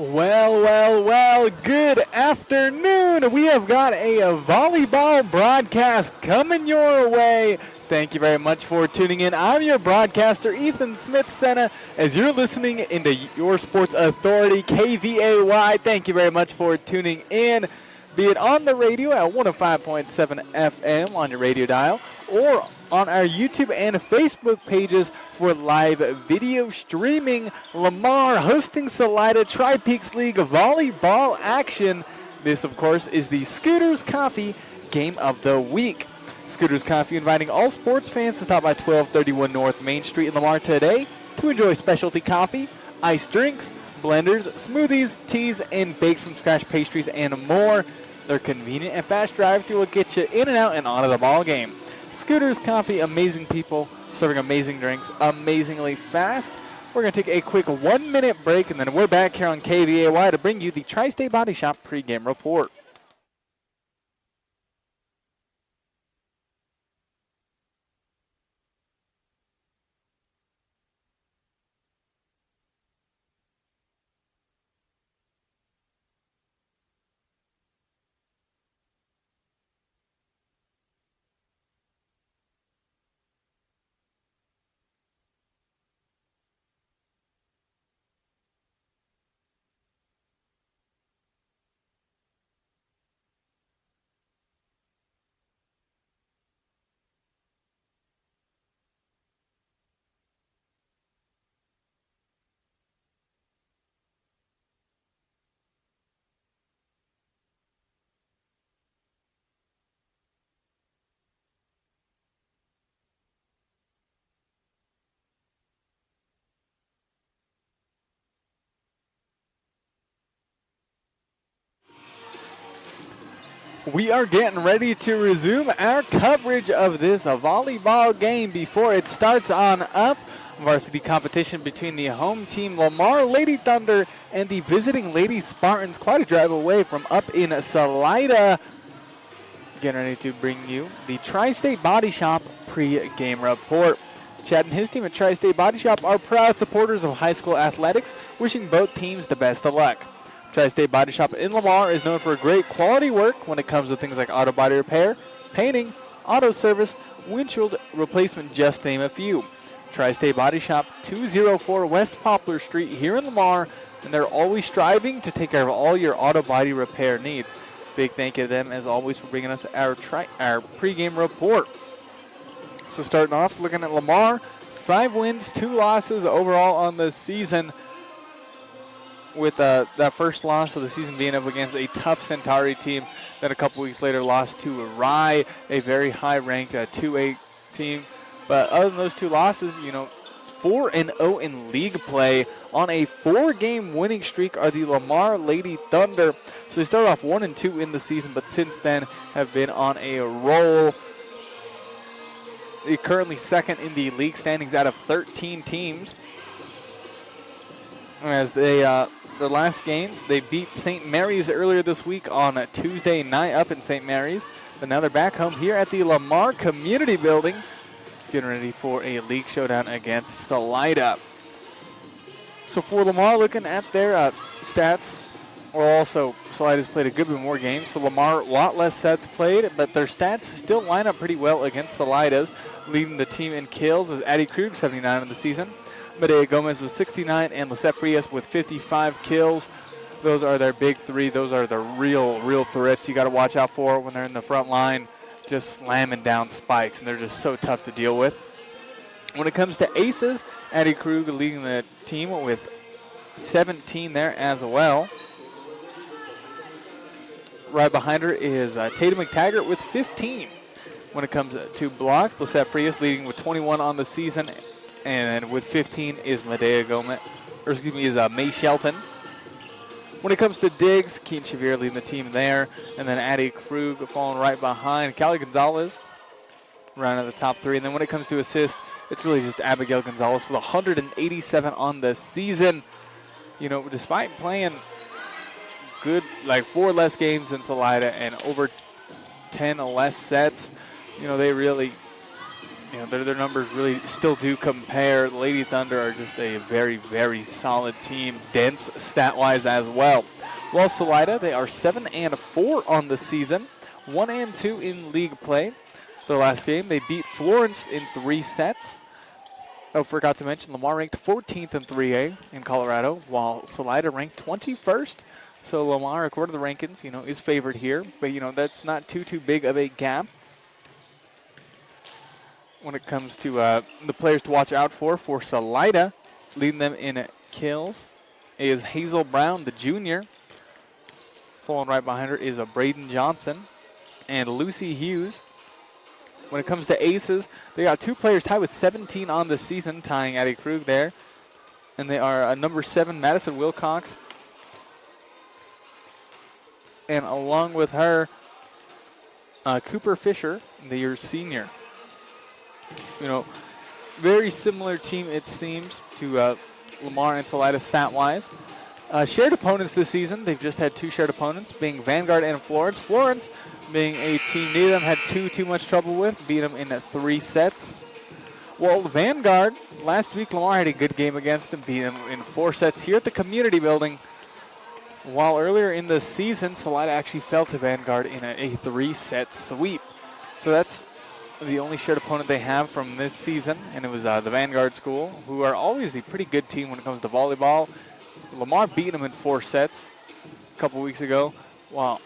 Well, good afternoon. We have got a volleyball broadcast coming your way. Thank you very much for tuning in. I'm your broadcaster, Ethan Smith-Senna, as you're listening into your sports authority, KVAY. Thank you very much for tuning in, be it on the radio at 105.7 FM on your radio dial, or on our YouTube and Facebook pages for live video streaming. Lamar hosting Salida Tri-Peaks League volleyball action. This, of course, is the Scooters Coffee Game of the Week. Scooters Coffee inviting all sports fans to stop by 1231 North Main Street in Lamar today to enjoy specialty coffee, iced drinks, blenders, smoothies, teas, and baked from scratch pastries and more. Their convenient and fast drive-thru will get you in and out and onto the ball game. Scooters Coffee, amazing people, serving amazing drinks, amazingly fast. We're going to take a quick 1-minute break, and then we're back here on KVAY to bring you the Tri-State Body Shop pregame report. We are getting ready to resume our coverage of this volleyball game. Before it starts on up, varsity competition between the home team Lamar Lady Thunder and the visiting Lady Spartans. Quite a drive away from up in Salida. Getting ready to bring you the Tri-State Body Shop pre-game report. Chad and his team at Tri-State Body Shop are proud supporters of high school athletics, wishing both teams the best of luck. Tri-State Body Shop in Lamar is known for great quality work when it comes to things like auto body repair, painting, auto service, windshield replacement, just to name a few. Tri-State Body Shop, 204 West Poplar Street here in Lamar, and they're always striving to take care of all your auto body repair needs. Big thank you to them, as always, for bringing us our pregame report. So starting off, looking at Lamar, 5 wins, 2 losses overall on the season, with that first loss of the season being up against a tough Centauri team. Then a couple weeks later lost to Rye, a very high-ranked 2A team. But other than those 2 losses, 4-0 in league play. On a 4-game winning streak are the Lamar Lady Thunder. So they started off 1-2 in the season, but since then have been on a roll. They're currently second in the league standings out of 13 teams. As they their last game, they beat St. Mary's earlier this week on a Tuesday night up in St. Mary's. But now they're back home here at the Lamar Community Building, getting ready for a league showdown against Salida. So for Lamar, looking at their stats, or also Salida's played a good bit more games. So Lamar, a lot less sets played, but their stats still line up pretty well against Salida's. Leading the team in kills is Addie Krug, 79 in the season. Medea Gomez with 69 and Lisette Frias with 55 kills. Those are their big 3. Those are the real threats you got to watch out for when they're in the front line, just slamming down spikes, and they're just so tough to deal with. When it comes to aces, Addie Krug leading the team with 17 there as well. Right behind her is Tatum McTaggart with 15. When it comes to blocks, Lisette Frias leading with 21 on the season. And with 15 is Medea Gomez, is May Shelton. When it comes to digs, Keaton Shavir leading the team there. And then Addie Krug falling right behind. Callie Gonzalez rounding out the top 3. And then when it comes to assist, it's really just Abigail Gonzalez with 187 on the season. Despite playing good, 4 less games than Salida and over 10 less sets, they really their numbers really still do compare. The Lady Thunder are just a very, very solid team, dense stat-wise as well. While Salida, they are 7-4 on the season, 1-2 in league play. Their last game, they beat Florence in 3 sets. Oh, forgot to mention, Lamar ranked 14th in 3A in Colorado, while Salida ranked 21st. So Lamar, according to the rankings, is favored here, but that's not too big of a gap. When it comes to the players to watch out for Salida, leading them in kills is Hazel Brown, the junior. Following right behind her is Braden Johnson and Lucy Hughes. When it comes to aces, they got 2 players tied with 17 on the season, tying Addie Krug there. And they are number 7, Madison Wilcox. And along with her, Cooper Fisher, the year senior. Very similar team, it seems, to Lamar and Salida stat-wise. Shared opponents this season, they've just had 2 shared opponents, being Vanguard and Florence. Florence, being a team neither of them had too much trouble with, beat them in 3 sets. Well, Vanguard, last week Lamar had a good game against them, beat them in 4 sets here at the community building. While earlier in the season, Salida actually fell to Vanguard in a 3-set sweep. So that's the only shared opponent they have from this season, and it was the Vanguard School, who are always a pretty good team when it comes to volleyball. Lamar beat them in 4 sets a couple weeks ago, or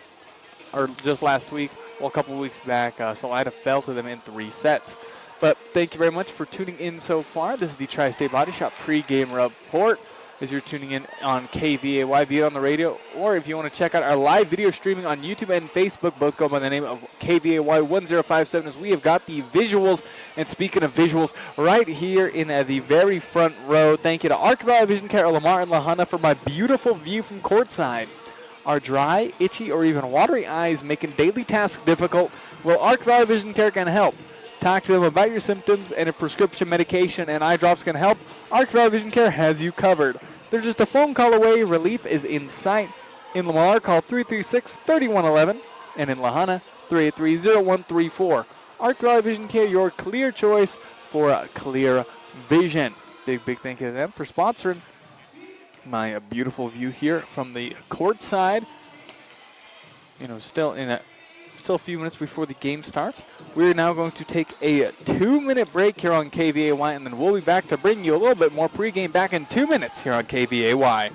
just last week, while a couple weeks back, Salida fell to them in 3 sets. But thank you very much for tuning in so far. This is the Tri-State Body Shop pregame report. As you're tuning in on KVAY, be it on the radio, or if you want to check out our live video streaming on YouTube and Facebook, both go by the name of KVAY 1057, as we have got the visuals. And speaking of visuals, right here in the very front row, thank you to Arc Valley Vision Care, Lamar and Lahana, for my beautiful view from courtside. Are dry, itchy, or even watery eyes making daily tasks difficult? Well, Arc Valley Vision Care can help. Talk to them about your symptoms, and if prescription medication and eye drops can help, Arc Valley Vision Care has you covered. They're just a phone call away. Relief is in sight. In Lamar, call 336-3111, and in Lahana, 383-0134. Arc Valley Vision Care, your clear choice for a clear vision. Big thank you to them for sponsoring my beautiful view here from the court side. Still a few minutes before the game starts. We're now going to take a 2-minute break here on KVAY, and then we'll be back to bring you a little bit more pregame back in 2 minutes here on KVAY.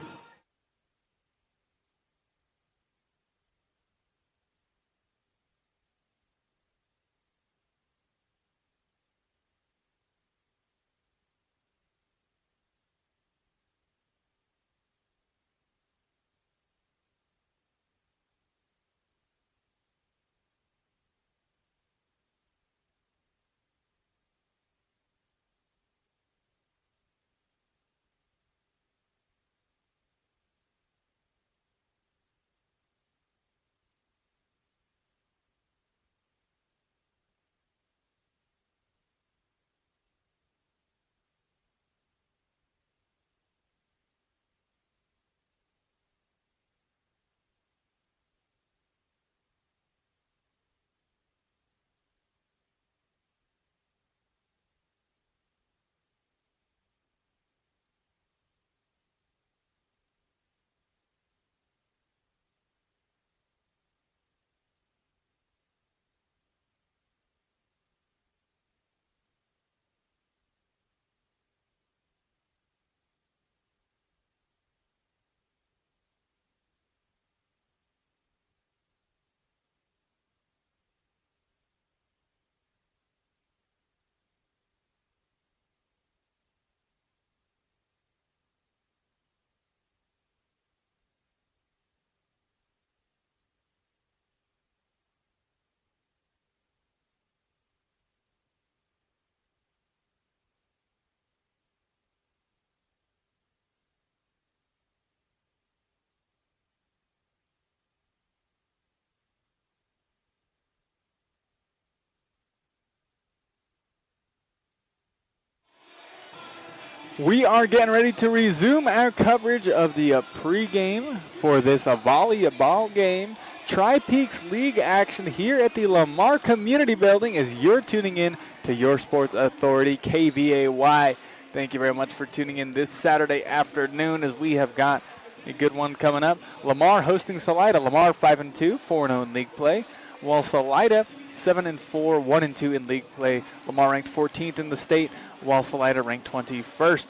We are getting ready to resume our coverage of the pregame for this volleyball game. Tri-Peaks League action here at the Lamar Community Building as you're tuning in to your sports authority, KVAY. Thank you very much for tuning in this Saturday afternoon as we have got a good one coming up. Lamar hosting Salida. Lamar 5-2, 4-0 in league play, while Salida 7-4, 1-2 in league play. Lamar ranked 14th in the state, while Salida ranked 21st.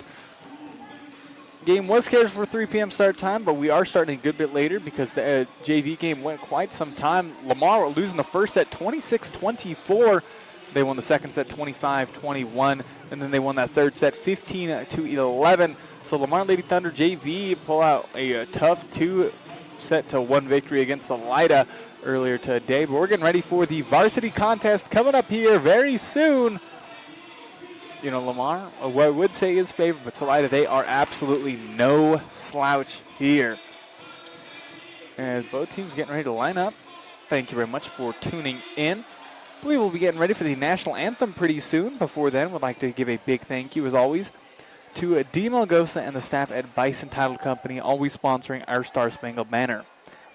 Game was scheduled for 3 p.m. start time, but we are starting a good bit later because the JV game went quite some time. Lamar losing the first set 26-24. They won the second set 25-21, and then they won that third set 15-11. So Lamar Lady Thunder JV pull out a tough 2-set-to-1 victory against Salida earlier today. But we're getting ready for the varsity contest coming up here very soon. You know, Lamar, what I would say is favored, but Salida, they are absolutely no slouch here. As both teams getting ready to line up. Thank you very much for tuning in. I believe we'll be getting ready for the national anthem pretty soon. Before then, we'd like to give a big thank you, as always, to D. Melgosa and the staff at Bison Title Company, always sponsoring our Star Spangled Banner.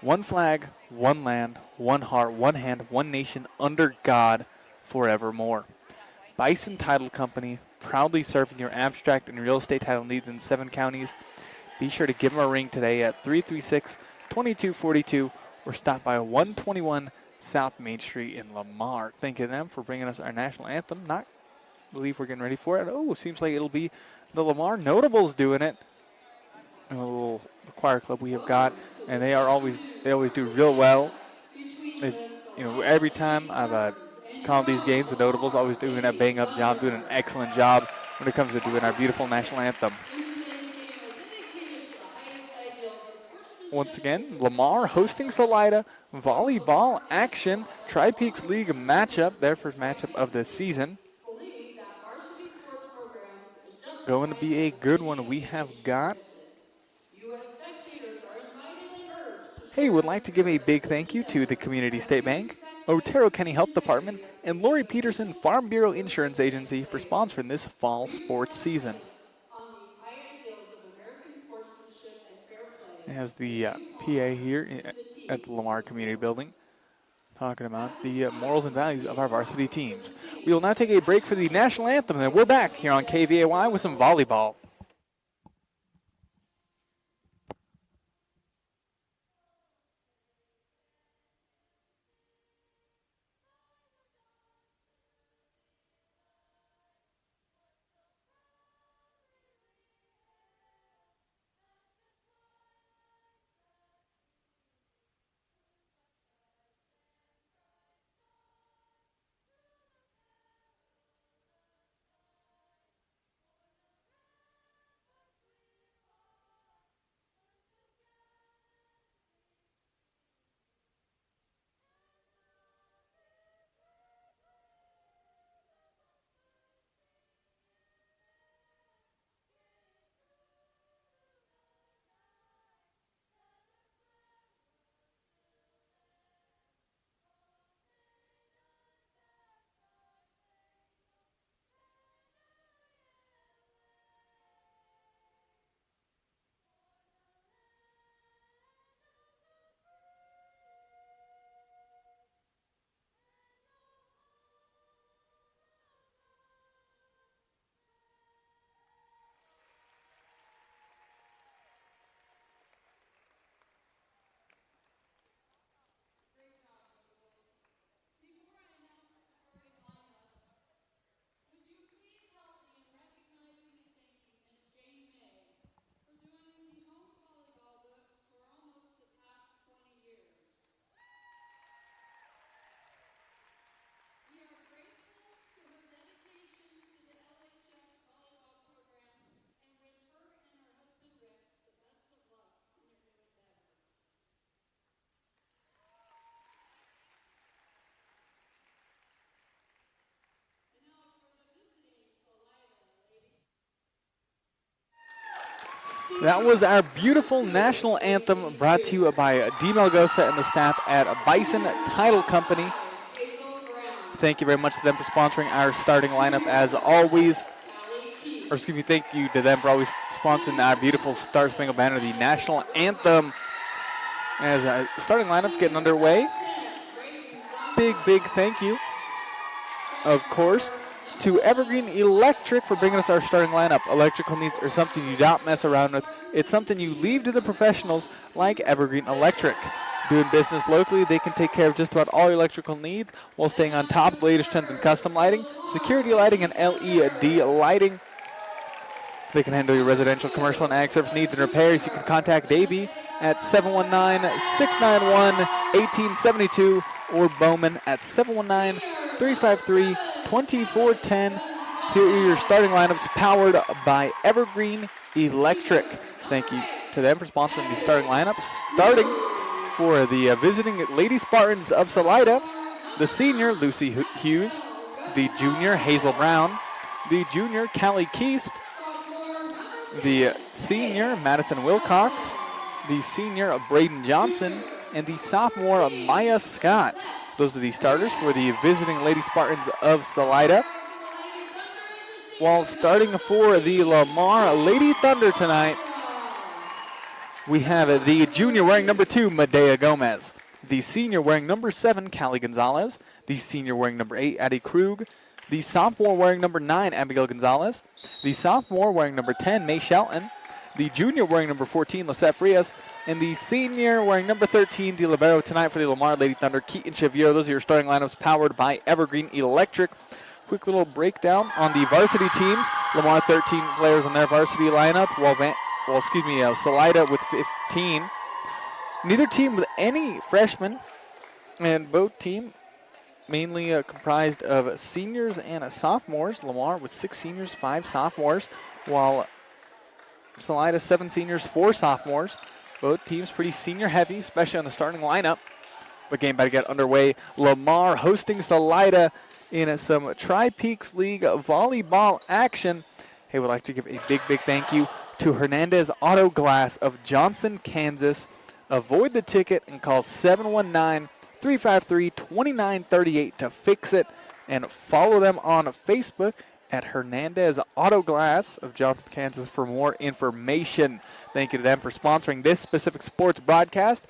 One flag, one land, one heart, one hand, one nation, under God, forevermore. Bison Title Company, proudly serving your abstract and real estate title needs in 7 counties. Be sure to give them a ring today at 336-2242 or stop by 121 South Main Street in Lamar. Thank you to them for bringing us our national anthem. Not believe we're getting ready for it. Oh, seems like it'll be the Lamar Notables doing it. And a little choir club we have got, and they always do real well. Every time I've called these games, the Notables always doing a bang-up job, doing an excellent job when it comes to doing our beautiful national anthem. Once again, Lamar hosting Salida, volleyball action, Tri-Peaks League matchup, their first matchup of the season. Going to be a good one. We have got. Hey, would like to give a big thank you to the Community State Bank, Otero County Health Department, and Lori Peterson Farm Bureau Insurance Agency for sponsoring this fall sports season. As the PA here at the Lamar Community Building, talking about the morals and values of our varsity teams. We will now take a break for the national anthem, and then we're back here on KVAY with some volleyball. That was our beautiful national anthem brought to you by D. Melgosa and the staff at Bison Title Company. Thank you very much to them for sponsoring our starting lineup as always. Or excuse me, thank you to them for always sponsoring our beautiful Star Spangled Banner, the national anthem. as starting lineups getting underway. Big thank you, of course, to Evergreen Electric for bringing us our starting lineup. Electrical needs are something you don't mess around with. It's something you leave to the professionals like Evergreen Electric. Doing business locally, they can take care of just about all your electrical needs while staying on top of the latest trends in custom lighting, security lighting, and LED lighting. They can handle your residential, commercial, and ag service needs and repairs. You can contact Davey at 719-691-1872 or Bowman at 719-353-2410. Here are your starting lineups powered by Evergreen Electric. Thank you to them for sponsoring the starting lineups. Starting for the visiting Lady Spartans of Salida, the senior, Lucy Hughes, the junior, Hazel Brown, the junior, Callie Keast, the senior, Madison Wilcox, the senior, Braden Johnson, and the sophomore, Maya Scott. Those are the starters for the visiting Lady Spartans of Salida. While starting for the Lamar Lady Thunder tonight, we have the junior wearing number 2, Medea Gomez. The senior wearing number 7, Callie Gonzalez. The senior wearing number 8, Addie Krug. The sophomore wearing number 9, Abigail Gonzalez. The sophomore wearing number 10, May Shelton. The junior wearing number 14, Lisette Frias. And the senior wearing number 13, the libero tonight for the Lamar Lady Thunder, Keaton Chevier. Those are your starting lineups powered by Evergreen Electric. Quick little breakdown on the varsity teams. Lamar 13 players on their varsity lineup, Salida with 15. Neither team with any freshmen, and both teams mainly comprised of seniors and sophomores. Lamar with 6 seniors, 5 sophomores, while Salida 7 seniors, 4 sophomores. Both teams pretty senior heavy, especially on the starting lineup. But game about to get underway. Lamar hosting Salida in some Tri-Peaks League volleyball action. Hey, would like to give a big thank you to Hernandez Auto Glass of Johnson, Kansas. Avoid the ticket and call 719-353-2938 to fix it. And follow them on Facebook at Hernandez Auto Glass of Johnson, Kansas for more information. Thank you to them for sponsoring this specific sports broadcast.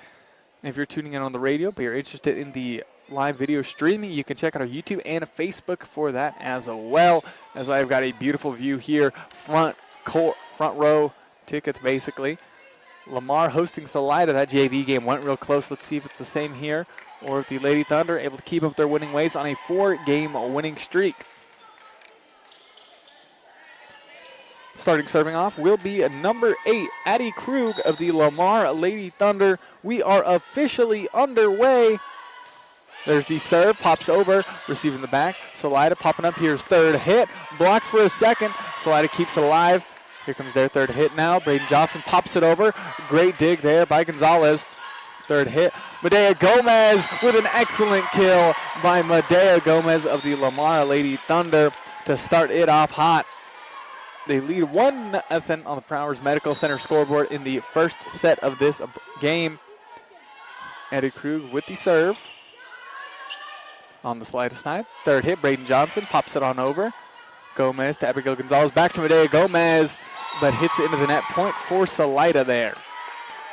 And if you're tuning in on the radio but you're interested in the live video streaming, you can check out our YouTube and Facebook for that as well. As I've got a beautiful view here, front row tickets basically. Lamar hosting Salida. That JV game went real close. Let's see if it's the same here or if the Lady Thunder able to keep up their winning ways on a 4-game winning streak. Starting serving off will be number 8, Addie Krug of the Lamar Lady Thunder. We are officially underway. There's the serve, pops over, receiving the back. Salida popping up. Here's third hit, blocked for a second. Salida keeps it alive. Here comes their third hit now. Braden Johnson pops it over. Great dig there by Gonzalez. Third hit. Medea Gomez with an excellent kill by Medea Gomez of the Lamar Lady Thunder to start it off hot. They lead 1-0 on the Prowers Medical Center scoreboard in the first set of this game. Addie Krug with the serve. On the Salida side. Third hit, Braden Johnson pops it on over. Gomez to Abigail Gonzalez. Back to Medea Gomez, but hits it into the net. Point for Salida there.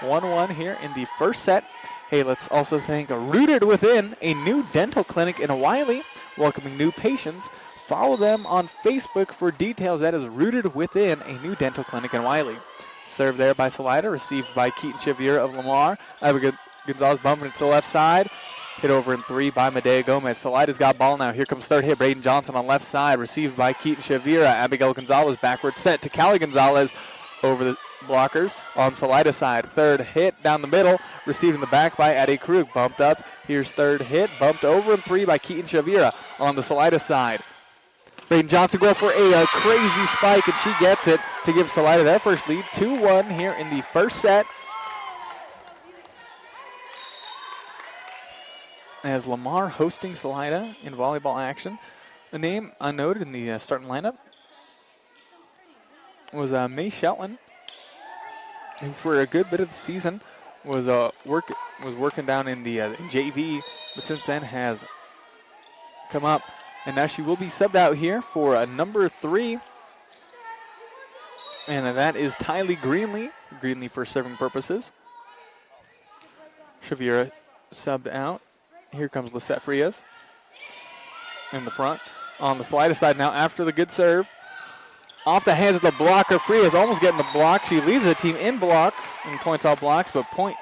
1-1 here in the first set. Hey, let's also thank Rooted Within, a new dental clinic in Wiley, welcoming new patients. Follow them on Facebook for details. That is Rooted Within, a new dental clinic in Wiley. Served there by Salida, received by Keaton Chevier of Lamar. Abigail Gonzalez bumping it to the left side. Hit over in 3 by Medea Gomez. Salida's got ball now. Here comes third hit. Braden Johnson on left side. Received by Keaton Chevier. Abigail Gonzalez backward set to Callie Gonzalez over the blockers on Salida side. Third hit down the middle. Receiving the back by Addie Krug. Bumped up. Here's third hit. Bumped over in 3 by Keaton Chevier on the Salida side. Braden Johnson going for a crazy spike, and she gets it to give Salida their first lead. 2-1 here in the first set. As Lamar hosting Salida in volleyball action. A name unnoted in the starting lineup was May Shelton, who for a good bit of the season was working down in the JV, but since then has come up. And now she will be subbed out here for number 3. And that is Tylee Greenlee. Greenlee for serving purposes. Shavira subbed out. Here comes Lisette Frias in the front. On the Salida side now after the good serve. Off the hands of the blocker. Frias almost getting the block. She leads the team in blocks and points out blocks, but point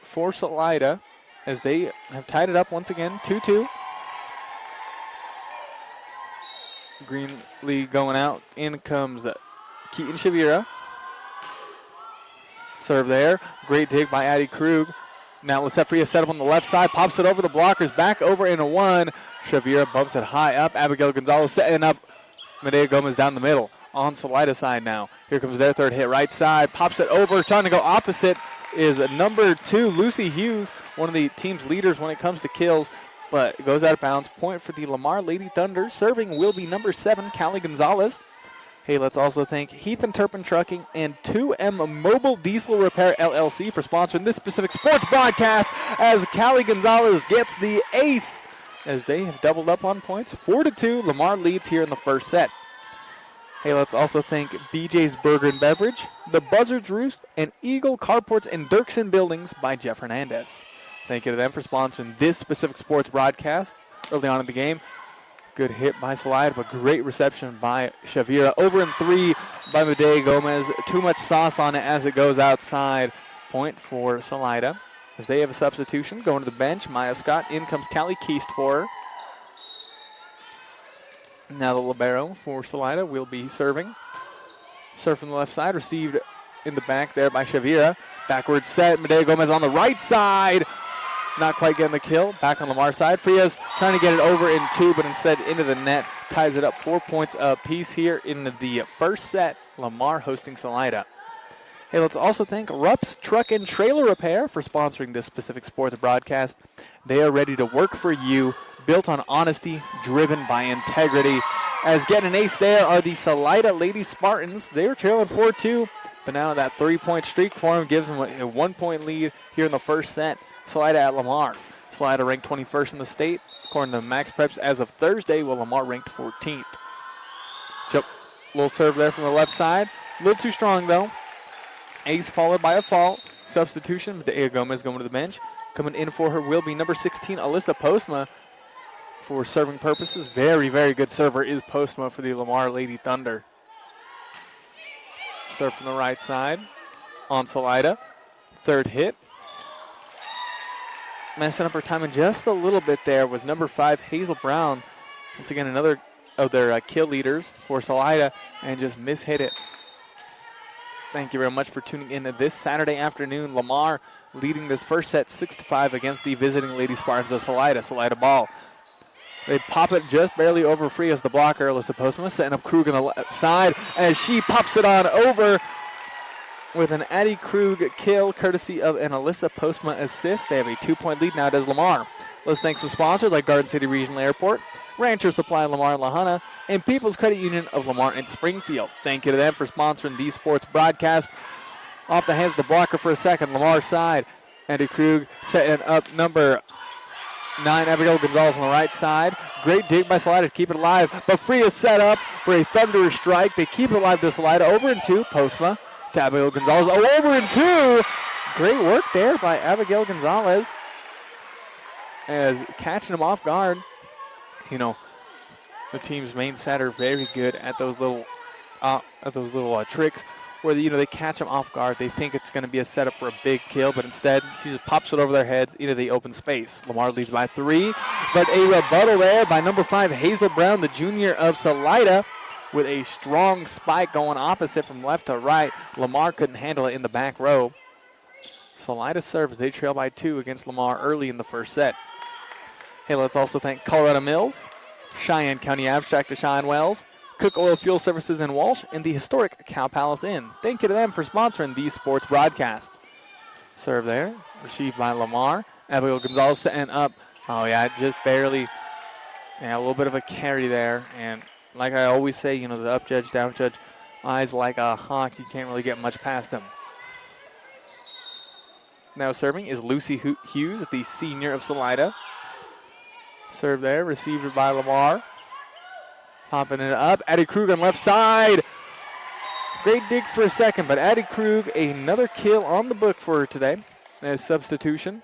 for Salida as they have tied it up once again, 2-2. Greenlee going out. In comes Keaton Shavira. Serve there. Great dig by Addie Krug. Now Lisette Frias set up on the left side. Pops it over the blockers. Back over in a one. Shavira bumps it high up. Abigail Gonzalez setting up. Medea Gomez down the middle. On Salida side now. Here comes their third hit. Right side. Pops it over. Trying to go opposite is number 2, Lucy Hughes. One of the team's leaders when it comes to kills. But it goes out of bounds. Point for the Lamar Lady Thunder. Serving will be number 7, Callie Gonzalez. Hey, let's also thank Heath and Turpin Trucking and 2M Mobile Diesel Repair LLC for sponsoring this specific sports broadcast as Callie Gonzalez gets the ace as they have doubled up on points. 4-2, Lamar leads here in the first set. Hey, let's also thank BJ's Burger and Beverage, The Buzzard's Roost, and Eagle Carports and Dirksen Buildings by Jeff Hernandez. Thank you to them for sponsoring this specific sports broadcast early on in the game. Good hit by Salida, but great reception by Shavira. Over in 3 by Medea Gomez. Too much sauce on it as it goes outside. Point for Salida as they have a substitution. Going to the bench, Maya Scott. In comes Callie Keast for her. Now the libero for Salida will be serving. Serve from the left side, received in the back there by Shavira. Backward set, Medea Gomez on the right side. Not quite getting the kill. Back on Lamar's side. Frias trying to get it over in 2, but instead into the net. Ties it up 4 points apiece here in the first set. Lamar hosting Salida. Hey, let's also thank Rupp's Truck and Trailer Repair for sponsoring this specific sports broadcast. They are ready to work for you, built on honesty, driven by integrity. As getting an ace there are the Salida Lady Spartans. They were trailing 4-2, but now that 3-point streak for them gives them a 1-point lead here in the first set. Salida at Lamar. Salida ranked 21st in the state, according to Max Preps as of Thursday, while Lamar ranked 14th. Little serve there from the left side. A little too strong, though. Ace followed by a fault. Substitution, Medea Gomez going to the bench. Coming in for her will be number 16, Alyssa Postma. For serving purposes, very, very good server is Postma for the Lamar Lady Thunder. Serve from the right side on Salida. Third hit. Messing up her timing just a little bit there was number 5, Hazel Brown. Once again, another of their kill leaders for Salida, and just mishit it. Thank you very much for tuning in this Saturday afternoon. Lamar leading this first set 6-5 against the visiting Lady Spartans of Salida. Salida ball. They pop it just barely over free as the blocker. Alyssa Postma setting up Krug on the left side as she pops it on over with an Addie Krug kill courtesy of an Alyssa Postma assist. They have a 2-point lead now, does Lamar. Let's thank some sponsors like Garden City Regional Airport, Rancher Supply Lamar and Lahana, and People's Credit Union of Lamar and Springfield. Thank you to them for sponsoring these sports broadcasts. Off the hands of the blocker for a second, Lamar's side. Addie Krug setting up number 9, Abigail Gonzalez on the right side. Great dig by Salida to keep it alive, but free is set up for a thunderous strike. They keep it alive to Salida. Over in 2, Postma to Abigail Gonzalez. Oh, over in 2. Great work there by Abigail Gonzalez as catching him off guard. You know, the team's main set are very good at those little tricks where they catch them off guard. They think it's going to be a setup for a big kill, but instead she just pops it over their heads into the open space. Lamar leads by 3, but a rebuttal there by number 5, Hazel Brown, the junior of Salida, with a strong spike going opposite from left to right. Lamar couldn't handle it in the back row. Salida serves. They trail by 2 against Lamar early in the first set. Hey, let's also thank Colorado Mills, Cheyenne County Abstract to Cheyenne Wells, Cook Oil Fuel Services in Walsh, and the historic Cow Palace Inn. Thank you to them for sponsoring these sports broadcasts. Serve there, received by Lamar. Abigail Gonzalez setting up. Oh, yeah, just barely. Yeah, a little bit of a carry there. And like I always say, the up judge, down judge, eyes like a hawk. You can't really get much past them. Now serving is Lucy Hughes, the senior of Salida. Serve there, received by Lamar. Popping it up. Addie Krug on left side. Great dig for a second, but Addie Krug, another kill on the book for her today. as substitution.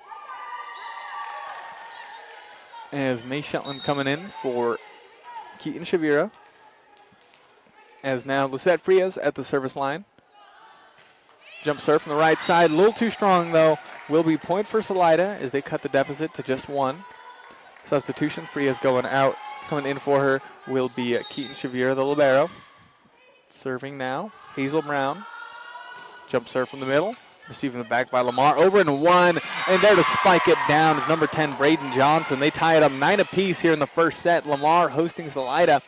As May Shetland coming in for Keaton Shavira. As now Lisette Frias at the service line. Jump serve from the right side. A little too strong, though. Will be point for Salida as they cut the deficit to just one. Substitution. Frias going out. Coming in for her will be Keaton Shavira, the libero. Serving now. Hazel Brown. Jump serve from the middle. Receiving the back by Lamar. Over and one. And there to spike it down is number 10, Braden Johnson. They tie it up 9 apiece here in the first set. Lamar hosting Salida.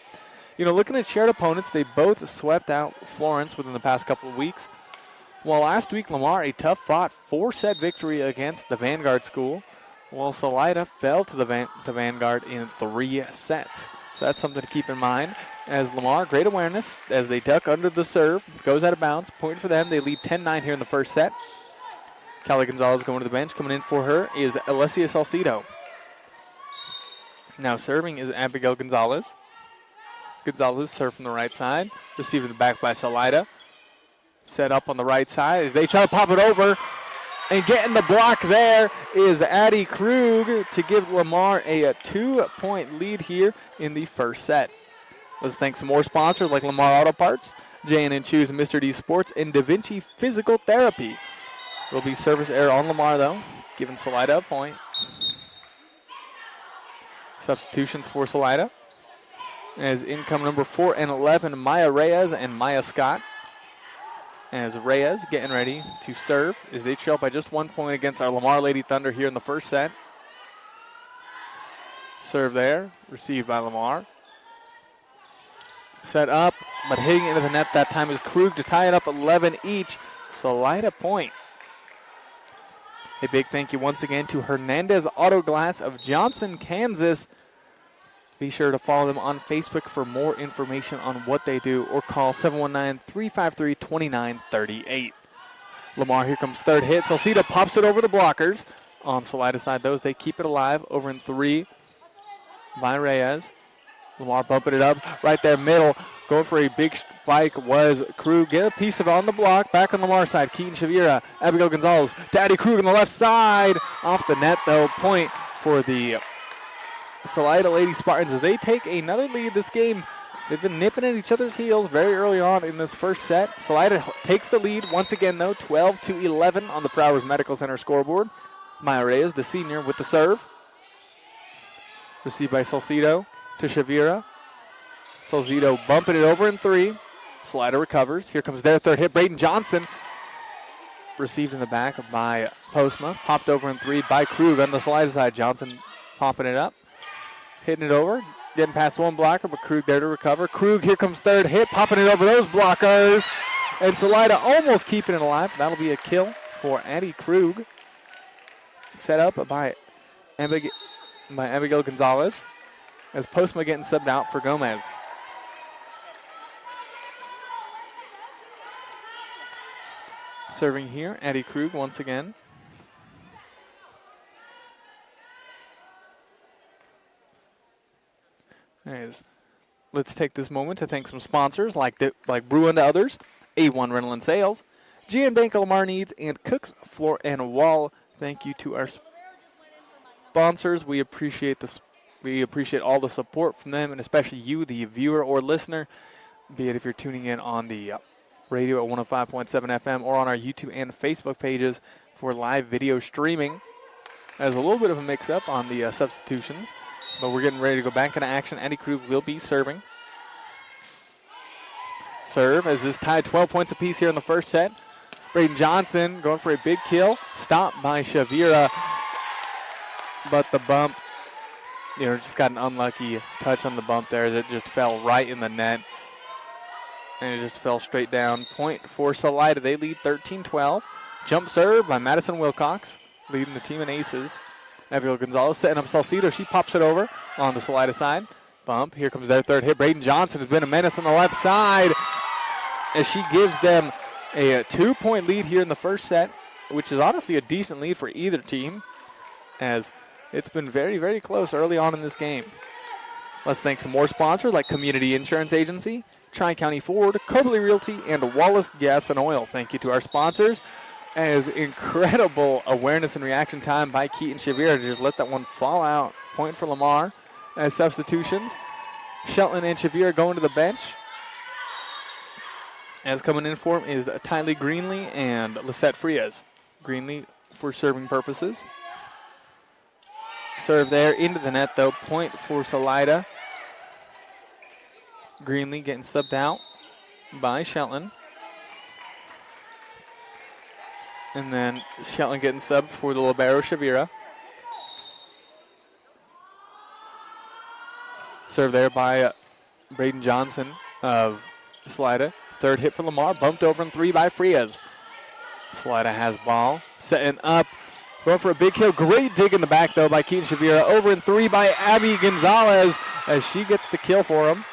You know, looking at shared opponents, they both swept out Florence within the past couple of weeks. While last week, Lamar, a tough-fought 4-set victory against the Vanguard School, while Salida fell to the Vanguard in 3 sets. So that's something to keep in mind. As Lamar, great awareness as they duck under the serve, goes out of bounds, point for them. They lead 10-9 here in the first set. Kelly Gonzalez going to the bench. Coming in for her is Alessia Salcido. Now serving is Abigail Gonzalez. Gonzalez serve from the right side. Receiving the back by Salida. Set up on the right side. They try to pop it over. And getting the block there is Addie Krug to give Lamar a 2-point lead here in the first set. Let's thank some more sponsors like Lamar Auto Parts, J&N Shoes, Mr. D Sports, and Da Vinci Physical Therapy. Will be service error on Lamar, though, giving Salida a point. Substitutions for Salida. As income number 4 and 11, Maya Reyes and Maya Scott. As Reyes getting ready to serve as they trail by just 1 point against our Lamar Lady Thunder here in the first set. Serve there, received by Lamar. Set up, but hitting into the net that time is Krug to tie it up 11 each. Salida point. A big thank you once again to Hernandez Auto Glass of Johnson, Kansas. Be sure to follow them on Facebook for more information on what they do or call 719-353-2938. Lamar, here comes third hit. Salcido pops it over the blockers. On Salida's side, those, they keep it alive. Over in 3 by Reyes. Lamar bumping it up right there middle. Going for a big spike was Krug. Get a piece of it on the block. Back on Lamar's side. Keaton Shavira. Abigail Gonzalez. Daddy Krug on the left side. Off the net, though. Point for the Salida Lady Spartans as they take another lead this game. They've been nipping at each other's heels very early on in this first set. Salida takes the lead once again, though, 12-11 on the Prowers Medical Center scoreboard. Maya Reyes, the senior, with the serve. Received by Salcido to Shavira. Salcido bumping it over in 3. Salida recovers. Here comes their third hit. Braden Johnson received in the back by Postma. Popped over in 3 by Krug on the Salida side. Johnson popping it up. Hitting it over. Getting past one blocker, but Krug there to recover. Krug, here comes third hit. Popping it over those blockers. And Salida almost keeping it alive. That'll be a kill for Addie Krug. Set up by Abigail Gonzalez. As Postma getting subbed out for Gomez. Serving here, Addie Krug once again. Anyways, let's take this moment to thank some sponsors like Brew and others, A1 Rental and Sales, GM Bank Lamar Needs, and Cooks Floor and Wall. Thank you to our sponsors. We appreciate all the support from them, and especially you, the viewer or listener, be it if you're tuning in on the radio at 105.7 FM or on our YouTube and Facebook pages for live video streaming. There's a little bit of a mix-up on the substitutions, but we're getting ready to go back into action. Addie Krug will be serving. Serve as this tied 12 points apiece here in the first set. Braden Johnson going for a big kill. Stopped by Shavira, but the bump, just got an unlucky touch on the bump there that just fell right in the net. And it just fell straight down. Point for Salida. They lead 13-12. Jump serve by Madison Wilcox, leading the team in aces. Abigail Gonzalez setting up Salcido. She pops it over on the Salida side. Bump. Here comes their third hit. Braden Johnson has been a menace on the left side as she gives them a 2-point lead here in the first set, which is honestly a decent lead for either team, as it's been very, very close early on in this game. Let's thank some more sponsors like Community Insurance Agency, Tri-County Ford, Cobley Realty, and Wallace Gas and Oil. Thank you to our sponsors. as incredible awareness and reaction time by Keaton Shavira to just let that one fall out. Point for Lamar. As substitutions, Shelton and Shavira going to the bench. As coming in for him is Tylee Greenlee and Lisette Frias. Greenlee for serving purposes. Serve there into the net though. Point for Salida. Greenlee getting subbed out by Shelton. And then Shelton getting subbed for the libero Shavira. Serve there by Braden Johnson of Salida. Third hit for Lamar. Bumped over in 3 by Frias. Salida has ball. Setting up. Going for a big kill. Great dig in the back, though, by Keaton Shavira. Over in 3 by Abby Gonzalez as she gets the kill for him.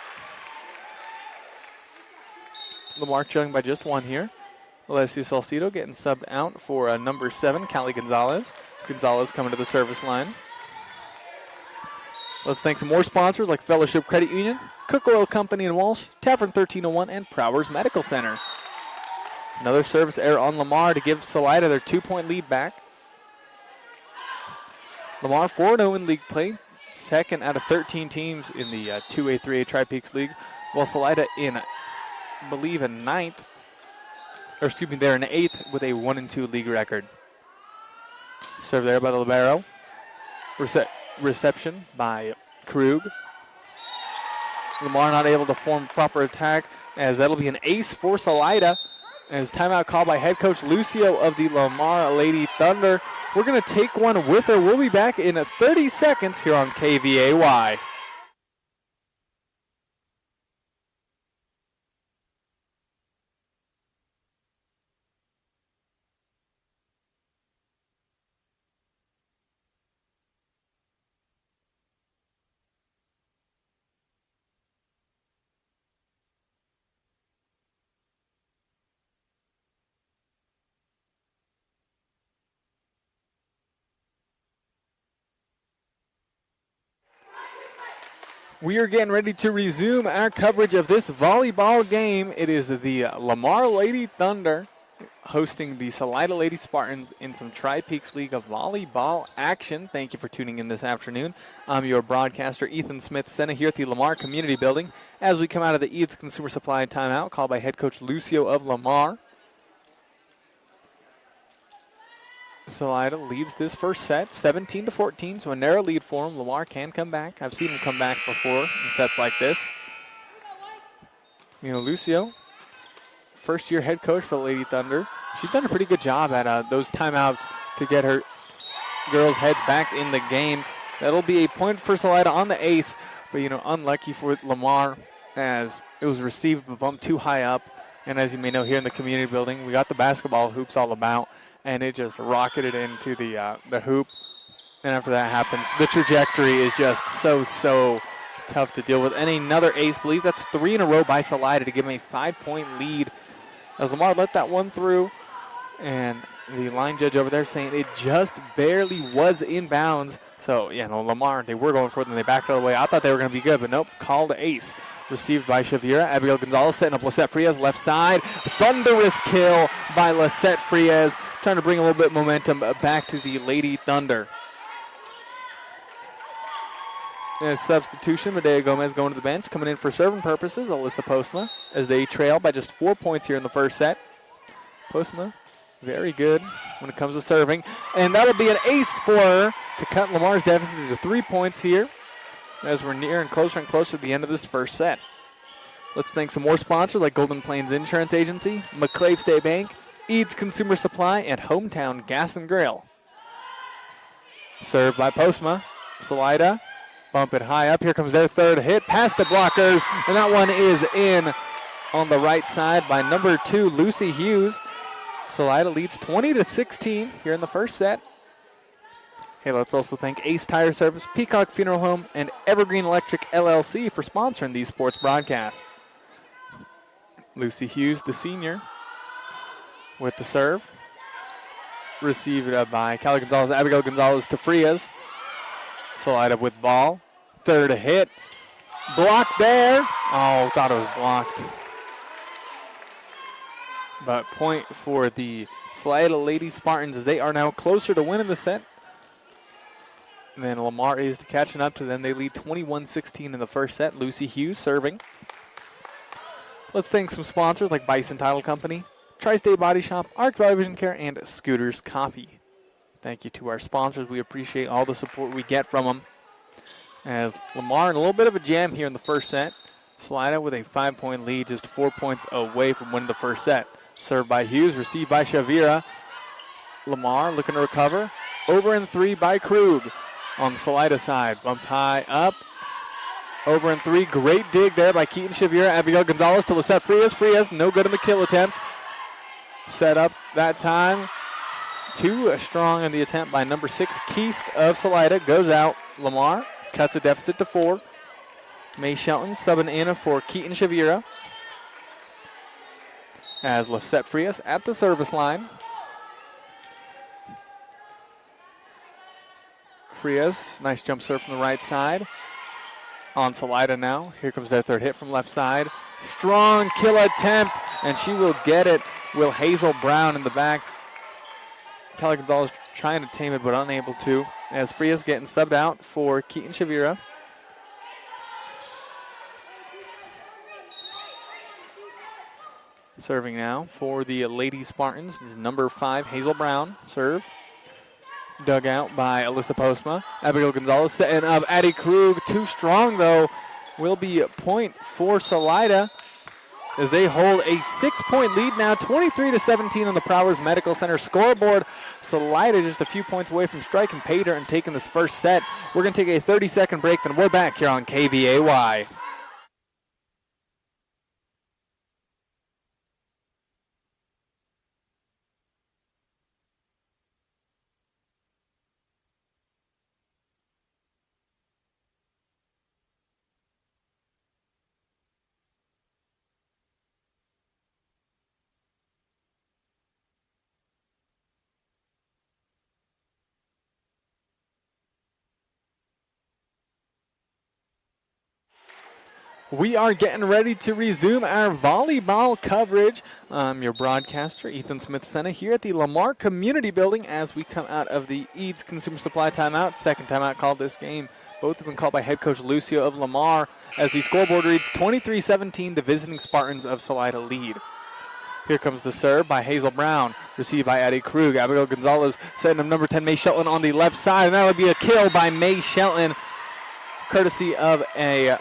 Lamar trailing by just 1 here. Alessia Salcido getting subbed out for number 7, Callie Gonzalez. Gonzalez coming to the service line. Let's thank some more sponsors like Fellowship Credit Union, Cook Oil Company in Walsh, Tavern 1301, and Prowers Medical Center. Another service error on Lamar to give Salida their 2-point lead back. Lamar 4-0 in league play, second out of 13 teams in the 2A, 3A Tri-Peaks League, while Salida in, I believe, a 9th, or excuse me, they're in 8th with a 1-2 league record. Serve there by the libero. Reception by Krug. Lamar not able to form proper attack as that'll be an ace for Salida. As timeout called by head coach Lucio of the Lamar Lady Thunder. We're going to take one with her. We'll be back in 30 seconds here on KVAY. We are getting ready to resume our coverage of this volleyball game. It is the Lamar Lady Thunder hosting the Salida Lady Spartans in some Tri-Peaks League of volleyball action. Thank you for tuning in this afternoon. I'm your broadcaster, Ethan Smith-Senna, here at the Lamar Community Building as we come out of the Eads Consumer Supply timeout called by head coach Lucio of Lamar. Salida leads this first set, 17-14, so a narrow lead for him. Lamar can come back. I've seen him come back before in sets like this. You know, Lucio, first-year head coach for the Lady Thunder. She's done a pretty good job at those timeouts to get her girls' heads back in the game. That'll be a point for Salida on the ace, but, you know, unlucky for Lamar as it was received but bumped too high up. And as you may know, here in the community building, we got the basketball hoops all about. And it just rocketed into the hoop. And after that happens, the trajectory is just so tough to deal with. And another ace, believe that's 3 in a row by Salida to give him a 5-point lead. As Lamar let that one through. And the line judge over there saying it just barely was in bounds. So, yeah, no, Lamar, they were going for it, and they backed it away. I thought they were going to be good, but nope, called ace. Received by Shavira. Abigail Gonzalez setting up Lisette Frias left side. Thunderous kill by Lisette Frias. Trying to bring a little bit of momentum back to the Lady Thunder. And a substitution, Medea Gomez going to the bench. Coming in for serving purposes, Alyssa Postma, as they trail by just 4 points here in the first set. Postma, very good when it comes to serving. And that'll be an ace for her to cut Lamar's deficit to 3 points here, as we're near and closer to the end of this first set. Let's thank some more sponsors like Golden Plains Insurance Agency, McClave State Bank, Eads Consumer Supply, and Hometown Gas and Grill. Served by Postma. Salida, bump it high up. Here comes their third hit past the blockers, and that one is in on the right side by number 2, Lucy Hughes. Salida leads 20-16 here in the first set. Hey, let's also thank Ace Tire Service, Peacock Funeral Home, and Evergreen Electric LLC for sponsoring these sports broadcasts. Lucy Hughes, the senior, with the serve. Received by Callie Gonzalez, Abigail Gonzalez to Frias. Salida with ball. Third hit. Blocked there. Oh, thought it was blocked. But point for the Salida Lady Spartans, as they are now closer to winning the set than Lamar is to catching up to them. They lead 21-16 in the first set. Lucy Hughes serving. Let's thank some sponsors like Bison Title Company, Tri-State Body Shop, Arc Valley Vision Care, and Scooters Coffee. Thank you to our sponsors. We appreciate all the support we get from them. As Lamar in a little bit of a jam here in the first set. Salida with a 5-point lead, just 4 points away from winning the first set. Served by Hughes, received by Shavira. Lamar looking to recover. Over in 3 by Krug on the Salida side. Bumped high up. Over in 3. Great dig there by Keaton Shavira. Abigail Gonzalez to Lisette Frias. Frias no good in the kill attempt. Set up that time. Too strong in the attempt by number 6, Keast of Salida. Goes out. Lamar cuts a deficit to 4. May Shelton subbing in for Keaton Shavira. As Lisette Frias at the service line. Frias, nice jump serve from the right side. On Salida now. Here comes their third hit from left side. Strong kill attempt, and she will get it. Will Hazel Brown in the back. Kelly Gonzalez trying to tame it, but unable to. As Frias getting subbed out for Keaton Shavira. Serving now for the Lady Spartans is number 5, Hazel Brown. Serve. Dug out by Alyssa Postma. Abigail Gonzalez setting up Addie Krug. Too strong, though. Will be a point for Salida as they hold a 6-point lead now, 23-17 on the Prowers Medical Center scoreboard. Salida just a few points away from striking pay dirt and taking this first set. We're going to take a 30-second break, then we're back here on KVAY. We are getting ready to resume our volleyball coverage. Your broadcaster, Ethan Smith-Sena, here at the Lamar Community Building as we come out of the Eads Consumer Supply timeout. Second timeout called this game. Both have been called by head coach Lucio of Lamar as the scoreboard reads 23-17, the visiting Spartans of Salida lead. Here comes the serve by Hazel Brown, received by Addie Krug. Abigail Gonzalez setting up number 10, May Shelton, on the left side, and that would be a kill by May Shelton, courtesy of a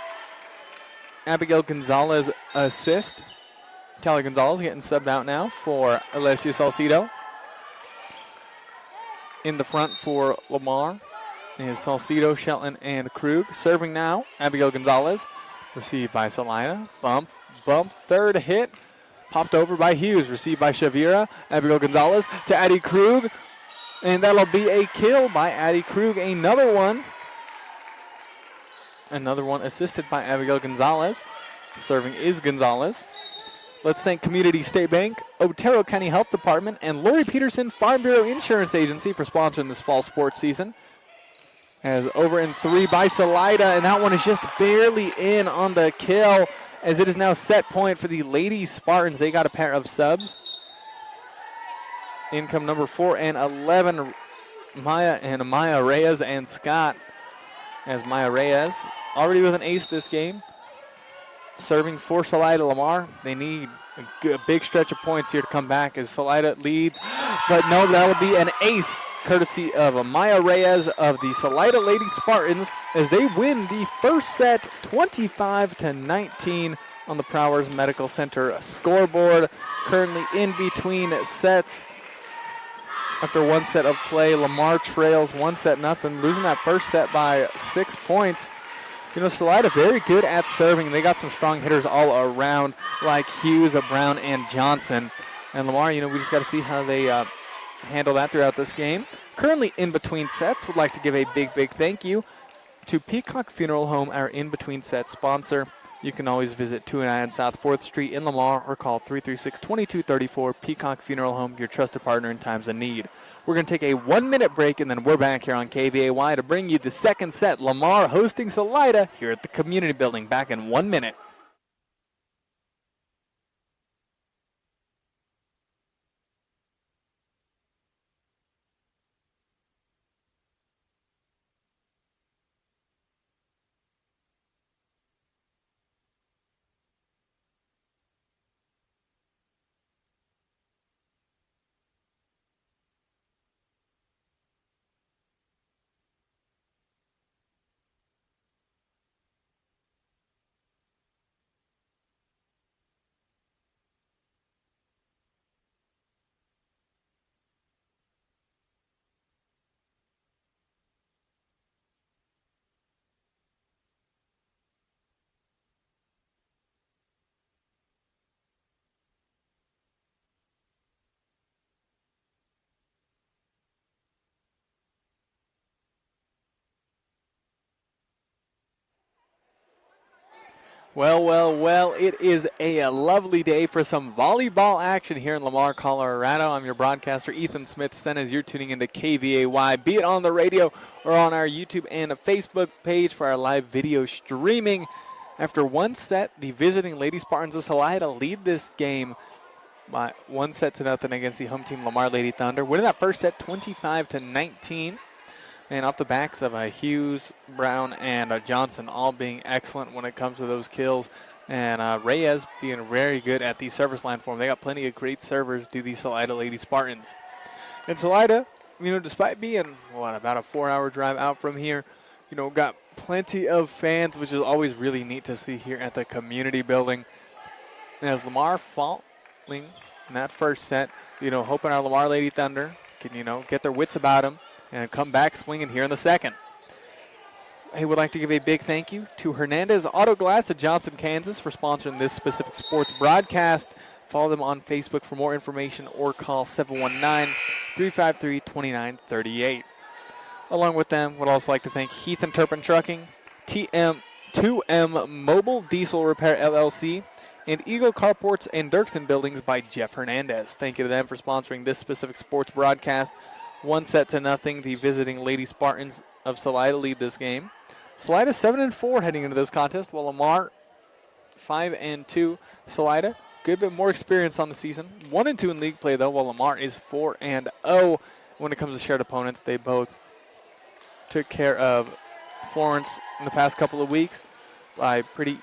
Abigail Gonzalez assist. Kelly Gonzalez getting subbed out now for Alessia Salcido. In the front for Lamar is Salcido, Shelton, and Krug. Serving now, Abigail Gonzalez. Received by Salida. Bump. Third hit. Popped over by Hughes. Received by Shavira. Abigail Gonzalez to Addie Krug. And that'll be a kill by Addie Krug. Another one assisted by Abigail Gonzalez. Serving is Gonzalez. Let's thank Community State Bank, Otero County Health Department, and Lori Peterson Farm Bureau Insurance Agency for sponsoring this fall sports season. As over in 3 by Salida, and that one is just barely in on the kill, as it is now set point for the Lady Spartans. They got a pair of subs. In come number 4 and 11, Maya Reyes and Scott. As Maya Reyes already with an ace this game. Serving for Salida Lamar. They need a big stretch of points here to come back as Salida leads. But no, that will be an ace courtesy of Maya Reyes of the Salida Lady Spartans as they win the first set 25-19 on the Prowers Medical Center scoreboard. Currently in between sets. After one set of play, Lamar trails 1-0, losing that first set by 6 points. You know, Salida very good at serving. They got some strong hitters all around, like Hughes, Brown, and Johnson. And Lamar, you know, we just got to see how they handle that throughout this game. Currently in between sets, would like to give a big thank you to Peacock Funeral Home, our in between set sponsor. You can always visit 209 South 4th Street in Lamar or call 336-2234. Peacock Funeral Home, your trusted partner in times of need. We're going to take a 1-minute break, and then we're back here on KVAY to bring you the second set. Lamar hosting Salida here at the Community Building. Back in 1 minute. Well, it is a lovely day for some volleyball action here in Lamar, Colorado. I'm your broadcaster, Ethan Smith-Sen, as you're tuning into KVAY, be it on the radio or on our YouTube and Facebook page for our live video streaming. After one set, the visiting Lady Spartans of Salida lead this game by 1-0 against the home team Lamar Lady Thunder, winning that first set 25-19. And off the backs of Hughes, Brown, and Johnson all being excellent when it comes to those kills. And Reyes being very good at the service line for them. They got plenty of great servers to the Salida Lady Spartans. And Salida, despite being, about a 4-hour drive out from here, got plenty of fans, which is always really neat to see here at the community building. And as Lamar falling in that first set, hoping our Lamar Lady Thunder can, get their wits about them and come back swinging here in the second. I would like to give a big thank you to Hernandez Auto Glass of Johnson, Kansas for sponsoring this specific sports broadcast. Follow them on Facebook for more information or call 719-353-2938. Along with them, would also like to thank Heath and Turpin Trucking, 2M Mobile Diesel Repair LLC, and Eagle Carports and Dirksen Buildings by Jeff Hernandez. Thank you to them for sponsoring this specific sports broadcast. 1-0, the visiting Lady Spartans of Salida lead this game. Salida 7-4 heading into this contest, while Lamar 5-2. Salida, good bit more experience on the season. 1-2 in league play though, while Lamar is 4-0. When it comes to shared opponents, they both took care of Florence in the past couple of weeks by pretty,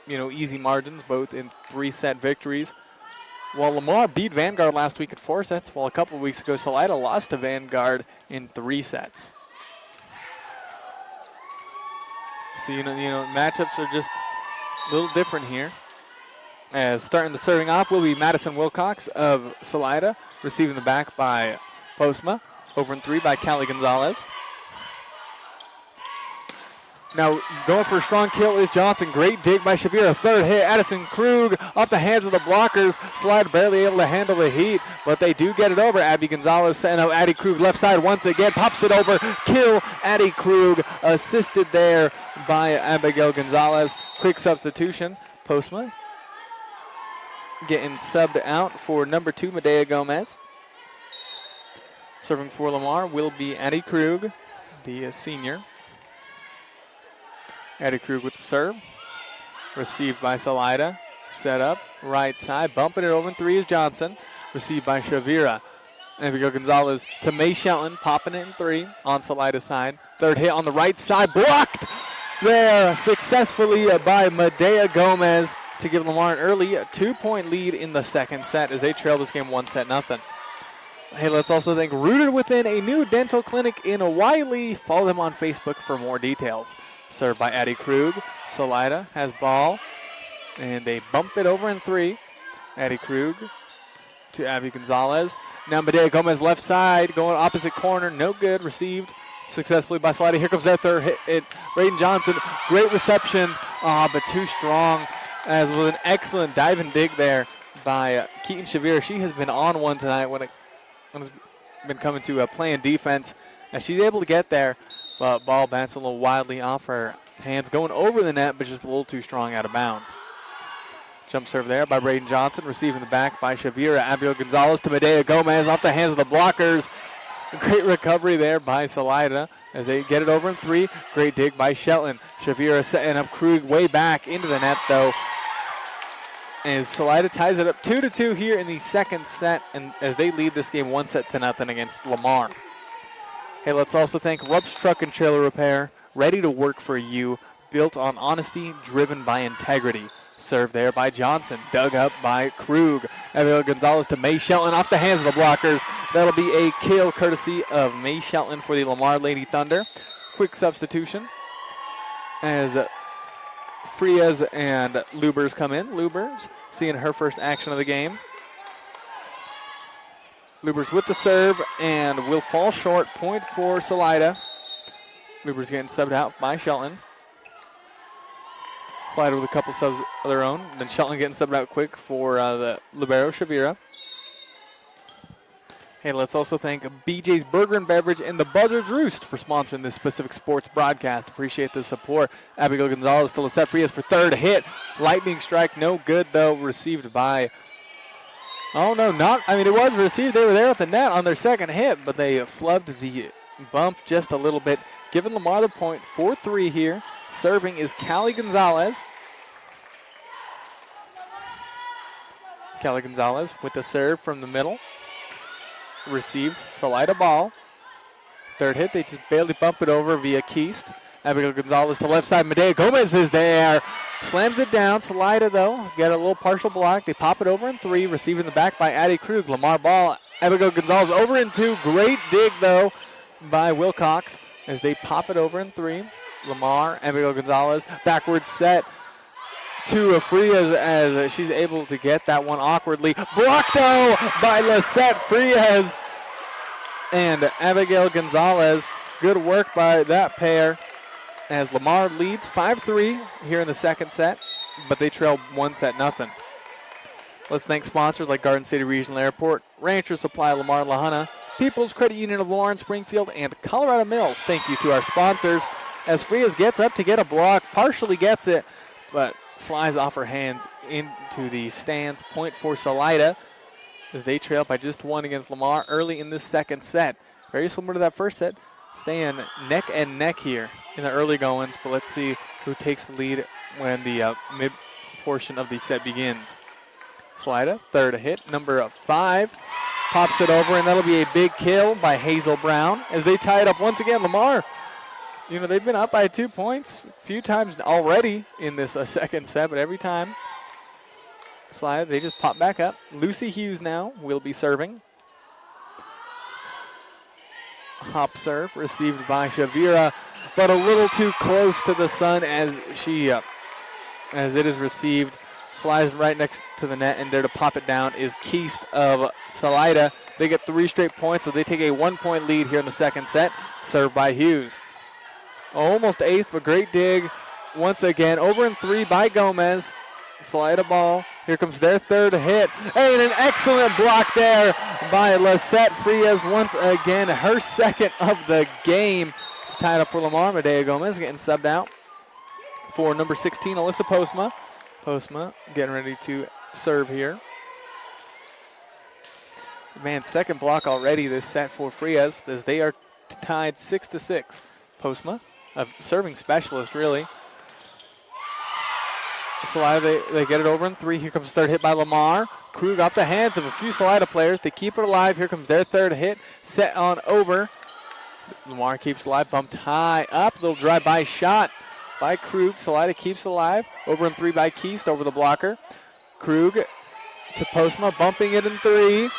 easy margins, both in 3-set victories. While Lamar beat Vanguard last week at 4 sets, while a couple of weeks ago Salida lost to Vanguard in 3 sets. So, matchups are just a little different here. As starting the serving off will be Madison Wilcox of Salida, receiving the back by Postma. Over in 3 by Callie Gonzalez. Now, going for a strong kill is Johnson. Great dig by Shavira. Third hit, Addison Krug off the hands of the blockers. Slide barely able to handle the heat, but they do get it over. Abby Gonzalez, Addie Krug left side once again. Pops it over. Kill, Addie Krug. Assisted there by Abigail Gonzalez. Quick substitution. Postma getting subbed out for number 2, Medea Gomez. Serving for Lamar will be Addie Krug, the senior. Addie Krug with the serve. Received by Salida. Set up. Right side. Bumping it over in 3 is Johnson. Received by Shavira. Abigail Gonzalez to May Shelton. Popping it in 3 on Salida's side. Third hit on the right side. Blocked there successfully by Medea Gomez to give Lamar an early 2-point lead in the second set as they trail this game 1-0. Hey, let's also thank Rooted Within, a new dental clinic in Wiley. Follow them on Facebook for more details. Served by Addie Krug. Salida has ball, and they bump it over in 3. Addie Krug to Abby Gonzalez. Now Medea Gomez left side, going opposite corner. No good. Received successfully by Salida. Here comes their third hit. Braden Johnson. Great reception, but too strong. As with an excellent dive and dig there by Keaton Shavir. She has been on one tonight when it's been coming to playing defense. And she's able to get there. But ball bouncing a little wildly off her hands, going over the net, but just a little too strong out of bounds. Jump serve there by Braden Johnson, receiving the back by Shavira. Abigail Gonzalez to Medea Gomez off the hands of the blockers. Great recovery there by Salida as they get it over in 3. Great dig by Shelton. Shavira setting up Krug way back into the net, though. As Salida ties it up 2-2 here in the second set, and as they lead this game 1-0 against Lamar. Hey, let's also thank Rupp's Truck and Trailer Repair, ready to work for you, built on honesty, driven by integrity. Served there by Johnson, dug up by Krug. Abigail Gonzalez to May Shelton off the hands of the blockers. That'll be a kill courtesy of May Shelton for the Lamar Lady Thunder. Quick substitution as Frias and Lubers come in. Lubers seeing her first action of the game. Lubers with the serve and will fall short. Point for Salida. Lubers getting subbed out by Shelton. Salida with a couple subs of their own. Then Shelton getting subbed out quick for the libero, Shavira. Hey, let's also thank BJ's Burger and Beverage and the Buzzards Roost for sponsoring this specific sports broadcast. Appreciate the support. Abigail Gonzalez to Lisette Frias for third hit. Lightning strike, no good though, received by, oh no, not, I mean it was received. They were there at the net on their second hit, but they flubbed the bump just a little bit. Giving Lamar the point, 4-3 here. Serving is Callie Gonzalez. Callie Gonzalez with the serve from the middle. Received, Salida ball. Third hit, they just barely bump it over via Keast. Abigail Gonzalez to left side, Medea Gomez is there. Slams it down, Salida though, get a little partial block. They pop it over in 3, receiving the back by Addie Krug. Lamar ball, Abigail Gonzalez over in 2. Great dig though by Wilcox as they pop it over in 3. Lamar, Abigail Gonzalez, backwards set to Frias as she's able to get that one awkwardly. Blocked though by Lisette Frias and Abigail Gonzalez. Good work by that pair as Lamar leads 5-3 here in the second set, but they trail 1-0. Let's thank sponsors like Garden City Regional Airport, Rancher Supply Lamar La Junta, People's Credit Union of Lawrence Springfield, and Colorado Mills. Thank you to our sponsors as Frias gets up to get a block, partially gets it, but flies off her hands into the stands. Point for Salida as they trail by just 1 against Lamar early in this second set. Very similar to that first set. Staying neck and neck here in the early goings, but let's see who takes the lead when the mid portion of the set begins. Salida, third hit, number 5. Pops it over, and that'll be a big kill by Hazel Brown as they tie it up once again. Lamar, you know, they've been up by 2 points a few times already in this second set, but every time Salida, they just pop back up. Lucy Hughes now will be serving. Hop serve received by Shavira, but a little too close to the sun as she, as it is received. Flies right next to the net, and there to pop it down is Keast of Salida. They get 3 straight points, so they take a 1-point lead here in the second set. Served by Hughes. Almost ace, but great dig. Once again, over in 3 by Gomez. Salida ball. Here comes their third hit. And an excellent block there by Lisette Frias. Once again, her second of the game. It's tied up for Lamar. Medea Gomez getting subbed out for number 16, Alyssa Postma. Postma getting ready to serve here. Man, second block already this set for Frias as they are tied 6-6. Postma, a serving specialist really. Salida, they get it over in 3. Here comes the third hit by Lamar. Krug off the hands of a few Salida players. They keep it alive. Here comes their third hit. Set on over. Lamar keeps alive. Bumped high up. Little drive-by shot by Krug. Salida keeps alive. Over in 3 by Keast over the blocker. Krug to Postma. Bumping it in 3.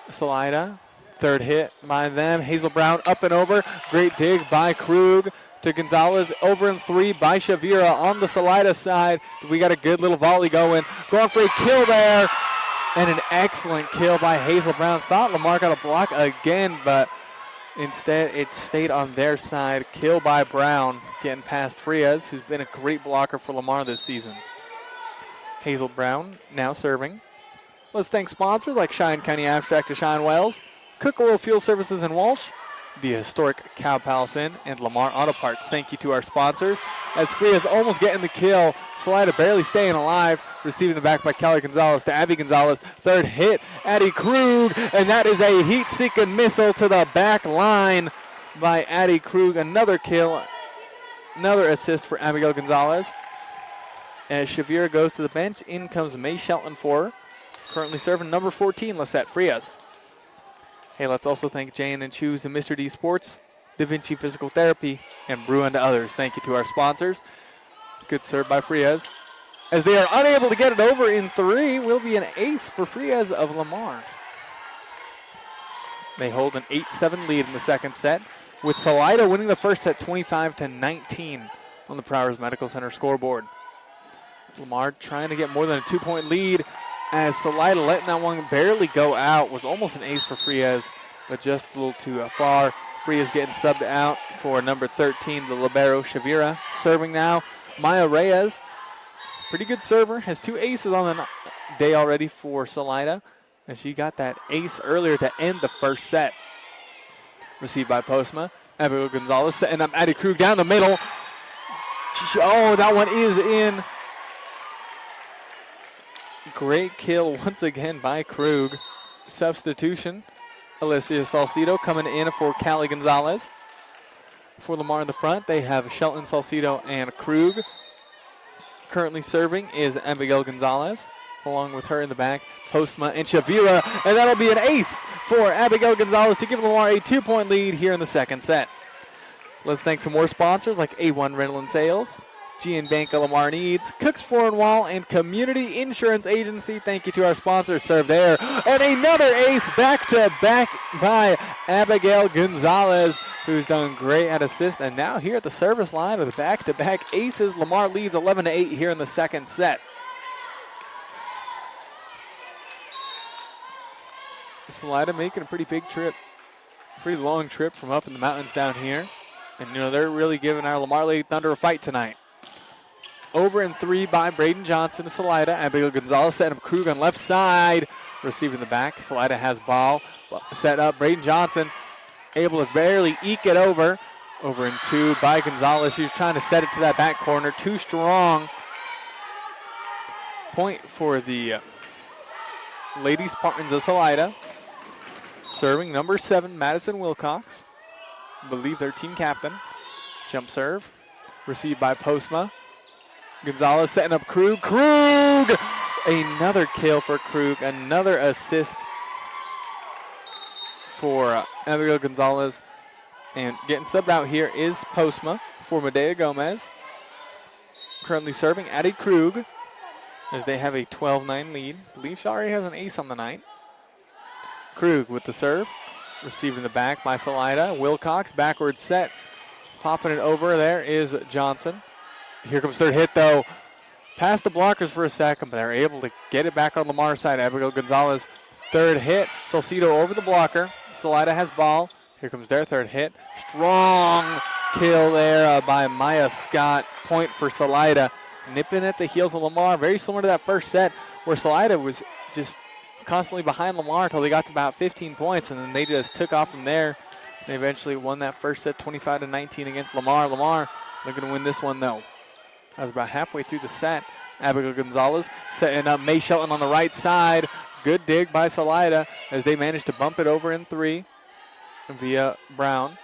Salida. Third hit by them. Hazel Brown up and over. Great dig by Krug. To Gonzalez, over in 3 by Shavira on the Salida side. We got a good little volley going. Going for a kill there. And an excellent kill by Hazel Brown. Thought Lamar got a block again, but instead it stayed on their side. Kill by Brown, getting past Frias, who's been a great blocker for Lamar this season. Hazel Brown now serving. Let's thank sponsors like Cheyenne County Abstract to Cheyenne Wells, Cook Oil Fuel Services in Walsh, the historic Cow Palace Inn, and Lamar Auto Parts. Thank you to our sponsors. As Frias almost getting the kill, Salida barely staying alive, receiving the back by Kelly Gonzalez to Abby Gonzalez. Third hit, Addie Krug, and that is a heat-seeking missile to the back line by Addie Krug. Another kill, another assist for Abigail Gonzalez. As Shavira goes to the bench, in comes May Shelton for her. Currently serving number 14, Lisette Frias. Hey, let's also thank Jane and Choose and Mr. D Sports, Da Vinci Physical Therapy, and Brew Unto Others. Thank you to our sponsors. Good serve by Frias. As they are unable to get it over in 3, will be an ace for Frias of Lamar. They hold an 8-7 lead in the second set, with Salida winning the first set 25-19 on the Prowers Medical Center scoreboard. Lamar trying to get more than a 2-point lead, as Salida letting that one barely go out. Was almost an ace for Frias, but just a little too far. Frias getting subbed out for number 13, the libero Shavira. Serving now, Maya Reyes. Pretty good server. Has 2 aces on the day already for Salida. And she got that ace earlier to end the first set. Received by Postma. Abigail Gonzalez setting up Addie Krug down the middle. Oh, that one is in. Great kill once again by Krug. Substitution. Alicia Salcido coming in for Callie Gonzalez. For Lamar in the front, they have Shelton, Salcido, and Krug. Currently serving is Abigail Gonzalez. Along with her in the back, Postma and Shavira. And that'll be an ace for Abigail Gonzalez to give Lamar a 2-point lead here in the second set. Let's thank some more sponsors like A1 Rental and Sales, G&B Bank Lamar Needs, Cooks Floor and Wall, and Community Insurance Agency. Thank you to our sponsors, Serve There. And another ace back-to-back by Abigail Gonzalez, who's done great at assist. And now here at the service line with back-to-back aces, Lamar leads 11-8 here in the second set. Salida making a pretty big trip, pretty long trip from up in the mountains down here. And, you know, they're really giving our Lamar Lady Thunder a fight tonight. Over in 3 by Braden Johnson to Salida. Abigail Gonzalez setting up Krug on left side. Receiving the back. Salida has ball. Set up. Braden Johnson able to barely eke it over. Over in 2 by Gonzalez. She was trying to set it to that back corner. Too strong. Point for the Lady Spartans of Salida. Serving number 7, Madison Wilcox. I believe their team captain. Jump serve. Received by Postma. Gonzalez setting up Krug. Krug! Another kill for Krug. Another assist for Abigail Gonzalez. And getting subbed out here is Postma for Medea Gomez. Currently serving Addie Krug as they have a 12-9 lead. I believe she already has an ace on the night. Krug with the serve. Receiving the back by Salida. Wilcox, backward set. Popping it over. There is Johnson. Here comes third hit, though. Past the blockers for a second, but they're able to get it back on Lamar's side. Abigail Gonzalez, third hit. Salcido over the blocker. Salida has ball. Here comes their third hit. Strong kill there by Maya Scott. Point for Salida. Nipping at the heels of Lamar. Very similar to that first set where Salida was just constantly behind Lamar until they got to about 15 points, and then they just took off from there. They eventually won that first set 25-19 against Lamar. Lamar, they're going to win this one, though. That was about halfway through the set. Abigail Gonzalez setting up May Shelton on the right side. Good dig by Salida as they managed to bump it over in 3 via Brown.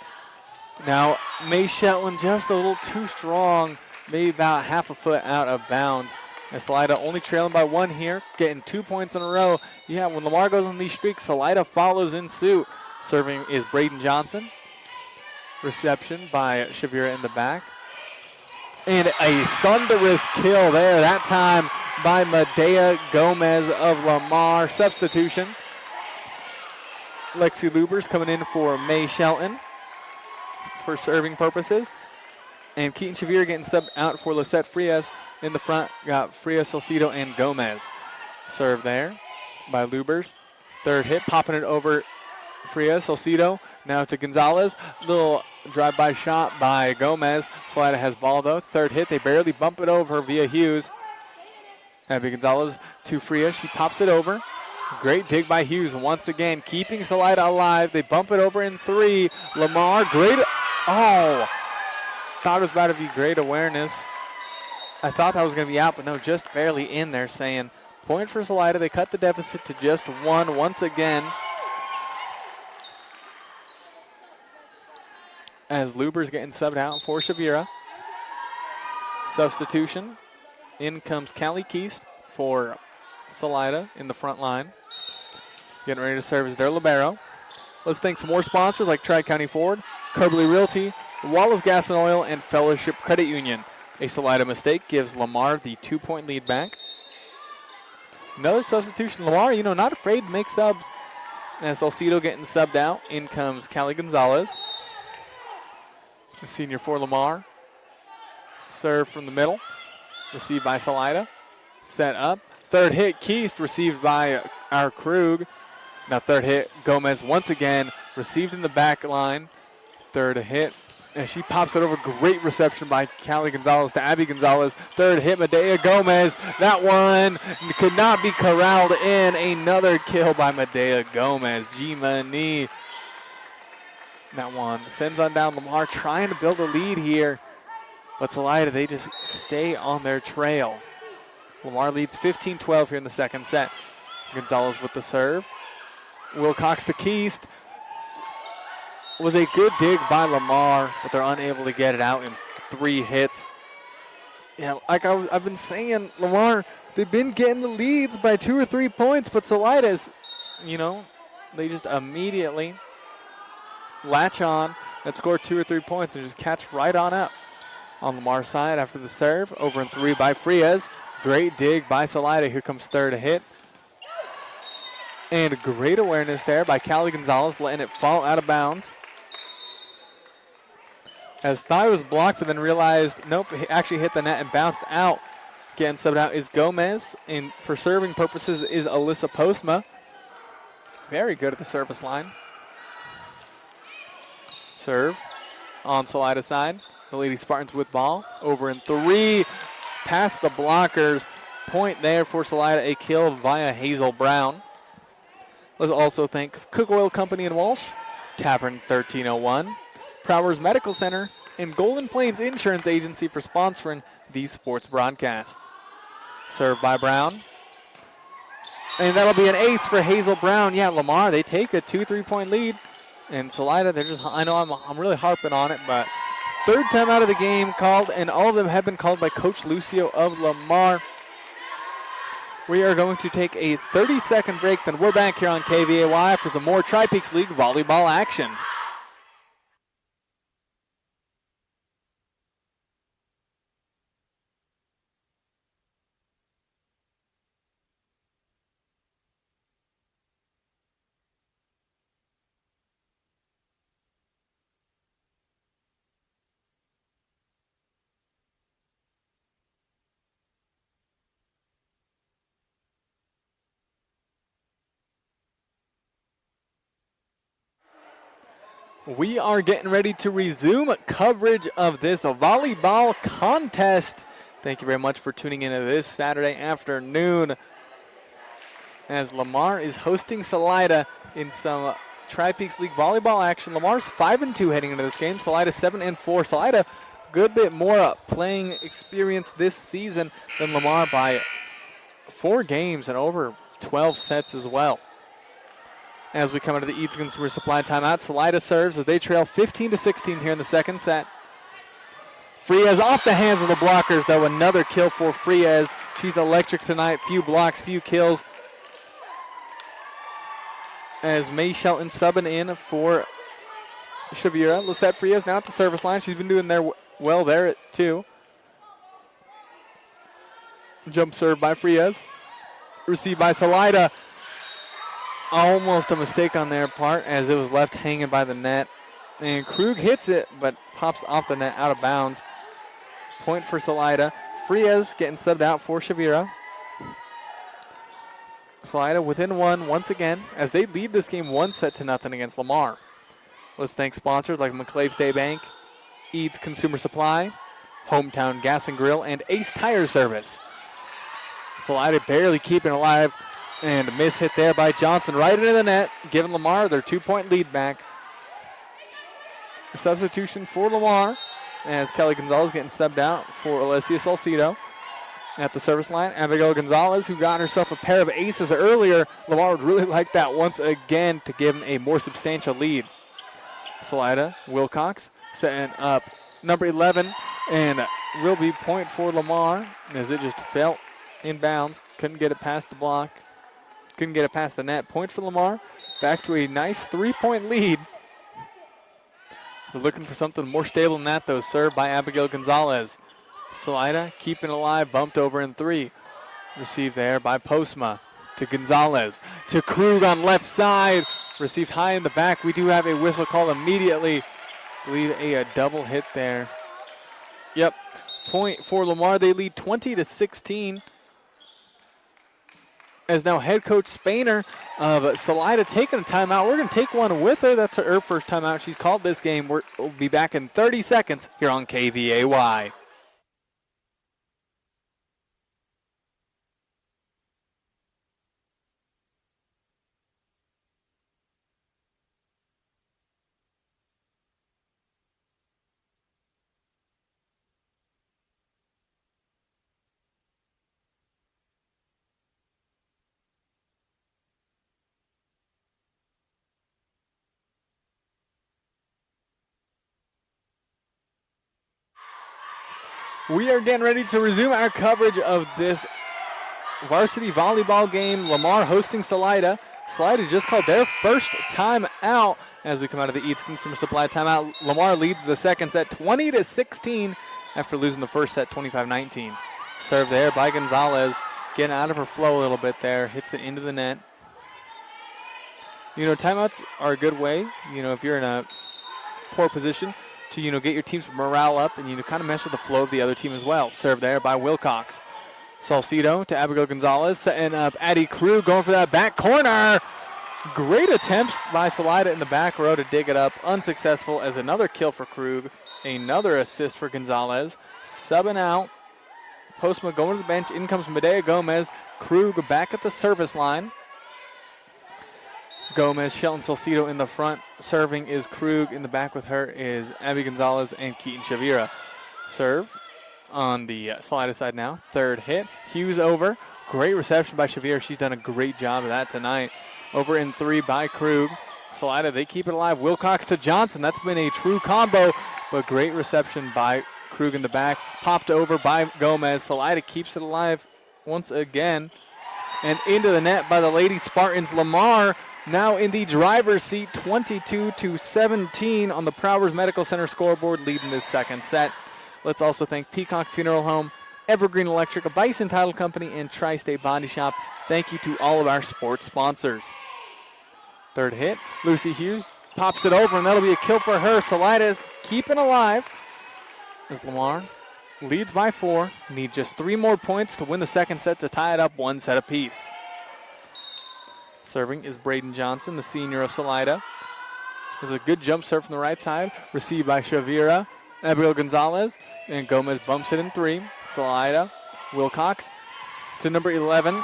Now, May Shelton just a little too strong, maybe about half a foot out of bounds. And Salida only trailing by 1 here, getting 2 points in a row. Yeah, when Lamar goes on these streaks, Salida follows in suit. Serving is Braden Johnson. Reception by Shavira in the back. And a thunderous kill there, that time by Medea Gomez of Lamar. Substitution. Lexi Lubers coming in for May Shelton for serving purposes. And Keaton Shavira getting subbed out for Lisette Frias. In the front, got Frias, Salcido, and Gomez. Serve there by Lubers. Third hit, popping it over Frias, Salcido. Now to Gonzalez. Little drive-by shot by Gomez. Salida has ball, though. Third hit, they barely bump it over via Hughes. Abby Gonzalez to Frias. She pops it over. Great dig by Hughes once again, keeping Salida alive. They bump it over in 3. Lamar, great. Oh, thought it was about to be great awareness. I thought that was going to be out, but no, just barely in there, saying point for Salida. They cut the deficit to just 1 once again. As Luber's getting subbed out for Shavira. Substitution. In comes Callie Keast for Salida in the front line. Getting ready to serve as their libero. Let's thank some more sponsors like Tri-County Ford, Carberly Realty, Wallace Gas and Oil, and Fellowship Credit Union. A Salida mistake gives Lamar the 2-point lead back. Another substitution. Lamar, you know, not afraid to make subs. As Salcido getting subbed out, in comes Callie Gonzalez, the senior for Lamar. Serve from the middle. Received by Salida. Set up. Third hit, Keast, received by our Krug. Now third hit, Gomez once again, received in the back line. Third hit, And she pops it over. Great reception by Callie Gonzalez to Abby Gonzalez. Third hit, Medea Gomez. That one could not be corralled in. Another kill by Medea Gomez. G-Money. That one sends on down. Lamar trying to build a lead here. But Salida, they just stay on their trail. Lamar leads 15-12 here in the second set. Gonzalez with the serve. Wilcox to Keast. Was a good dig by Lamar, but they're unable to get it out in 3 hits. Yeah, like I've been saying, Lamar, they've been getting the leads by 2 or 3 points, but Salida's, they just immediately latch on and score 2 or 3 points and just catch right on up. On Lamar's side after the serve, over in 3 by Frias. Great dig by Salida. Here comes third hit. And great awareness there by Callie Gonzalez, letting it fall out of bounds. As thigh was blocked, but then realized, nope, it actually hit the net and bounced out. Getting subbed out is Gomez, and for serving purposes is Alyssa Postma. Very good at the service line. Serve on Salida's side. The Lady Spartans with ball. Over in 3, past the blockers. Point there for Salida, a kill via Hazel Brown. Let's also thank Cook Oil Company in Walsh, Tavern 1301, Prowers Medical Center, and Golden Plains Insurance Agency for sponsoring these sports broadcasts. Served by Brown. And that'll be an ace for Hazel Brown. Yeah, Lamar, they take a 2-3 point lead. And Salida, they're just, I know I'm really harping on it, but third time out of the game called, and all of them have been called by Coach Lucio of Lamar. We are going to take a 30-second break, then we're back here on KVAY for some more Tri-Peaks League volleyball action. We are getting ready to resume coverage of this volleyball contest. Thank you very much for tuning into this Saturday afternoon as Lamar is hosting Salida in some Tri-Peaks League volleyball action. Lamar's 5-2 heading into this game. Salida 7-4. Salida, good bit more playing experience this season than Lamar by 4 games and over 12 sets as well. As we come into the Eads Consumer Supply timeout, Salida serves as they trail 15-16 here in the second set. Frias off the hands of the blockers, though. Another kill for Frias. She's electric tonight. Few blocks, few kills. As May Shelton subbing in for Shavira. Lisette Frias now at the service line. She's been doing well there too. Jump serve by Frias. Received by Salida. Almost a mistake on their part as it was left hanging by the net. And Krug hits it, but pops off the net out of bounds. Point for Salida. Frias getting subbed out for Shavira. Salida within 1 once again as they lead this game 1-0 against Lamar. Let's thank sponsors like McClave State Bank, Eads Consumer Supply, Hometown Gas and Grill, and Ace Tire Service. Salida barely keeping alive. And a miss hit there by Johnson right into the net, giving Lamar their 2-point lead back. A substitution for Lamar as Kelly Gonzalez getting subbed out for Alessia Salcido. At the service line, Abigail Gonzalez, who got herself a pair of aces earlier. Lamar would really like that once again to give him a more substantial lead. Salida Wilcox setting up number 11, and will be point for Lamar as it just fell in bounds. Couldn't get it past the block. Couldn't get it past the net. Point for Lamar. Back to a nice 3-point lead. We're looking for something more stable than that, though. Served by Abigail Gonzalez. Salida keeping alive. Bumped over in 3. Received there by Postma. To Gonzalez. To Krug on left side. Received high in the back. We do have a whistle call immediately. I believe a double hit there. Yep. Point for Lamar. They lead 20-16. as now head coach Spainer of Salida taking a timeout. We're going to take one with her. That's her first timeout she's called this game. We'll be back in 30 seconds here on KVAY. We are getting ready to resume our coverage of this varsity volleyball game. Lamar hosting Salida. Salida just called their first time out as we come out of the Eats Consumer Supply timeout. Lamar leads the second set 20-16 after losing the first set 25-19. Serve there by Gonzalez, getting out of her flow a little bit there, hits it into the net. Timeouts are a good way, if you're in a poor position, to, get your team's morale up and, kind of mess with the flow of the other team as well. Serve there by Wilcox. Salcido to Abigail Gonzalez, setting up Addie Krug, going for that back corner. Great attempts by Salida in the back row to dig it up. Unsuccessful as another kill for Krug. Another assist for Gonzalez. Subbing out. Postma going to the bench. In comes Medea Gomez. Krug back at the service line. Gomez, Shelton Salcido in the front. Serving is Krug. In the back with her is Abby Gonzalez and Keaton Shavira. Serve on the Salida side now. Third hit. Hughes over. Great reception by Shavira. She's done a great job of that tonight. Over in three by Krug. Salida, they keep it alive. Wilcox to Johnson. That's been a true combo, but great reception by Krug in the back. Popped over by Gomez. Salida keeps it alive once again. And into the net by the Lady Spartans. Lamar now in the driver's seat, 22-17 on the Prowers Medical Center scoreboard, leading this second set. Let's also thank Peacock Funeral Home, Evergreen Electric, a Bison Title Company, and Tri-State Body Shop. Thank you to all of our sports sponsors. Third hit, Lucy Hughes pops it over, and that'll be a kill for her. Salida is keeping alive as Lamar leads by 4. Need just 3 more points to win the second set to tie it up 1 set apiece. Serving is Braden Johnson, the senior of Salida. There's a good jump serve from the right side, received by Shavira. Abigail Gonzalez, and Gomez bumps it in 3. Salida, Wilcox to number 11.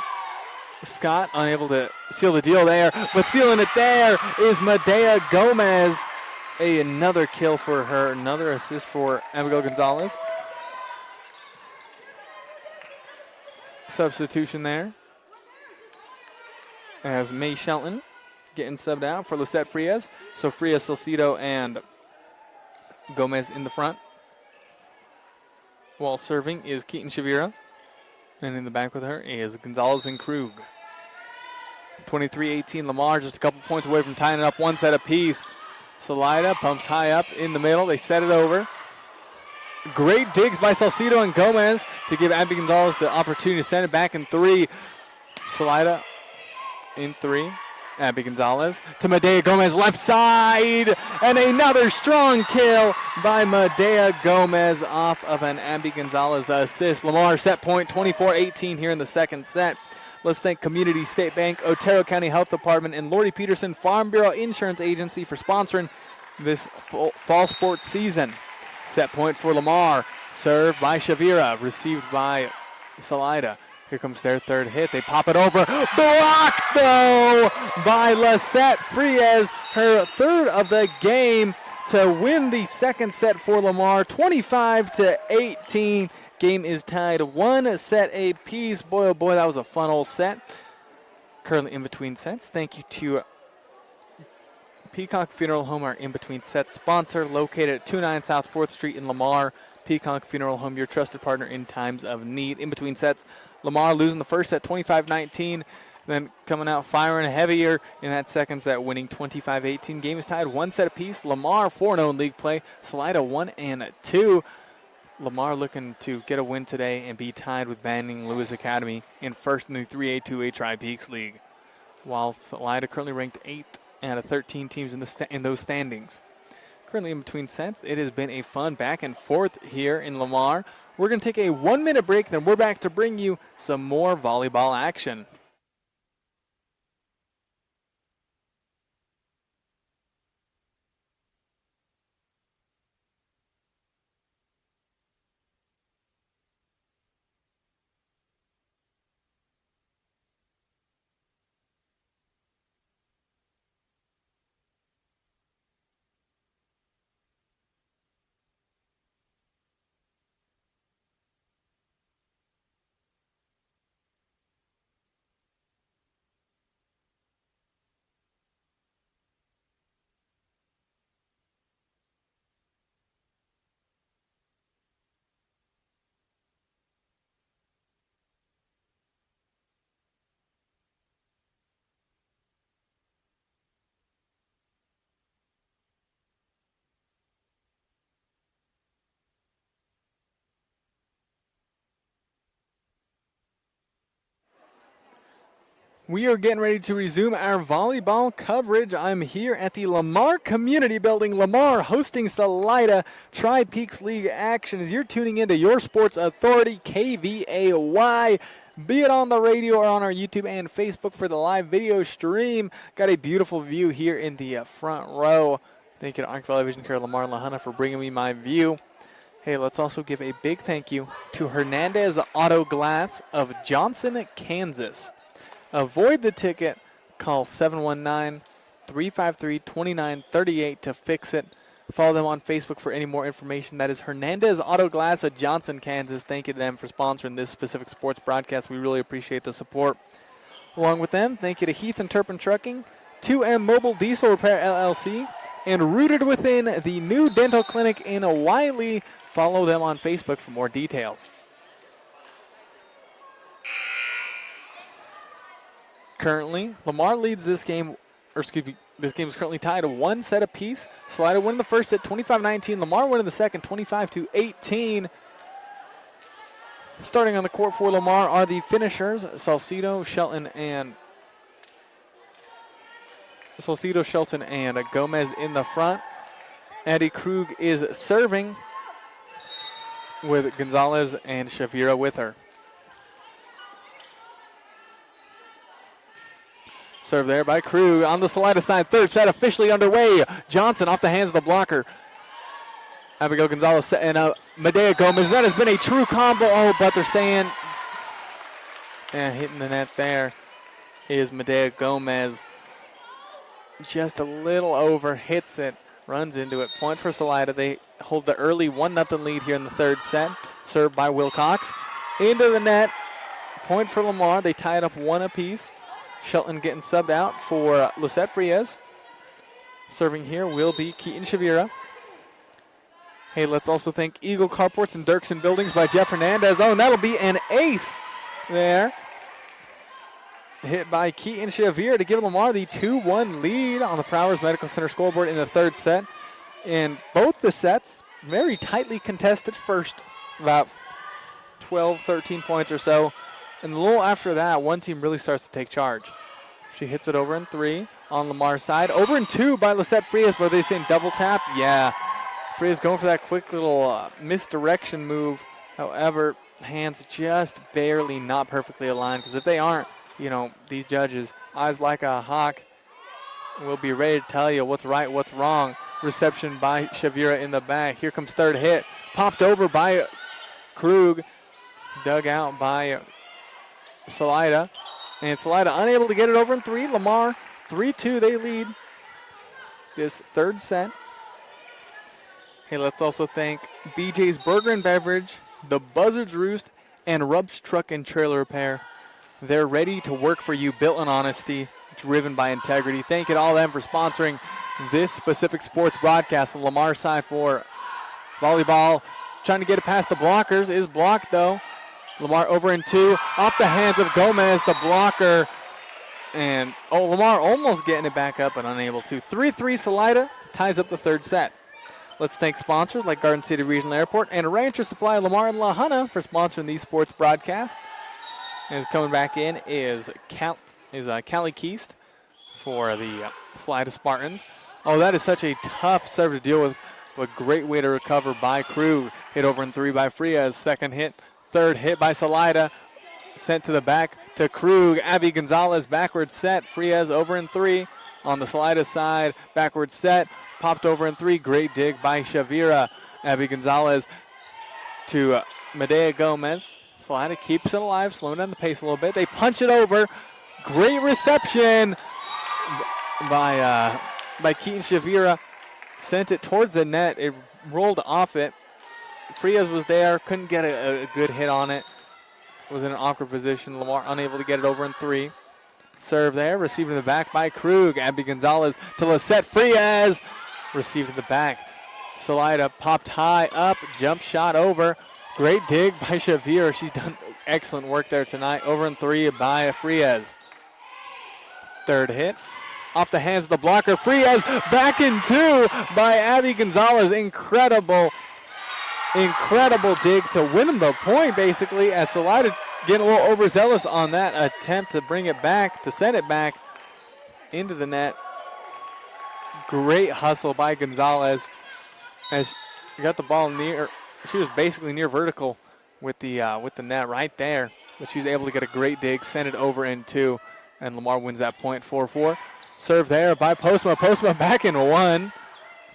Scott unable to seal the deal there, but sealing it there is Medea Gomez. Another kill for her, another assist for Abigail Gonzalez. Substitution there as May Shelton getting subbed out for Lisette Frias. So Frias, Salcido, and Gomez in the front. While serving is Keaton Shavira. And in the back with her is Gonzalez and Krug. 23-18, Lamar just a couple points away from tying it up 1 set apiece. Salida pumps high up in the middle. They set it over. Great digs by Salcido and Gomez to give Abby Gonzalez the opportunity to send it back in 3. Salida in 3. Abby Gonzalez to Medea Gomez, left side, and another strong kill by Medea Gomez off of an Abby Gonzalez assist. Lamar set point 24-18 here in the second set. Let's thank Community State Bank, Otero County Health Department, and Lordy Peterson Farm Bureau Insurance Agency for sponsoring this fall sports season. Set point for Lamar, served by Shavira, received by Salida. Here comes their third hit. They pop it over. Blocked, though, by Lisette Frias. Her third of the game to win the second set for Lamar. 25-18. Game is tied 1 set apiece. Boy, oh boy, that was a fun old set. Currently in between sets. Thank you to Peacock Funeral Home, our in between sets sponsor, located at 29 South 4th Street in Lamar. Peacock Funeral Home, your trusted partner in times of need. In between sets, Lamar losing the first set 25-19, then coming out firing heavier in that second set, winning 25-18. Game is tied 1 set apiece. Lamar 4-0 in league play. Salida 1-2. Lamar looking to get a win today and be tied with Banning Lewis Academy in first in the 3A2A Tri-Peaks League, while Salida currently ranked 8th out of 13 teams in those standings. Currently in between sets, it has been a fun back and forth here in Lamar. We're going to take a 1-minute break, then we're back to bring you some more volleyball action. We are getting ready to resume our volleyball coverage. I'm here at the Lamar Community Building. Lamar hosting Salida Tri-Peaks League action as you're tuning into your sports authority, KVAY. Be it on the radio or on our YouTube and Facebook for the live video stream. Got a beautiful view here in the front row. Thank you to Arc Valley Vision Care Lamar and Lahana for bringing me my view. Hey, let's also give a big thank you to Hernandez Auto Glass of Johnson, Kansas. Avoid the ticket. Call 719-353-2938 to fix it. Follow them on Facebook for any more information. That is Hernandez Auto Glass of Johnson, Kansas. Thank you to them for sponsoring this specific sports broadcast. We really appreciate the support. Along with them, thank you to Heath and Turpin Trucking, 2M Mobile Diesel Repair LLC, and rooted within the new dental clinic in Wiley. Follow them on Facebook for more details. Currently, Lamar leads this game, this game is currently tied 1 set apiece. Salida winning the first set 25-19. Lamar winning the second 25-18. Starting on the court for Lamar are the finishers, Salcido, Shelton, and Gomez in the front. Eddie Krug is serving with Gonzalez and Shavira with her. Serve there by Krug on the Salida side. Third set officially underway. Johnson off the hands of the blocker. Abigail Gonzalez and Medea Gomez. That has been a true combo. Oh, but they're saying, hitting the net there is Medea Gomez. Just a little over, hits it, runs into it. Point for Salida. They hold the early 1-0 lead here in the third set. Served by Wilcox. Into the net. Point for Lamar. They tie it up 1 apiece. Shelton getting subbed out for Lisette Frias. Serving here will be Keaton Shavira. Hey, let's also thank Eagle Carports and Dirksen Buildings by Jeff Hernandez. Oh, and that'll be an ace there. Hit by Keaton Shavira to give Lamar the 2-1 lead on the Prowers Medical Center scoreboard in the third set. In both the sets, very tightly contested. First, about 12, 13 points or so. And a little after that, one team really starts to take charge. She hits it over in 3 on Lamar's side. Over in 2 by Lisette Frias, but are they saying double tap? Yeah. Frias going for that quick little misdirection move. However, hands just barely not perfectly aligned. Because if they aren't, these judges, eyes like a hawk, will be ready to tell you what's right, what's wrong. Reception by Shavira in the back. Here comes third hit. Popped over by Krug. Dug out by Salida. And Salida unable to get it over in 3. Lamar 3-2, they lead this third set. Hey, let's also thank BJ's Burger and Beverage, the Buzzards Roost, and Rubb's Truck and Trailer Repair. They're ready to work for you, built on honesty, driven by integrity. Thank you to all of them for sponsoring this specific sports broadcast. The Lamar side for volleyball, trying to get it past the blockers, is blocked though. Lamar over in 2, off the hands of Gomez, the blocker. And, Lamar almost getting it back up, but unable to. 3-3 Salida ties up the third set. Let's thank sponsors like Garden City Regional Airport and Rancher Supply Lamar and Lahana for sponsoring these sports broadcasts. And coming back in is Callie Keast for the Salida Spartans. Oh, that is such a tough serve to deal with. A great way to recover by Krug. Hit over in 3 by Frias. Second hit. Third hit by Salida. Sent to the back to Krug. Abby Gonzalez backward set. Frias over in 3 on the Salida side. Backward set. Popped over in 3. Great dig by Shavira. Abby Gonzalez to Medea Gomez. Salida keeps it alive, slowing down the pace a little bit. They punch it over. Great reception by Keaton Shavira. Sent it towards the net. It rolled off it. Frias was there, couldn't get a good hit on it. Was in an awkward position. Lamar unable to get it over in 3. Serve there, received in the back by Krug. Abby Gonzalez to Lisette Frias. Received in the back. Salida popped high up, jump shot over. Great dig by Shavira. She's done excellent work there tonight. Over in 3 by Frias. Third hit. Off the hands of the blocker. Frias back in 2 by Abby Gonzalez. Incredible dig to win him the point, basically, as Salida getting a little overzealous on that attempt to bring it back, to send it back into the net. Great hustle by Gonzalez as she got the ball near. She was basically near vertical with the net right there, but she's able to get a great dig, send it over in two, and Lamar wins that point 4-4. Serve there by Postma. Postma back in one,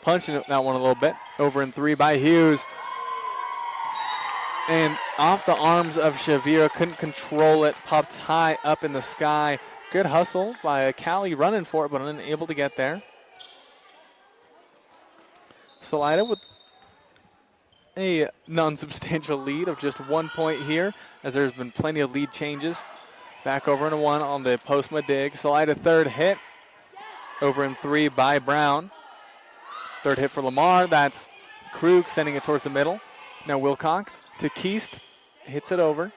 punching that one a little bit. Over in three by Hughes. And off the arms of Shavira, couldn't control it, popped high up in the sky. Good hustle by Callie running for it, but unable to get there. Salida with a non-substantial lead of just 1 point here, as there's been plenty of lead changes. Back over in one on the Postma dig. Salida third hit. Over in three by Brown. Third hit for Lamar. That's Krug sending it towards the middle. Now Wilcox to Keast. Hits it over.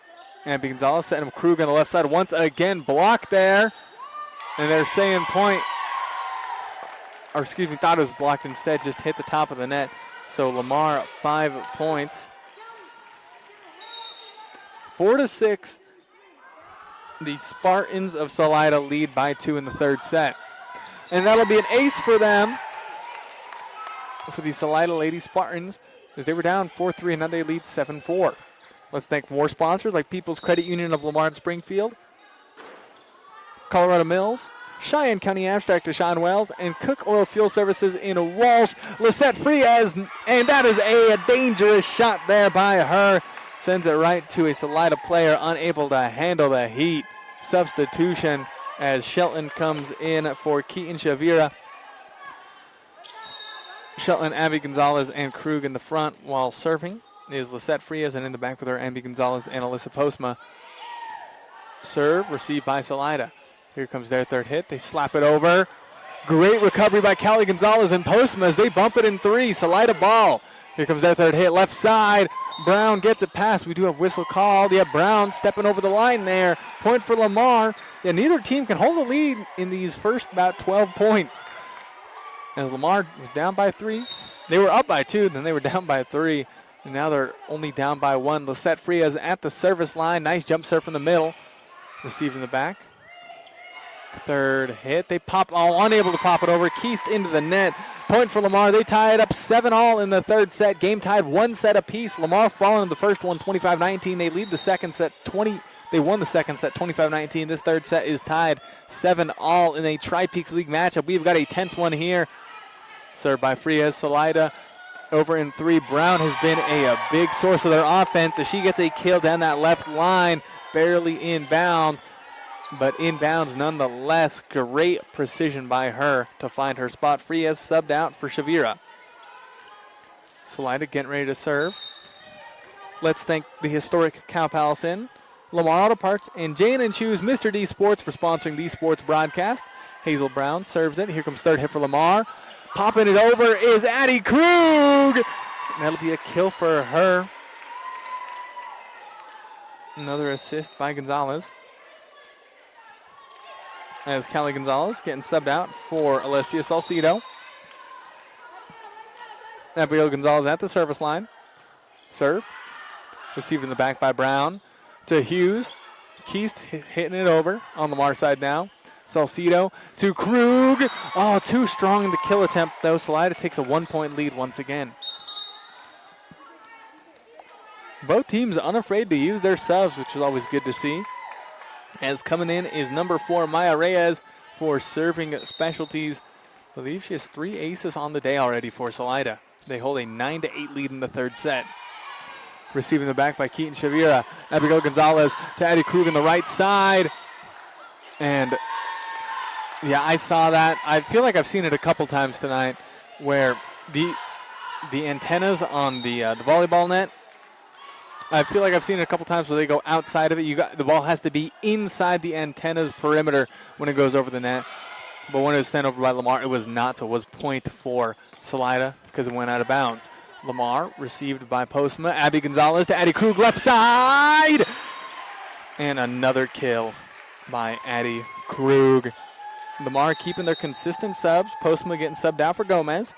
And Gonzalez setting him Krug on the left side. Once again blocked there. And they're saying point. Or excuse me, thought it was blocked instead. Just hit the top of the net. So Lamar 5 points. 4-6. The Spartans of Salida lead by 2 in the third set. And that'll be an ace for them, for the Salida Lady Spartans, as they were down 4-3 and now they lead 7-4. Let's thank more sponsors like People's Credit Union of Lamar and Springfield, Colorado Mills, Cheyenne County Abstract to Sean Wells, and Cook Oil Fuel Services in Walsh. Lisette Frias, and that is a dangerous shot there by her. Sends it right to a Salida player unable to handle the heat. Substitution as Shelton comes in for Keaton Shavira. Shelton, Abby Gonzalez, and Krug in the front, while serving is Lisette Frias, and in the back with her, Abby Gonzalez and Alyssa Postma. Serve received by Salida. Here comes their third hit. They slap it over. Great recovery by Callie Gonzalez and Postma as they bump it in three. Salida ball. Here comes their third hit. Left side. Brown gets it past. We do have whistle called. Yeah, Brown stepping over the line there. Point for Lamar. Yeah, neither team can hold the lead in these first about 12 points. As Lamar was down by 3. They were up by 2, then they were down by 3. And now they're only down by 1. Lisette Frias at the service line. Nice jump serve from the middle. Receiving the back. Third hit. They pop, unable to pop it over. Keast into the net. Point for Lamar. They tie it up 7-all in the third set. Game tied 1 set apiece. Lamar falling in the first one 25-19. They lead the second set 20. They won the second set 25-19. This third set is tied 7-all in a Tri-Peaks League matchup. We've got a tense one here. Served by Frias. Salida over in 3. Brown has been a big source of their offense as she gets a kill down that left line. Barely inbounds, but inbounds nonetheless. Great precision by her to find her spot. Frias subbed out for Shavira. Salida getting ready to serve. Let's thank the historic Cow Palace Inn, Lamar Auto Parts, and Jane & Shoes Mr. D Sports for sponsoring the sports broadcast. Hazel Brown serves it. Here comes third hit for Lamar. Popping it over is Addie Krug. And that'll be a kill for her. Another assist by Gonzalez. As Callie Gonzalez getting subbed out for Alessia Salcido. Abigail Gonzalez at the service line. Serve. Receiving the back by Brown to Hughes. Keast hitting it over on Lamar's side now. Salcido to Krug. Oh, too strong in the kill attempt, though. Salida takes a 1-point lead once again. Both teams unafraid to use their subs, which is always good to see. As coming in is number 4, Maya Reyes, for serving specialties. I believe she has 3 aces on the day already for Salida. They hold a 9-8 lead in the third set. Receiving the back by Keaton Shavira. Abigail Gonzalez to Addie Krug on the right side. And yeah, I saw that. I feel like I've seen it a couple times tonight where the antennas on the volleyball net, I feel like I've seen it a couple times where they go outside of it. The ball has to be inside the antenna's perimeter when it goes over the net. But when it was sent over by Lamar, it was not, so it was point for Salida because it went out of bounds. Lamar received by Postma. Abby Gonzalez to Addie Krug, left side! And another kill by Addie Krug. Lamar keeping their consistent subs. Postma getting subbed out for Gomez.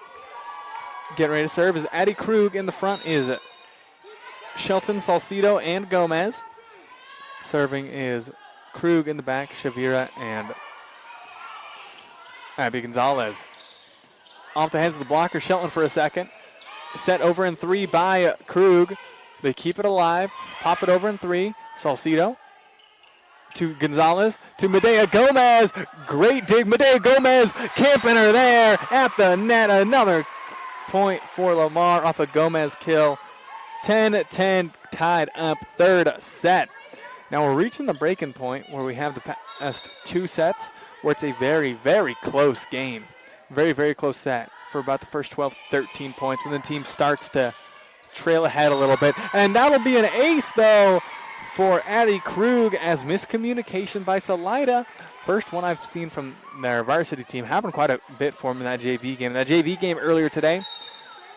Getting ready to serve is Addie Krug. In the front is Shelton, Salcido, and Gomez. Serving is Krug in the back, Shavira, and Abby Gonzalez. Off the hands of the blocker, Shelton for a second. Set over in 3 by Krug. They keep it alive. Pop it over in 3. Salcido to Gonzalez to Medea Gomez. Great dig. Medea Gomez camping her there at the net. Another point for Lamar off a Gomez kill. 10-10 tied up, third set. Now we're reaching the breaking point where we have the past 2 sets where it's a very, very close game. Very, very close set for about the first 12, 13 points. And the team starts to trail ahead a little bit. And that'll be an ace, though, for Addie Krug as miscommunication by Salida. First one I've seen from their varsity team. Happened quite a bit for them in that JV game. That JV game earlier today,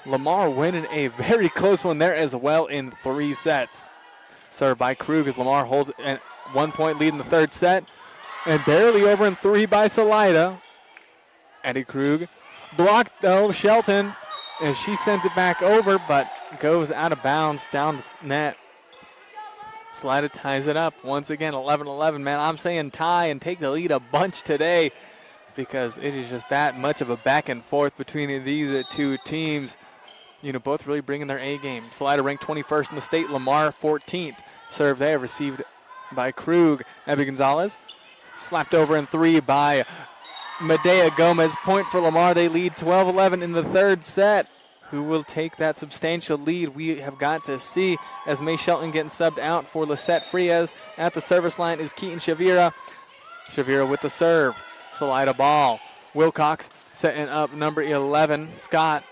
Lamar winning a very close one there as well in 3 sets. Served by Krug as Lamar holds a 1-point lead in the third set. And barely over in 3 by Salida. Addie Krug blocked, though, Shelton. And she sends it back over, but goes out of bounds down the net. Salida ties it up. Once again, 11-11. Man, I'm saying tie and take the lead a bunch today because it is just that much of a back and forth between these 2 teams. You know, both really bringing their A game. Salida ranked 21st in the state. Lamar 14th. Serve there, received by Krug. Abby Gonzalez slapped over in 3 by Medea Gomez. Point for Lamar. They lead 12-11 in the third set. Who will take that substantial lead? We have got to see as May Shelton getting subbed out for Lisette Frias. At the service line is Keaton Shavira. Shavira with the serve. Salida ball. Wilcox setting up number 11, Scott.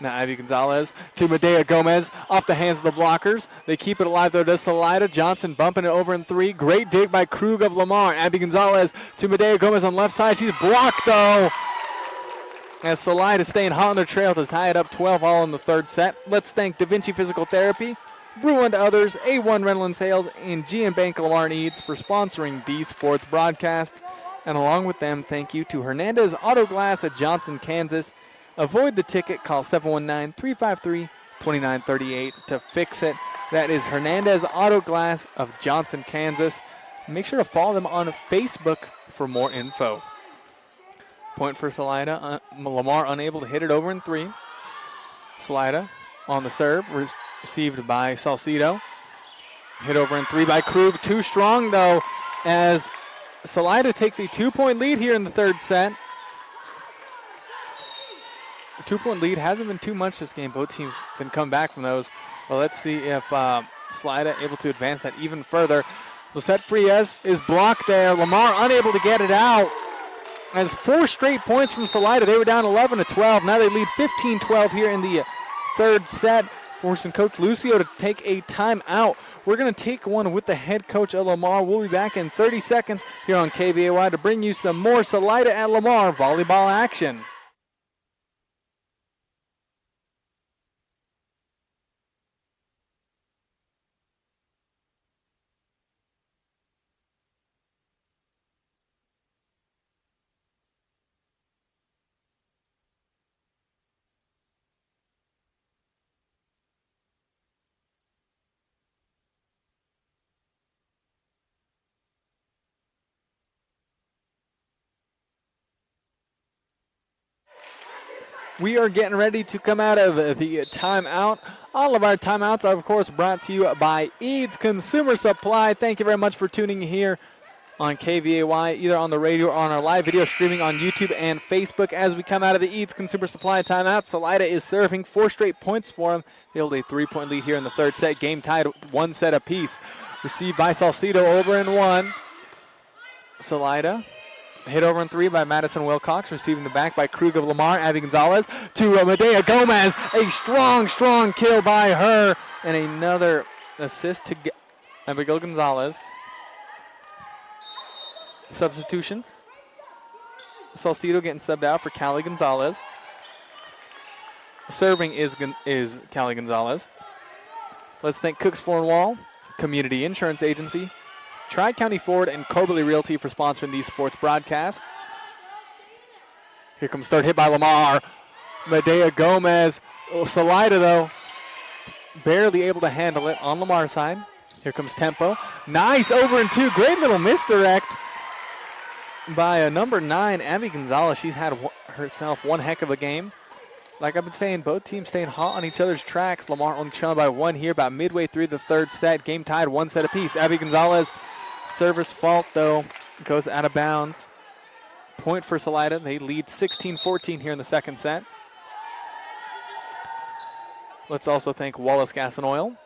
Now Abby Gonzalez to Medea Gomez off the hands of the blockers. They keep it alive though to Salida. Johnson bumping it over in 3. Great dig by Krug of Lamar. Abby Gonzalez to Medea Gomez on left side. She's blocked though. As Salida staying hot on their trail to tie it up 12 all in the third set. Let's thank Da Vinci Physical Therapy, Brew and Others, A1 Rental and Sales, and GM Bank Lamar Needs for sponsoring these sports broadcasts. And along with them, thank you to Hernandez Auto Glass at Johnson, Kansas. Avoid the ticket. Call 719-353-2938 to fix it. That is Hernandez Auto Glass of Johnson, Kansas. Make sure to follow them on Facebook for more info. Point for Salida. Lamar unable to hit it over in 3. Salida on the serve. Received by Salcido. Hit over in 3 by Krug. Too strong, though, as Salida takes a 2-point lead here in the third set. A 2-point lead hasn't been too much this game. Both teams been coming back from those. Well, let's see if Salida able to advance that even further. Lisette Frias is blocked there. Lamar unable to get it out. As 4 straight points from Salida. They were down 11-12. Now they lead 15-12 here in the third set, forcing Coach Lucio to take a timeout. We're going to take one with the head coach of Lamar. We'll be back in 30 seconds here on KVAY to bring you some more Salida at Lamar volleyball action. We are getting ready to come out of the timeout. All of our timeouts are, of course, brought to you by Eads Consumer Supply. Thank you very much for tuning in here on KVAY, either on the radio or on our live video streaming on YouTube and Facebook. As we come out of the Eads Consumer Supply timeout, Salida is serving 4 straight points for them. They hold a 3-point lead here in the third set. Game tied 1 set apiece. Received by Salcido over in 1. Salida. Hit over in 3 by Madison Wilcox. Receiving the back by Krug of Lamar. Abby Gonzalez to Medea Gomez. A strong, strong kill by her. And another assist to Abigail Gonzalez. Substitution. Salcido getting subbed out for Callie Gonzalez. Serving is Callie Gonzalez. Let's thank Cooks Floor and Wall, Community Insurance Agency, Tri-County Ford, and Coberly Realty for sponsoring these sports broadcasts. Here comes third hit by Lamar. Medea Gomez. Salida, though, barely able to handle it on Lamar's side. Here comes tempo. Nice over and 2. Great little misdirect by number 9, Abby Gonzalez. She's had herself one heck of a game. Like I've been saying, both teams staying hot on each other's tracks. Lamar only trailing by 1 here, about midway through the third set. Game tied 1 set apiece. Abby Gonzalez, service fault though, goes out of bounds. Point for Salida. They lead 16-14 here in the second set. Let's also thank Wallace Gas and Oil,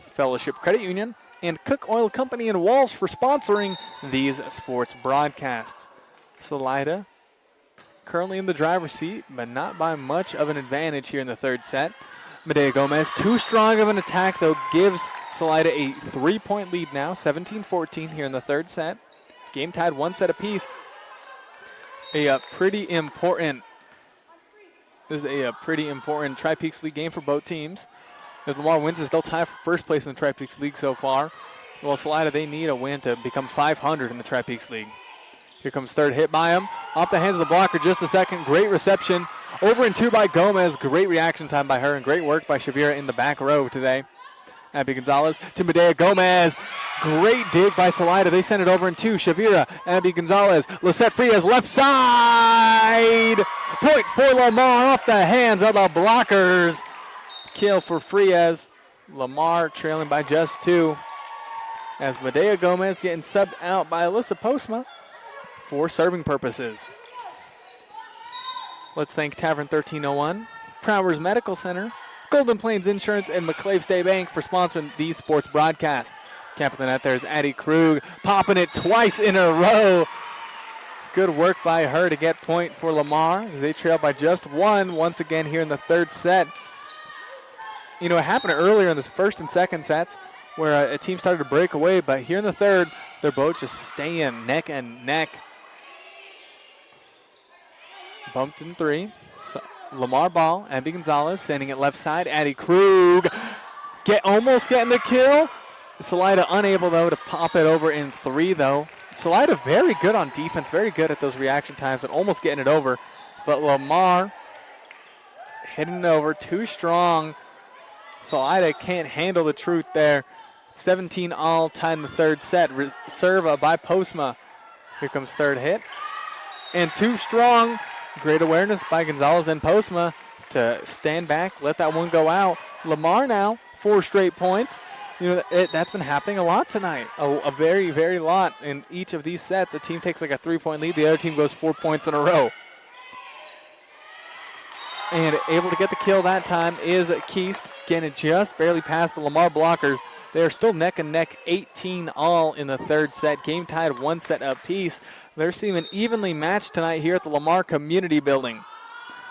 Fellowship Credit Union, and Cook Oil Company in Walsh for sponsoring these sports broadcasts. Salida currently in the driver's seat, but not by much of an advantage here in the third set. Medea Gomez, too strong of an attack, though, gives Salida a 3-point lead now, 17-14 here in the third set. Game tied 1 set apiece. This is a pretty important Tri-Peaks League game for both teams. If Lamar wins this, they'll tie for first place in the Tri-Peaks League so far. Well, Salida, they need a win to become 500 in the Tri-Peaks League. Here comes third hit by him. Off the hands of the blocker just a second. Great reception. Over and 2 by Gomez. Great reaction time by her and great work by Shavira in the back row today. Abby Gonzalez to Medea Gomez. Great dig by Salida. They send it over in 2. Shavira, Abby Gonzalez. Lisette Frias left side. Point for Lamar off the hands of the blockers. Kill for Frias. Lamar trailing by just 2. As Medea Gomez getting subbed out by Alyssa Postma for serving purposes. Let's thank Tavern 1301, Prowers Medical Center, Golden Plains Insurance, and McClave State Bank for sponsoring these sports broadcasts. Capping the net there's Addie Krug, popping it twice in a row. Good work by her to get point for Lamar as they trail by just 1 once again here in the third set. You know, it happened earlier in the first and second sets where a team started to break away, but here in the third, they're both just staying neck and neck. Bumped in 3. So Lamar ball, Abby Gonzalez standing at left side. Addie Krug almost getting the kill. Salida unable, though, to pop it over in 3, though. Salida very good on defense, very good at those reaction times and almost getting it over. But Lamar hitting it over, too strong. Salida can't handle the truth there. 17 all tied in the third set. Serve by Postma. Here comes third hit. And too strong. Great awareness by Gonzalez and Postma to stand back, let that one go out. Lamar now, 4 straight points. You know, that's been happening a lot tonight. A very, very lot. In each of these sets, a team takes like a 3-point lead. The other team goes 4 points in a row. And able to get the kill that time is Keast, getting it just barely past the Lamar blockers. They are still neck and neck, 18 all in the third set. Game tied 1 set apiece. They're seeming evenly matched tonight here at the Lamar Community Building.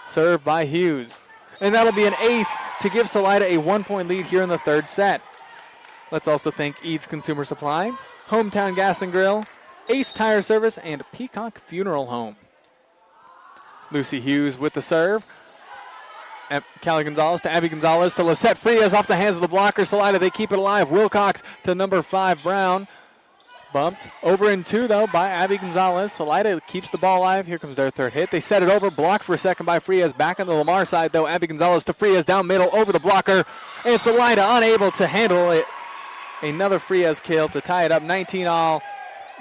Served by Hughes. And that'll be an ace to give Salida a 1-point lead here in the third set. Let's also thank Eads Consumer Supply, Hometown Gas and Grill, Ace Tire Service, and Peacock Funeral Home. Lucy Hughes with the serve. Callie Gonzalez to Abby Gonzalez to Lisette Frias off the hands of the blocker. Salida, they keep it alive. Wilcox to number 5, Brown. Bumped over in 2, though, by Abby Gonzalez. Salida keeps the ball alive. Here comes their third hit. They set it over. Blocked for a second by Frias. Back on the Lamar side, though. Abby Gonzalez to Frias down middle over the blocker. And Salida unable to handle it. Another Frias kill to tie it up 19 all.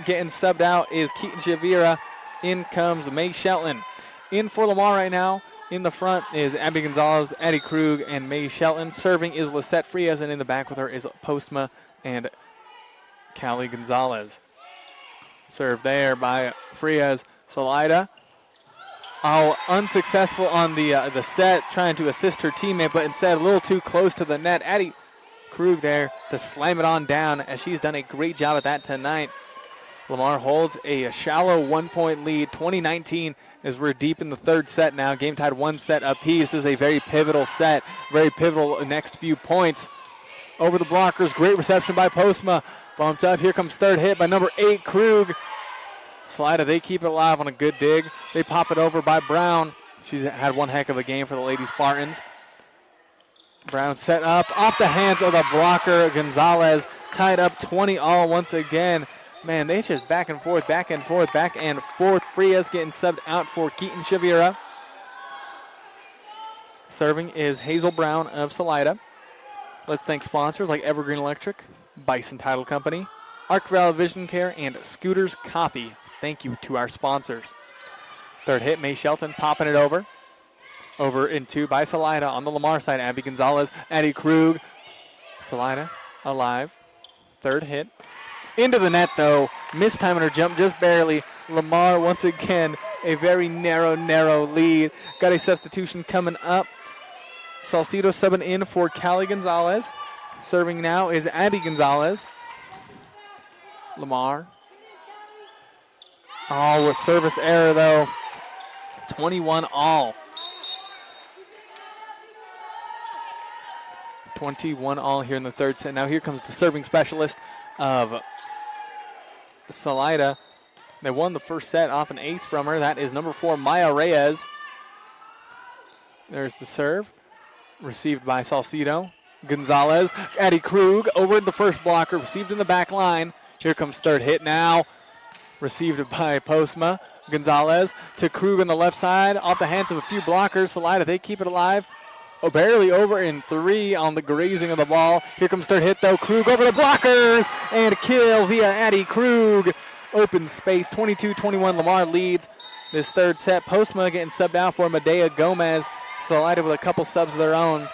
Getting subbed out is Keaton Shavira. In comes May Shelton. In for Lamar right now. In the front is Abby Gonzalez, Addie Krug, and May Shelton. Serving is Lisette Frias, and in the back with her is Postma and Callie Gonzalez. Serve there by Frias. Salida, unsuccessful on the set, trying to assist her teammate, but instead a little too close to the net. Addie Krug there to slam it on down, as she's done a great job at that tonight. Lamar holds a shallow 1-point lead, 2019, as we're deep in the third set now. Game tied 1 set apiece. This is a very pivotal set, very pivotal next few points. Over the blockers, great reception by Postma. Bumped up, here comes third hit by number 8, Krug. Salida, they keep it alive on a good dig. They pop it over by Brown. She's had one heck of a game for the Lady Spartans. Brown set up off the hands of the blocker. Gonzalez tied up 20 all once again. Man, they just back and forth, back and forth, back and forth. Frias getting subbed out for Keaton Shavira. Serving is Hazel Brown of Salida. Let's thank sponsors like Evergreen Electric, Bison Title Company, Arc Valley Vision Care, and Scooters Coffee. Thank you to our sponsors. Third hit, May Shelton popping it over. Over into by Salida on the Lamar side. Abby Gonzalez, Addie Krug. Salida alive. Third hit. Into the net, though. Missed time on her jump just barely. Lamar, once again, a very narrow lead. Got a substitution coming up. Salcido subbing in for Callie Gonzalez. Serving now is Abby Gonzalez. Lamar. Oh, with service error, though. 21 all. 21 all here in the third set. Now here comes the serving specialist of Salida. They won the first set off an ace from her. That is number 4, Maya Reyes. There's the serve. Received by Salcido. Gonzalez. Addie Krug over the first blocker. Received in the back line. Here comes third hit now. Received by Postma. Gonzalez to Krug on the left side. Off the hands of a few blockers. Salida, they keep it alive. Oh, barely over in 3 on the grazing of the ball. Here comes third hit, though. Krug over the blockers. And a kill via Addie Krug. Open space, 22-21. Lamar leads this third set. Postma getting subbed out for Medea Gomez. Salida with a couple subs of their own.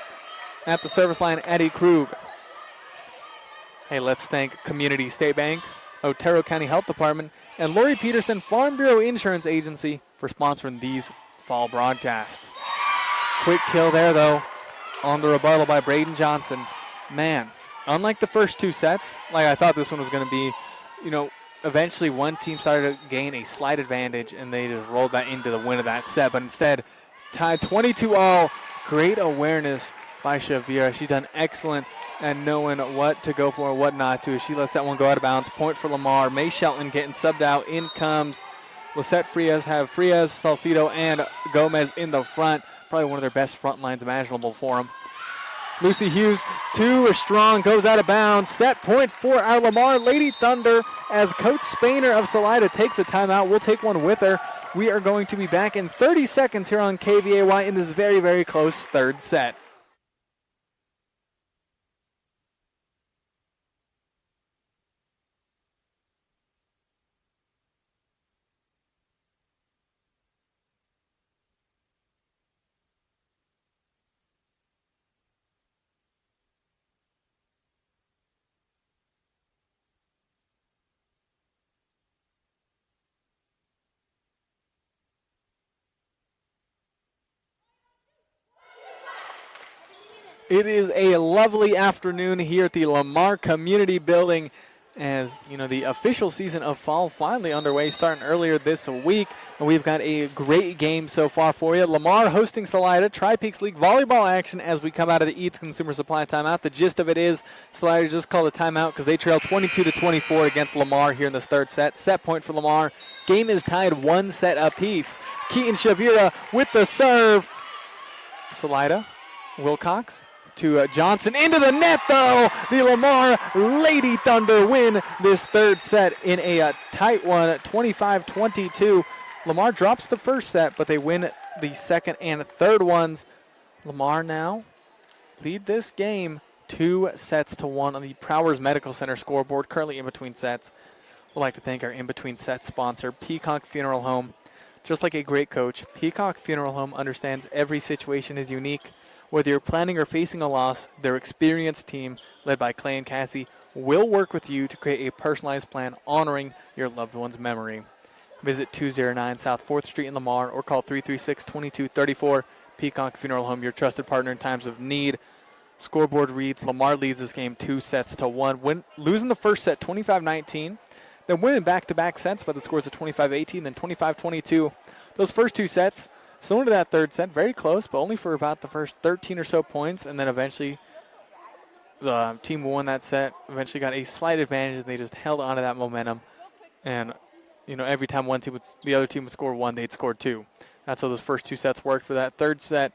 At the service line, Addie Krug. Hey, let's thank Community State Bank, Otero County Health Department, and Lori Peterson Farm Bureau Insurance Agency for sponsoring these fall broadcasts. Quick kill there, though, on the rebuttal by Braden Johnson. Man, unlike the first 2 sets, like I thought this one was going to be, eventually one team started to gain a slight advantage, and they just rolled that into the win of that set. But instead, tied 22 all. Great awareness by Shavira. She's done excellent at knowing what to go for and what not to. She lets that one go out of bounds. Point for Lamar. May Shelton getting subbed out. In comes Lisette Frias. Have Frias, Salcido, and Gomez in the front. Probably one of their best front lines imaginable for them. Lucy Hughes, too strong, goes out of bounds. Set point for our Lamar Lady Thunder as Coach Spainer of Salida takes a timeout. We'll take one with her. We are going to be back in 30 seconds here on KVAY in this very, very close third set. It is a lovely afternoon here at the Lamar Community Building as, the official season of fall finally underway, starting earlier this week. And we've got a great game so far for you. Lamar hosting Salida, Tri-Peaks League volleyball action as we come out of the Eats Consumer Supply timeout. The gist of it is Salida just called a timeout because they trail 22-24 against Lamar here in this third set. Set point for Lamar. Game is tied 1 set apiece. Keaton Shavira with the serve. Salida, Wilcox. To Johnson into the net, though. The Lamar Lady Thunder win this third set in a tight one, 25-22. Lamar drops the first set, but they win the second and third ones. Lamar now lead this game 2-1 on the Prowers Medical Center scoreboard, currently in between sets. We'd like to thank our in-between set sponsor, Peacock Funeral Home. Just like a great coach, Peacock Funeral Home understands every situation is unique. Whether you're planning or facing a loss, their experienced team, led by Clay and Cassie, will work with you to create a personalized plan honoring your loved one's memory. Visit 209 South 4th Street in Lamar or call 336-2234. Peacock Funeral Home, your trusted partner in times of need. Scoreboard reads, Lamar leads this game 2-1. Losing the first set 25-19, then winning back-to-back sets by the scores of 25-18, then 25-22. Those first 2 sets, similar to that third set, very close, but only for about the first 13 or so points, and then eventually the team who won that set eventually got a slight advantage, and they just held on to that momentum. And, every time the other team would score 1, they'd score 2. That's how those first 2 sets worked. For that third set,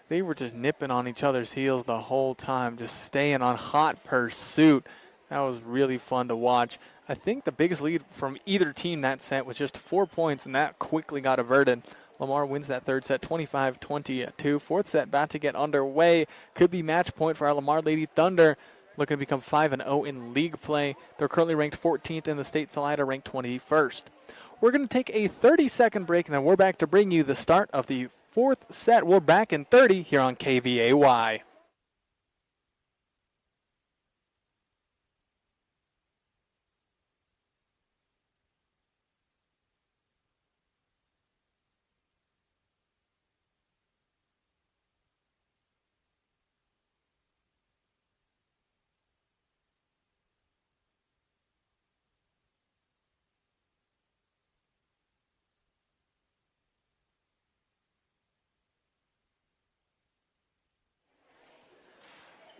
they were just nipping on each other's heels the whole time, just staying on hot pursuit. That was really fun to watch. I think the biggest lead from either team that set was just 4 points, and that quickly got averted. Lamar wins that third set 25-22. Fourth set about to get underway. Could be match point for our Lamar Lady Thunder. looking to become 5-0 in league play. They're currently ranked 14th in the state. Salida ranked 21st. We're going to take a 30-second break, and then we're back to bring you the start of the fourth set. We're back in 30 here on KVAY.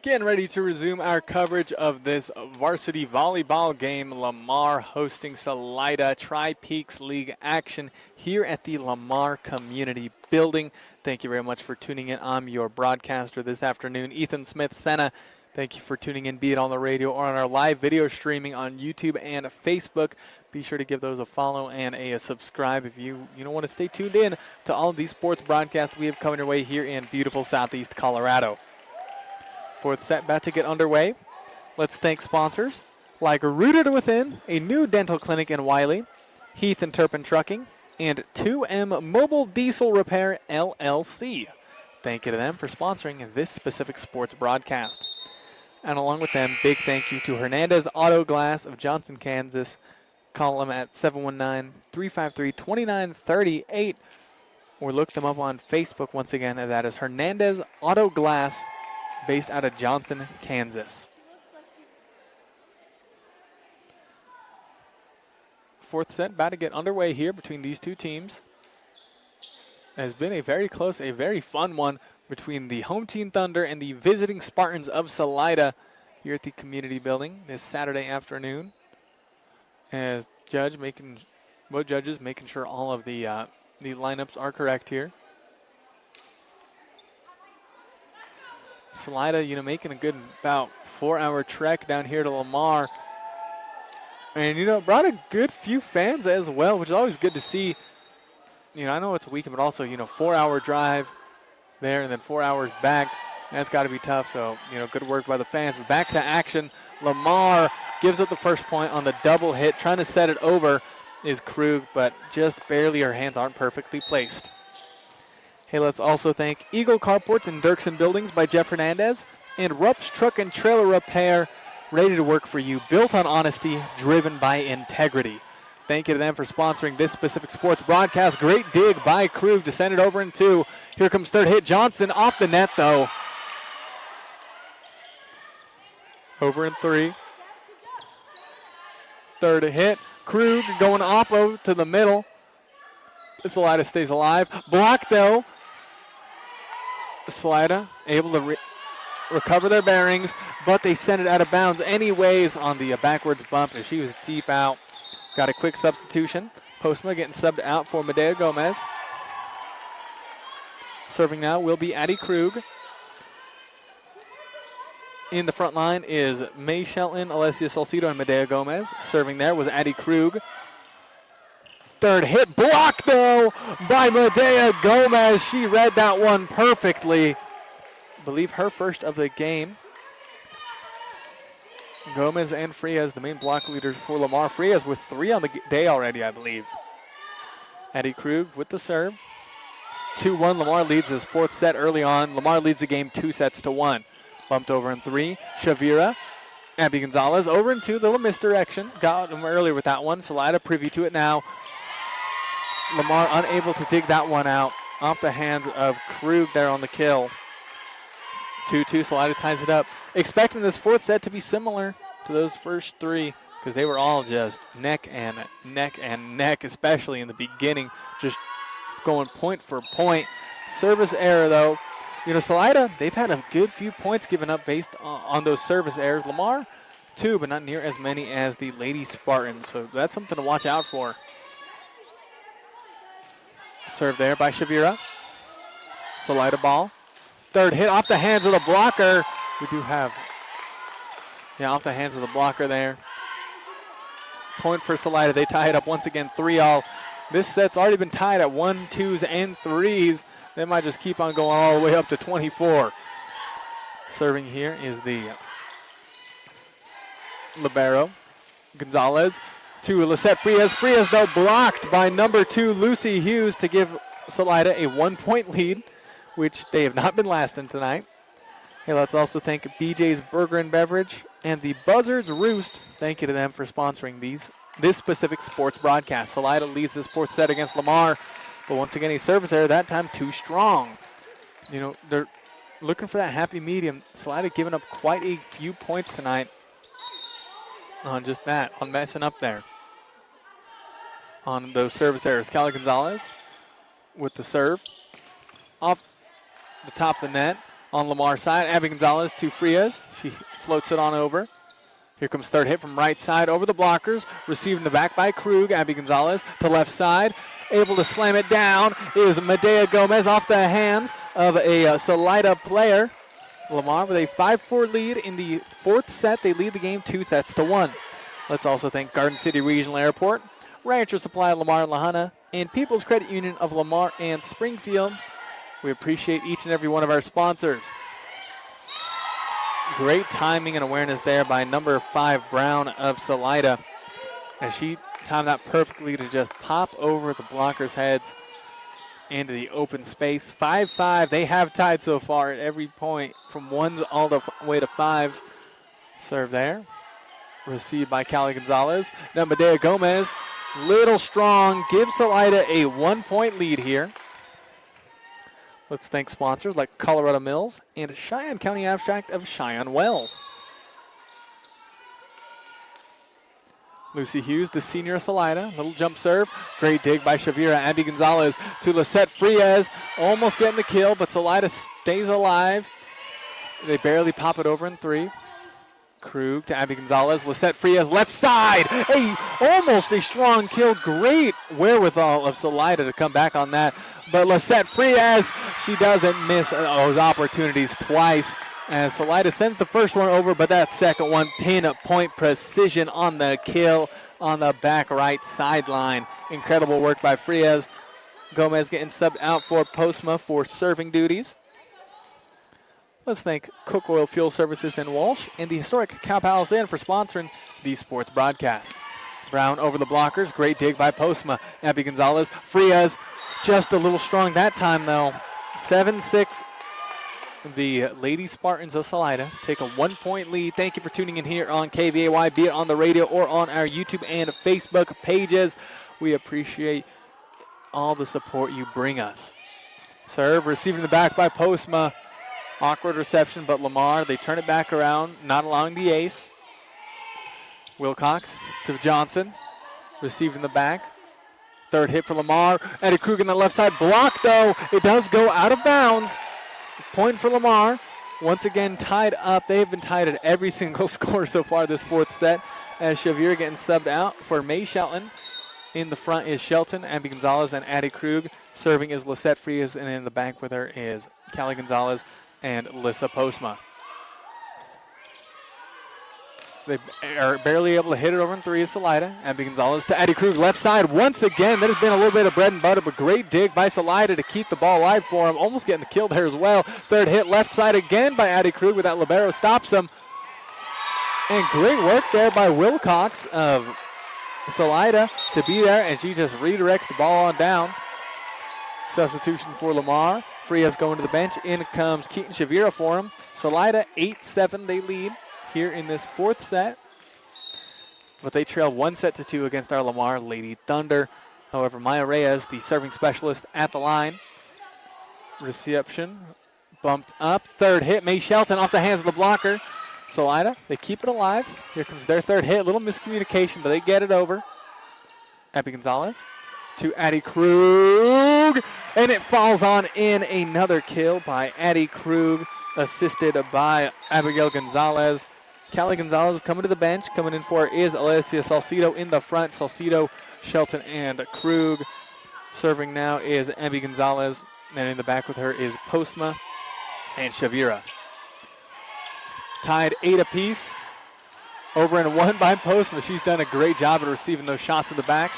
Getting ready to resume our coverage of this varsity volleyball game. Lamar hosting Salida Tri-Peaks League action here at the Lamar Community Building. Thank you very much for tuning in. I'm your broadcaster this afternoon, Ethan Smith Senna. Thank you for tuning in, be it on the radio or on our live video streaming on YouTube and Facebook. Be sure to give those a follow and a subscribe if you want to stay tuned in to all of these sports broadcasts we have coming your way here in beautiful Southeast Colorado. Fourth set about to get underway. Let's thank sponsors like Rooted Within, a new dental clinic in Wiley, Heath and Turpin Trucking, and 2M Mobile Diesel Repair LLC. Thank you to them for sponsoring this specific sports broadcast. And along with them, big thank you to Hernandez Auto Glass of Johnson, Kansas. Call them at 719-353-2938 or look them up on Facebook once again. That is Hernandez Auto Glass, based out of Johnson, Kansas. Fourth set about to get underway here between these two teams. It has been a very close, a very fun one between the home team Thunder and the visiting Spartans of Salida here at the community building this Saturday afternoon. As judges making sure all of the lineups are correct here. Salida, making a good about 4-hour trek down here to Lamar. And, brought a good few fans as well, which is always good to see. I know it's a weekend, but also, 4-hour drive there and then 4 hours back. That's got to be tough. So, good work by the fans. We're back to action. Lamar gives up the first point on the double hit. Trying to set it over is Krug, but just barely. Her hands aren't perfectly placed. Hey, let's also thank Eagle Carports and Dirksen Buildings by Jeff Hernandez and Rupp's Truck and Trailer Repair, ready to work for you, built on honesty, driven by integrity. Thank you to them for sponsoring this specific sports broadcast. Great dig by Krug to send it over in two. Here comes third hit. Johnson off the net, though. Over in three. Third hit. Krug going oppo to the middle. Salida stays alive. Block, though. Salida able to recover their bearings, but they send it out of bounds anyways on the backwards bump as she was deep out. Got a quick substitution. Postma getting subbed out for Medea Gomez. Serving now will be Addie Krug. In the front line is May Shelton, Alessia Salcido, and Medea Gomez. Serving there was Addie Krug. Third hit blocked, though, by Medea Gomez. She read that one perfectly. I believe her first of the game. Gomez and Frias, the main block leaders for Lamar. Frias with 3 on the day already, I believe. Addie Krug with the serve. 2-1, Lamar leads his fourth set early on. Lamar leads the game 2-1. Bumped over in 3. Shavira. Abby Gonzalez over in 2. Little misdirection. Got him earlier with that one. Salida privy to it now. Lamar unable to dig that one out off the hands of Krug there on the kill. 2-2, Salida ties it up. Expecting this fourth set to be similar to those first 3 because they were all just neck and neck and neck, especially in the beginning, just going point for point. Service error, though. Salida, they've had a good few points given up based on those service errors. Lamar, 2, but not near as many as the Lady Spartans, so that's something to watch out for. Serve there by Shavira. Salida ball. Third hit off the hands of the blocker. We do have, off the hands of the blocker there. Point for Salida. They tie it up once again, 3-all. This set's already been tied at 1, 2s, and 3s. They might just keep on going all the way up to 24. Serving here is the libero. Gonzalez to Lisette Frias. Frias, though, blocked by number 2, Lucy Hughes, to give Salida a 1-point lead, which they have not been last in tonight. Hey, let's also thank BJ's Burger and Beverage and the Buzzards Roost. Thank you to them for sponsoring this specific sports broadcast. Salida leads this 4th set against Lamar, but once again, a service error, that time too strong. You know, they're looking for that happy medium. Salida giving up quite a few points tonight on just that, on messing up there on those service errors. Callie Gonzalez with the serve off the top of the net on Lamar's side. Abby Gonzalez to Frias. She floats it on over. Here comes third hit from right side over the blockers. Receiving the back by Krug. Abby Gonzalez to left side. Able to slam it down is Medea Gomez off the hands of a Salida player. Lamar with a 5-4 lead in the 4th set. They lead the game 2-1. Let's also thank Garden City Regional Airport, Rancher Supply of Lamar and Lahana, and People's Credit Union of Lamar and Springfield. We appreciate each and every one of our sponsors. Great timing and awareness there by number 5, Brown of Salida, as she timed that perfectly to just pop over the blockers' heads into the open space. 5-5. They have tied so far at every point from 1s all the way to 5s. Serve there. Received by Callie Gonzalez. Now Medea Gomez, little strong, gives Salida a 1-point lead here. Let's thank sponsors like Colorado Mills and Cheyenne County Abstract of Cheyenne Wells. Lucy Hughes, the senior of Salida. Little jump serve. Great dig by Shavira. Abby Gonzalez to Lisette Frias. Almost getting the kill, but Salida stays alive. They barely pop it over in 3. Krug to Abby Gonzalez. Lisette Frias left side. Almost a strong kill. Great wherewithal of Salida to come back on that. But Lisette Frias, she doesn't miss those opportunities twice. As Salida sends the first one over, but that second one, pin-point precision on the kill on the back right sideline. Incredible work by Frias. Gomez getting subbed out for Postma for serving duties. Let's thank Cook Oil Fuel Services in Walsh and the historic Cow Palace Inn for sponsoring the sports broadcast. Brown over the blockers. Great dig by Postma. Abby Gonzalez. Frias just a little strong that time, though. 7-6. The Lady Spartans of Salida take a 1-point lead. Thank you for tuning in here on KVAY, be it on the radio or on our YouTube and Facebook pages. We appreciate all the support you bring us. Serve, receiving the back by Postma. Awkward reception, but Lamar, they turn it back around, not allowing the ace. Wilcox to Johnson, receiving the back. Third hit for Lamar. Eddie Krug on the left side, blocked though. It does go out of bounds. Point for Lamar. Once again, tied up. They have been tied at every single score so far this 4th set. As Shavir getting subbed out for May Shelton. In the front is Shelton, Abby Gonzalez, and Addie Krug. Serving is Lisette Frias, and in the back with her is Callie Gonzalez and Lissa Postma. They are barely able to hit it over in 3 is Salida. Abby Gonzalez to Addie Krug, left side once again. That has been a little bit of bread and butter, but great dig by Salida to keep the ball alive for him. Almost getting the kill there as well. Third hit left side again by Addie Krug with that libero. Stops him. And great work there by Wilcox of Salida to be there, and she just redirects the ball on down. Substitution for Lamar. Frias going to the bench. In comes Keaton Shavira for him. Salida 8-7 they lead here in this 4th set. But they trail 1-2 against our Lamar Lady Thunder. However, Maya Reyes, the serving specialist at the line. Reception bumped up. Third hit. May Shelton off the hands of the blocker. Salida, they keep it alive. Here comes their third hit. A little miscommunication, but they get it over. Abby Gonzalez to Addie Krug. And it falls on in. Another kill by Addie Krug, assisted by Abigail Gonzalez. Callie Gonzalez coming to the bench. Coming in for is Alessia Salcido in the front. Salcido, Shelton, and Krug. Serving now is Abby Gonzalez. And in the back with her is Postma and Shavira. Tied 8 apiece. Over and 1 by Postma. She's done a great job at receiving those shots in the back.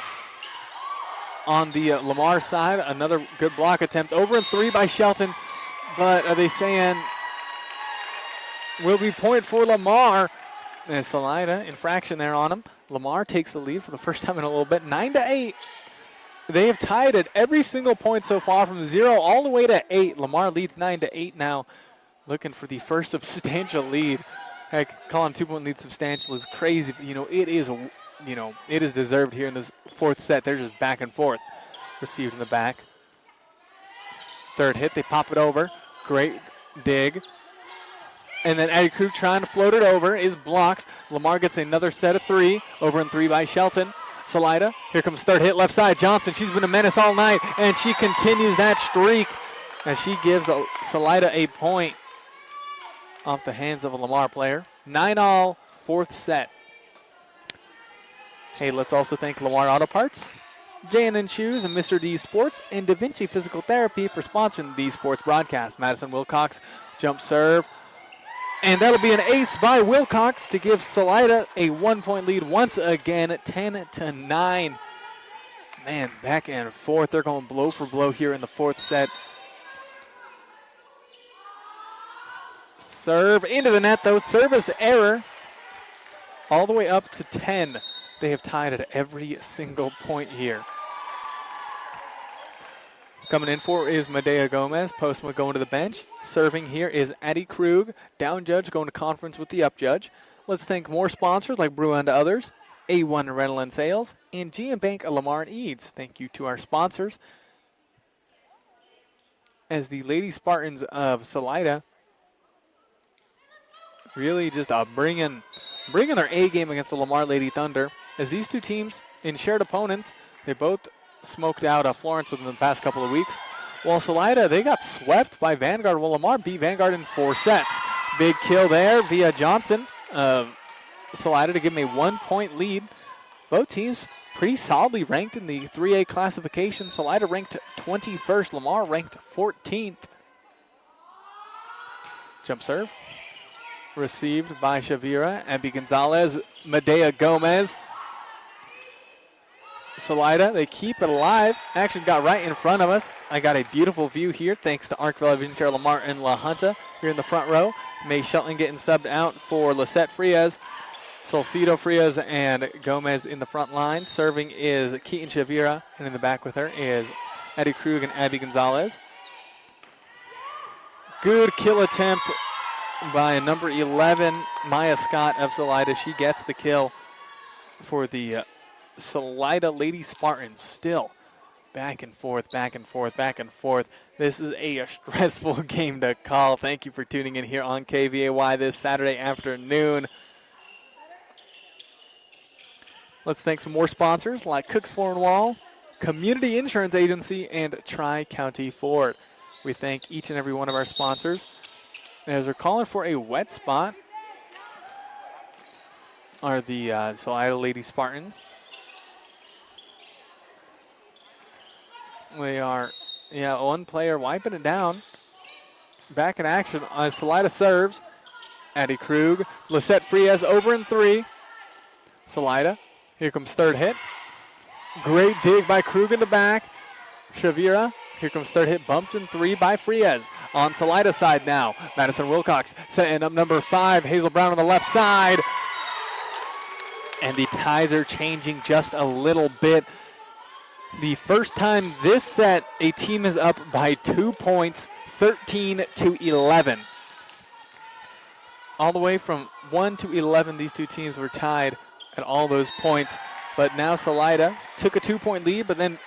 On the Lamar side, another good block attempt. Over and 3 by Shelton. But are they saying will be point for Lamar? And Salida, infraction there on him. Lamar takes the lead for the first time in a little bit, 9-8. They have tied at every single point so far from 0 all the way to 8. Lamar leads 9-8 now, looking for the first substantial lead. Heck, calling 2-point lead substantial is crazy, but it is deserved here in this fourth set. They're just back and forth. Received in the back. Third hit, they pop it over. Great dig. And then Eddie Krug trying to float it over is blocked. Lamar gets another set of 3. Over in 3 by Shelton. Salida, here comes third hit, left side. Johnson, she's been a menace all night, and she continues that streak as she gives Salida a point off the hands of a Lamar player. 9-all, fourth set. Hey, let's also thank Lamar Auto Parts, J&N Shoes, and Mr. D Sports, and Da Vinci Physical Therapy for sponsoring the sports broadcast. Madison Wilcox, jump serve. And that'll be an ace by Wilcox to give Salida a 1-point lead once again, 10-9. Man, back and forth. They're going blow for blow here in the fourth set. Serve into the net, though. Service error. All the way up to 10. They have tied at every single point here. Coming in for is Medea Gomez. Postma going to the bench. Serving here is Addie Krug. Down judge going to conference with the up judge. Let's thank more sponsors like Brew and Others, A1 Rental and Sales, and GM Bank of Lamar and Eads. Thank you to our sponsors. As the Lady Spartans of Salida really just bringing their A game against the Lamar Lady Thunder. As these two teams in shared opponents, they both smoked out Florence within the past couple of weeks. While Salida, they got swept by Vanguard. Well, Lamar beat Vanguard in 4 sets. Big kill there via Johnson of Salida to give them a 1-point lead. Both teams pretty solidly ranked in the 3A classification. Salida ranked 21st. Lamar ranked 14th. Jump serve. Received by Shavira. Abby Gonzalez. Medea Gomez. Salida, they keep it alive. Action got right in front of us. I got a beautiful view here thanks to Arc Valley Vision Care, Lamar, and La Junta here in the front row. May Shelton getting subbed out for Lisette Frias. Salcido Frias and Gomez in the front line. Serving is Keaton Shavira, and in the back with her is Eddie Krug and Abby Gonzalez. Good kill attempt by number 11, Maya Scott of Salida. She gets the kill for the Salida Lady Spartans. Still back and forth, back and forth, back and forth. This is a stressful game to call. Thank you for tuning in here on KVAY this Saturday afternoon. Let's thank some more sponsors like Cooks Floor and Wall, Community Insurance Agency, and Tri-County Ford. We thank each and every one of our sponsors. As they're calling for a wet spot are the Salida Lady Spartans. They are, one player wiping it down. Back in action. Salida serves. Addie Krug. Lisette Frias over in 3. Salida. Here comes third hit. Great dig by Krug in the back. Shavira. Here comes third hit. Bumped in 3 by Frias. On Salida's side now. Madison Wilcox setting up number 5. Hazel Brown on the left side. And the ties are changing just a little bit. The first time this set, a team is up by 2 points, 13-11. All the way from 1 to 11, these two teams were tied at all those points. But now Salida took a 2-point lead, but then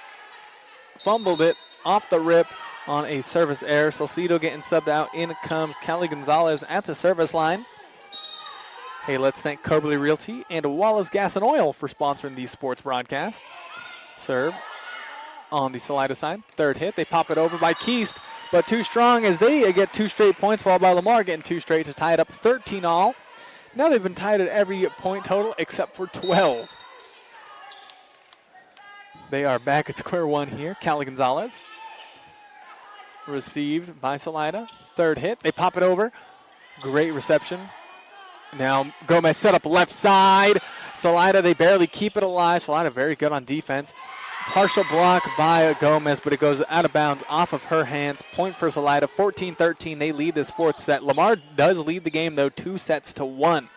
fumbled it off the rip on a service error. Salcido getting subbed out. In comes Callie Gonzalez at the service line. Hey, let's thank Coberly Realty and Wallace Gas and Oil for sponsoring these sports broadcasts. Serve on the Salida side. Third hit. They pop it over by Keast, but too strong as they get 2 straight points, followed by Lamar getting 2 straight to tie it up 13-all. Now they've been tied at every point total except for 12. They are back at square one here. Callie Gonzalez. Received by Salida. Third hit. They pop it over. Great reception. Now Gomez set up left side. Salida, they barely keep it alive. Salida very good on defense. Partial block by Gomez, but it goes out of bounds off of her hands. Point for Salida, 14-13. They lead this fourth set. Lamar does lead the game, though, 2-1.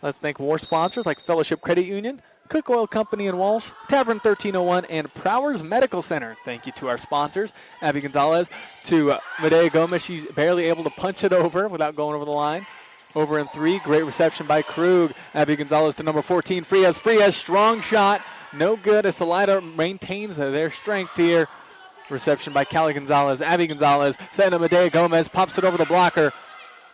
Let's thank war sponsors like Fellowship Credit Union, Cook Oil Company in Walsh, Tavern 1301, and Prowers Medical Center. Thank you to our sponsors. Abby Gonzalez to Medea Gomez. She's barely able to punch it over without going over the line. Over in 3. Great reception by Krug. Abby Gonzalez to number 14. Frias. Strong shot. No good as Salida maintains their strength here. Reception by Callie Gonzalez. Abby Gonzalez setting up Medea Gomez. Pops it over the blocker.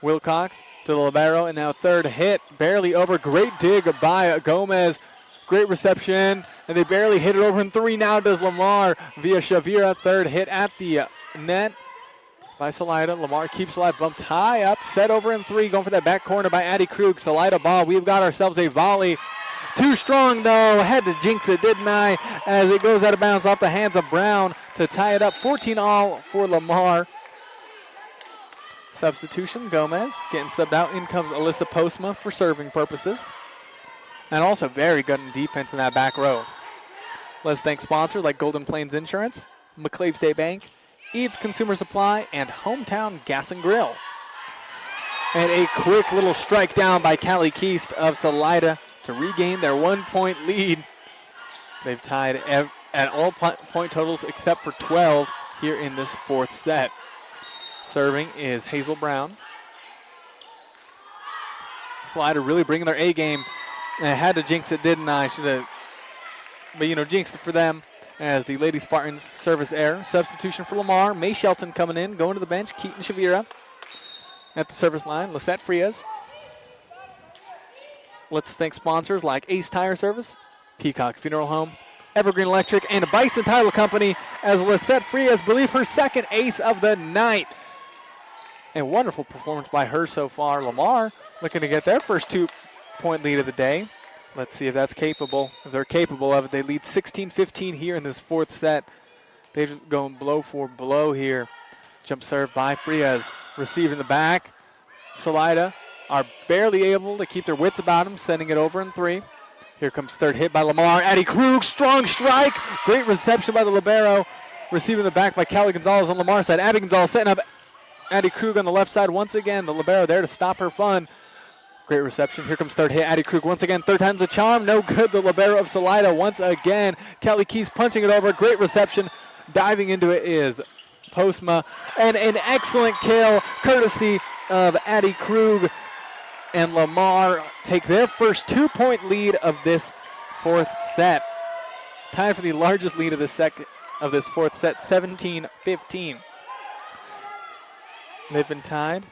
Wilcox to the libero. And now third hit. Barely over. Great dig by Gomez. Great reception. And they barely hit it over in 3. Now does Lamar via Shavira. Third hit at the net by Salida. Lamar keeps Salida bumped high up. Set over in 3. Going for that back corner by Addie Krug. Salida ball. We've got ourselves a volley. Too strong, though. Had to jinx it, didn't I? As it goes out of bounds off the hands of Brown to tie it up. 14-all for Lamar. Substitution, Gomez getting subbed out. In comes Alyssa Postma for serving purposes. And also very good in defense in that back row. Let's thank sponsors like Golden Plains Insurance, McClave State Bank, Eads Consumer Supply, and Hometown Gas and Grill. And a quick little strike down by Callie Keast of Salida to regain their 1-point lead. They've tied at all point totals except for 12 here in this fourth set. Serving is Hazel Brown. Salida really bringing their A game. And I had to jinx it, didn't I? Should have, but jinxed it for them as the Lady Spartans service error. Substitution for Lamar. May Shelton coming in, going to the bench. Keaton Shavira at the service line. Lisette Frias. Let's thank sponsors like Ace Tire Service, Peacock Funeral Home, Evergreen Electric, and Bison Title Company as Lisette Frias believe her second ace of the night. A wonderful performance by her so far. Lamar looking to get their first 2-point lead of the day. Let's see if that's capable. If they're capable of it, they lead 16-15 here in this fourth set. They're going blow for blow here. Jump serve by Frias. Receiving the back. Salida are barely able to keep their wits about them, sending it over in 3. Here comes third hit by Lamar. Addie Krug, strong strike. Great reception by the libero. Receiving the back by Callie Gonzalez on Lamar's side. Abby Gonzalez setting up Addie Krug on the left side once again. The libero there to stop her fun. Great reception. Here comes third hit. Addie Krug once again. Third time's the charm. No good. The libero of Salida once again. Kelly Keys punching it over. Great reception. Diving into it is Postma. And an excellent kill courtesy of Addie Krug. And Lamar take their first 2-point lead of this fourth set. Time for the largest lead of this fourth set, 17-15. They've been tied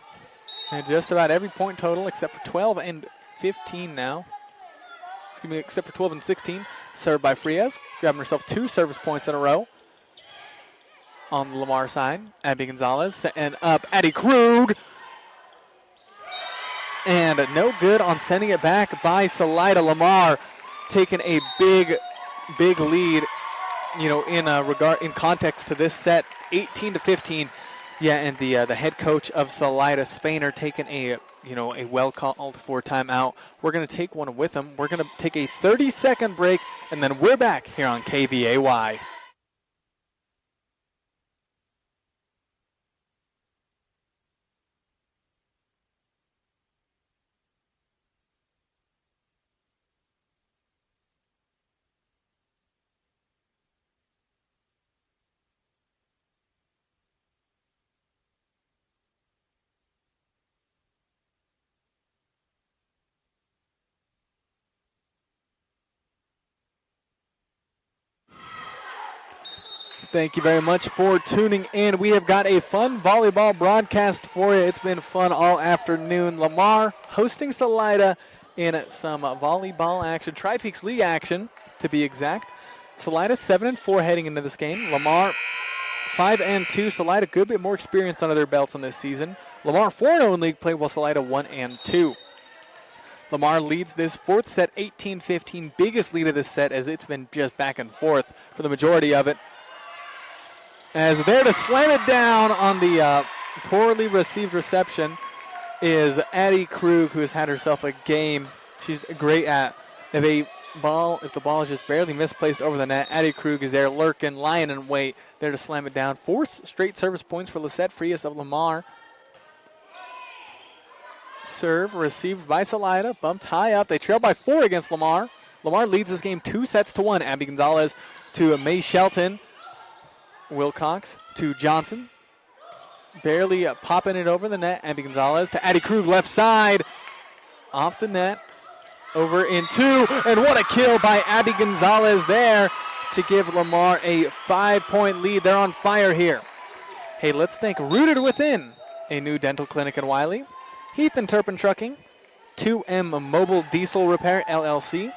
at just about every point total except for 12 and 15 now. Excuse me, except for 12 and 16. Served by Frias, grabbing herself 2 service points in a row. On the Lamar side, Abby Gonzalez setting up Addie Krug. And no good on sending it back by Salida. Lamar taking a big lead, in context to this set, 18-15. Yeah, and the head coach of Salida, Spainer, taking a well called for timeout. We're going to take one with him. We're going to take a 30-second break, and then we're back here on KVAY. Thank you very much for tuning in. We have got a fun volleyball broadcast for you. It's been fun all afternoon. Lamar hosting Salida in some volleyball action, Tri-Peaks League action to be exact. Salida 7-4 heading into this game. Lamar 5-2. Salida a good bit more experience under their belts on this season. Lamar 4-0 in league play while Salida 1-2. Lamar leads this fourth set 18-15, biggest lead of this set as it's been just back and forth for the majority of it. As there to slam it down on the poorly received reception is Addie Krug, who has had herself a game. She's great at if the ball is just barely misplaced over the net. Addie Krug is there lurking, lying in wait, there to slam it down. 4 straight service points for Lisette Frias of Lamar. Serve received by Salida, bumped high up. They trail by 4 against Lamar. Lamar leads this game 2-1. Abby Gonzalez to May Shelton. Wilcox to Johnson. Barely popping it over the net. Abby Gonzalez to Addie Krug, left side. Off the net. Over in 2. And what a kill by Abby Gonzalez there to give Lamar a 5-point lead. They're on fire here. Hey, let's thank Rooted Within, a new dental clinic in Wiley. Heath and Turpin Trucking, 2M Mobile Diesel Repair LLC,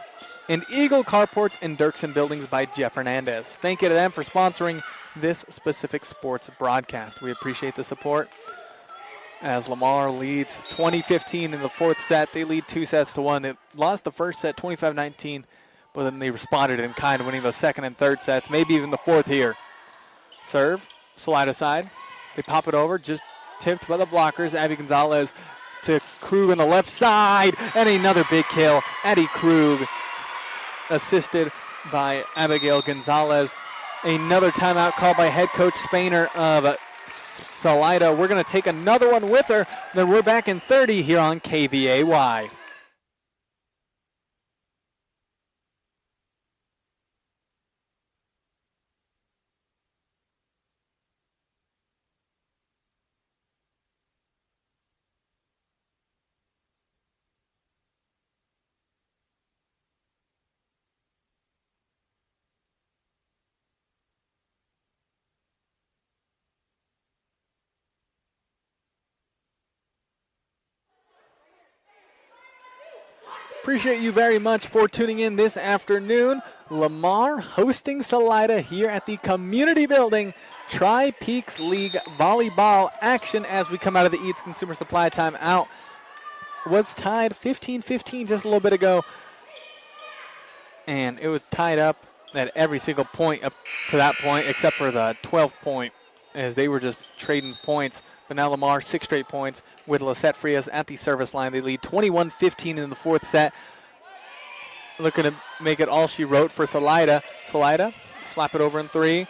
and Eagle Carports and Dirksen Buildings by Jeff Hernandez. Thank you to them for sponsoring this specific sports broadcast. We appreciate the support. As Lamar leads 20-15 in the 4th set, they lead 2-1. They lost the first set 25-19, but then they responded in kind, winning those 2nd and 3rd sets, maybe even the 4th here. Serve, slide aside. They pop it over, just tipped by the blockers. Abby Gonzalez to Krug on the left side, and another big kill. Addie Krug assisted by Abigail Gonzalez. Another timeout called by head coach Spainer of Salida. We're going to take another one with her. Then we're back in 30 here on KVAY. Appreciate you very much for tuning in this afternoon. Lamar hosting Salida here at the Community Building. Tri-Peaks League volleyball action as we come out of the Eats Consumer Supply timeout. Was tied 15-15 just a little bit ago. And it was tied up at every single point up to that point except for the 12th point as they were just trading points. But now Lamar, 6 straight points with Lisette Frias at the service line. They lead 21-15 in the 4th set. Looking to make it all she wrote for Salida. Salida, slap it over in 3.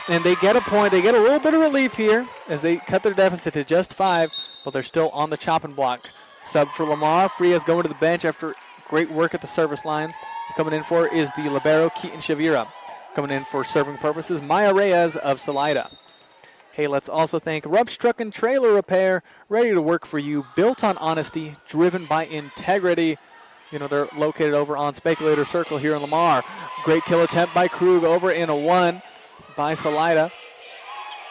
And they get a point. They get a little bit of relief here as they cut their deficit to just 5, but they're still on the chopping block. Sub for Lamar. Frias going to the bench after great work at the service line. Coming in for is the libero, Keaton Shavira. Coming in for serving purposes, Maya Reyes of Salida. Hey, let's also thank Rubb's Truck and Trailer Repair, ready to work for you, built on honesty, driven by integrity. You know, they're located over on Speculator Circle here in Lamar. Great kill attempt by Krug over in a 1 by Salida.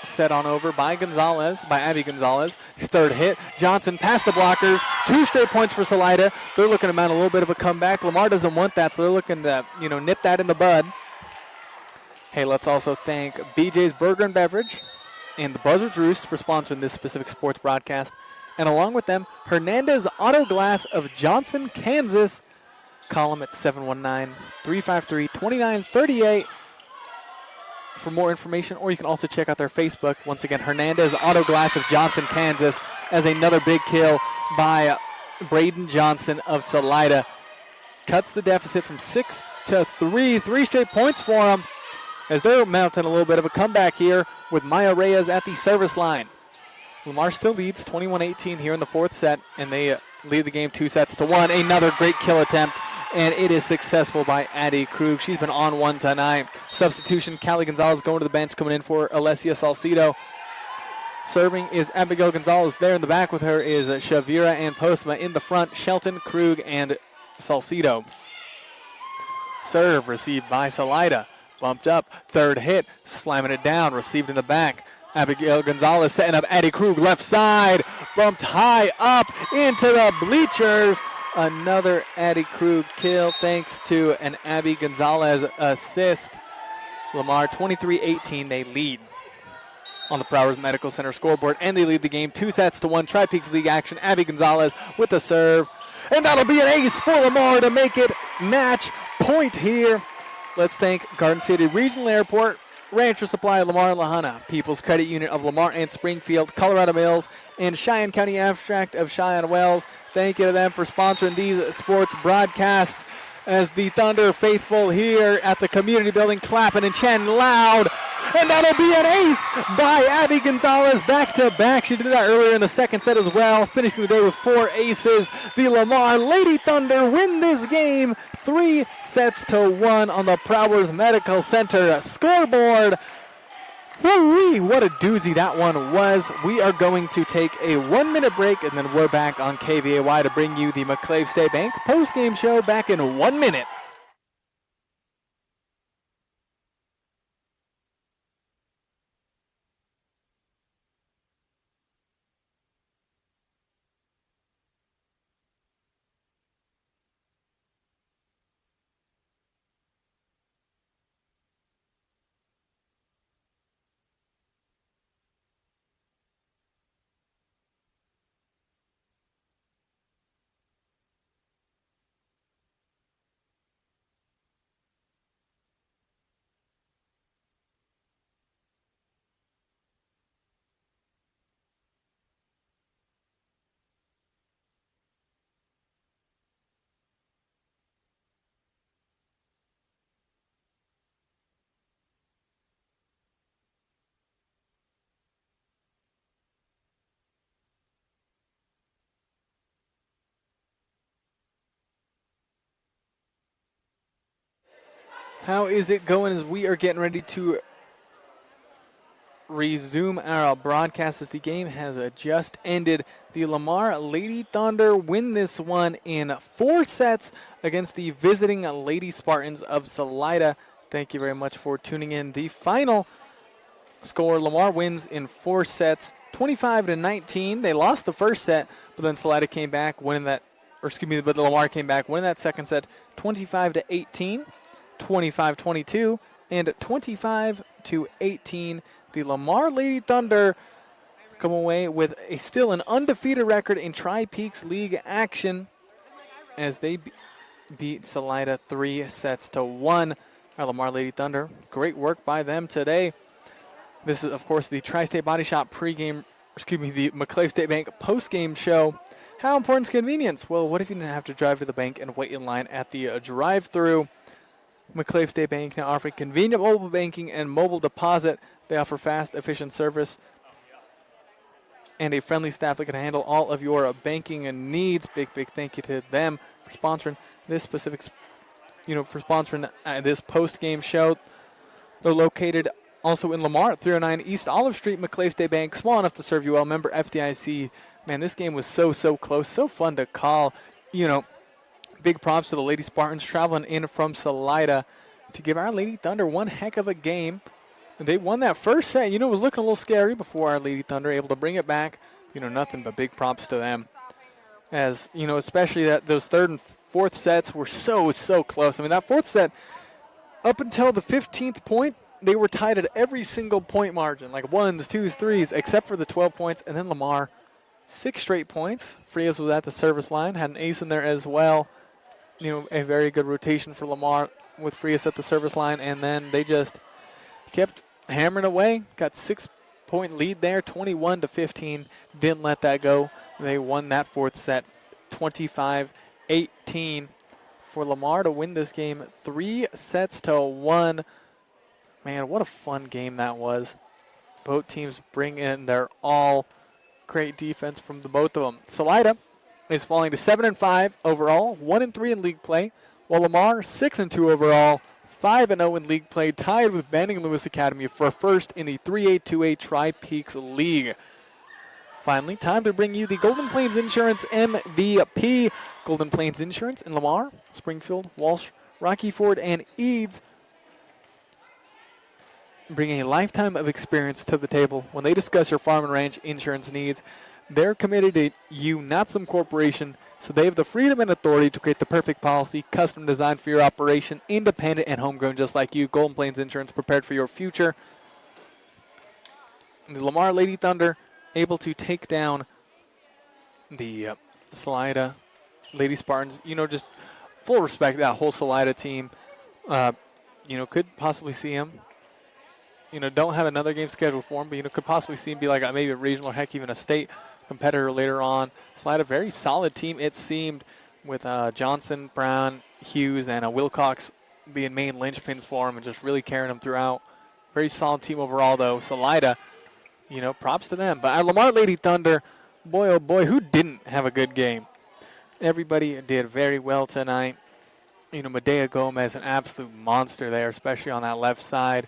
Set on over by Abby Gonzalez. 3rd hit. Johnson past the blockers. 2 straight points for Salida. They're looking to mount a little bit of a comeback. Lamar doesn't want that, so they're looking to, nip that in the bud. Hey, let's also thank BJ's Burger and Beverage and the Buzzards Roost for sponsoring this specific sports broadcast. And along with them, Hernandez Auto Glass of Johnson, Kansas. Call them at 719-353-2938 for more information, or you can also check out their Facebook. Once again, Hernandez Auto Glass of Johnson, Kansas, as another big kill by Braden Johnson of Salida. Cuts the deficit from 6 to 3. 3 straight points for them as they're mounting a little bit of a comeback here with Maya Reyes at the service line. Lamar still leads 21-18 here in the 4th set, and they lead the game 2-1. Another great kill attempt, and it is successful by Addie Krug. She's been on one tonight. Substitution, Callie Gonzalez going to the bench, coming in for Alessia Salcido. Serving is Abigail Gonzalez. There in the back with her is Shavira and Postma. In the front, Shelton, Krug, and Salcido. Serve received by Salida. Bumped up, 3rd hit, slamming it down, received in the back. Abigail Gonzalez setting up Addie Krug, left side, bumped high up into the bleachers. Another Addie Krug kill thanks to an Abby Gonzalez assist. Lamar 23-18, they lead on the Prowers Medical Center scoreboard, and they lead the game 2-1. Tri-Peaks League action, Abby Gonzalez with the serve. And that'll be an ace for Lamar to make it match point here. Let's thank Garden City Regional Airport, Rancher Supply, Lamar and Lahana, People's Credit Union of Lamar and Springfield, Colorado Mills, and Cheyenne County Abstract of Cheyenne Wells. Thank you to them for sponsoring these sports broadcasts as the Thunder faithful here at the Community Building clapping and chanting loud. And that'll be an ace by Abby Gonzalez, back-to-back. She did that earlier in the second set as well, finishing the day with 4 aces. The Lamar Lady Thunder win this game 3-1 on the Prowers Medical Center scoreboard. Woo-wee, what a doozy that one was. We are going to take a 1-minute break, and then we're back on KVAY to bring you the McClave State Bank post-game show back in 1 minute. How is it going as we are getting ready to resume our broadcast as the game has just ended? The Lamar Lady Thunder win this one in 4 sets against the visiting Lady Spartans of Salida. Thank you very much for tuning in. The final score, Lamar wins in 4 sets, 25-19. They lost the first set, but then Salida came back winning that, but Lamar came back winning that second set 25-18. 25-22 and 25-18. The Lamar Lady Thunder come away with still an undefeated record in Tri-Peaks League action as they beat Salida 3-1. Our Lamar Lady Thunder, great work by them today. This is, of course, the Tri-State Body Shop the McClave State Bank post-game show. How important is convenience? Well, what if you didn't have to drive to the bank and wait in line at the drive-thru? McClave State Bank now offering convenient mobile banking and mobile deposit. They offer fast, efficient service and a friendly staff that can handle all of your banking and needs. Big thank you to them for sponsoring this this post-game show. They're located also in Lamar at 309 East Olive Street. McClave State Bank, small enough to serve you well. Member FDIC. Man, this game was so close, so fun to call. Big props to the Lady Spartans traveling in from Salida to give our Lady Thunder one heck of a game. They won that first set. It was looking a little scary before our Lady Thunder able to bring it back. Nothing but big props to them. As, especially that those third and fourth sets were so close. I mean, that fourth set, up until the 15th point, they were tied at every single point margin, like 1s, 2s, 3s, except for the 12 points. And then Lamar, 6 straight points. Frias was at the service line, had an ace in there as well. A very good rotation for Lamar with Frias at the service line, and then they just kept hammering away. Got 6-point lead there, 21-15. Didn't let that go. They won that fourth set, 25-18. For Lamar to win this game 3-1. Man, what a fun game that was. Both teams bring in their all. Great defense from the both of them. Salida is falling to 7-5 overall, 1-3 in league play, while Lamar 6-2 overall, 5-0 in league play, tied with Banning Lewis Academy for first in the 3A2A Tri-Peaks League. Finally, time to bring you the Golden Plains Insurance MVP. Golden Plains Insurance in Lamar, Springfield, Walsh, Rocky Ford, and Eads bring a lifetime of experience to the table when they discuss your farm and ranch insurance needs. They're committed to you, not some corporation, so they have the freedom and authority to create the perfect policy, custom designed for your operation, independent and homegrown just like you. Golden Plains Insurance, prepared for your future. The Lamar Lady Thunder able to take down the Salida Lady Spartans. Just full respect to that whole Salida team. Could possibly see them. Don't have another game scheduled for them, but, could possibly see him be like maybe a regional, heck, even a state competitor later on. Slide a very solid team, it seemed, with Johnson, Brown, Hughes, and Wilcox being main linchpins for him and just really carrying them throughout. Very solid team overall, though. Salida, props to them. But our Lamar Lady Thunder, boy, oh boy, who didn't have a good game? Everybody did very well tonight. Medea Gomez, an absolute monster there, especially on that left side.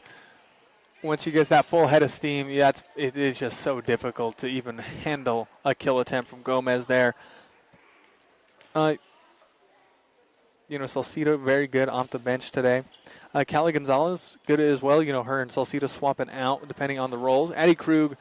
Once she gets that full head of steam, it is just so difficult to even handle a kill attempt from Gomez there. Salida, very good off the bench today. Callie Gonzalez, good as well. Her and Salida swapping out depending on the roles. Addie Krug,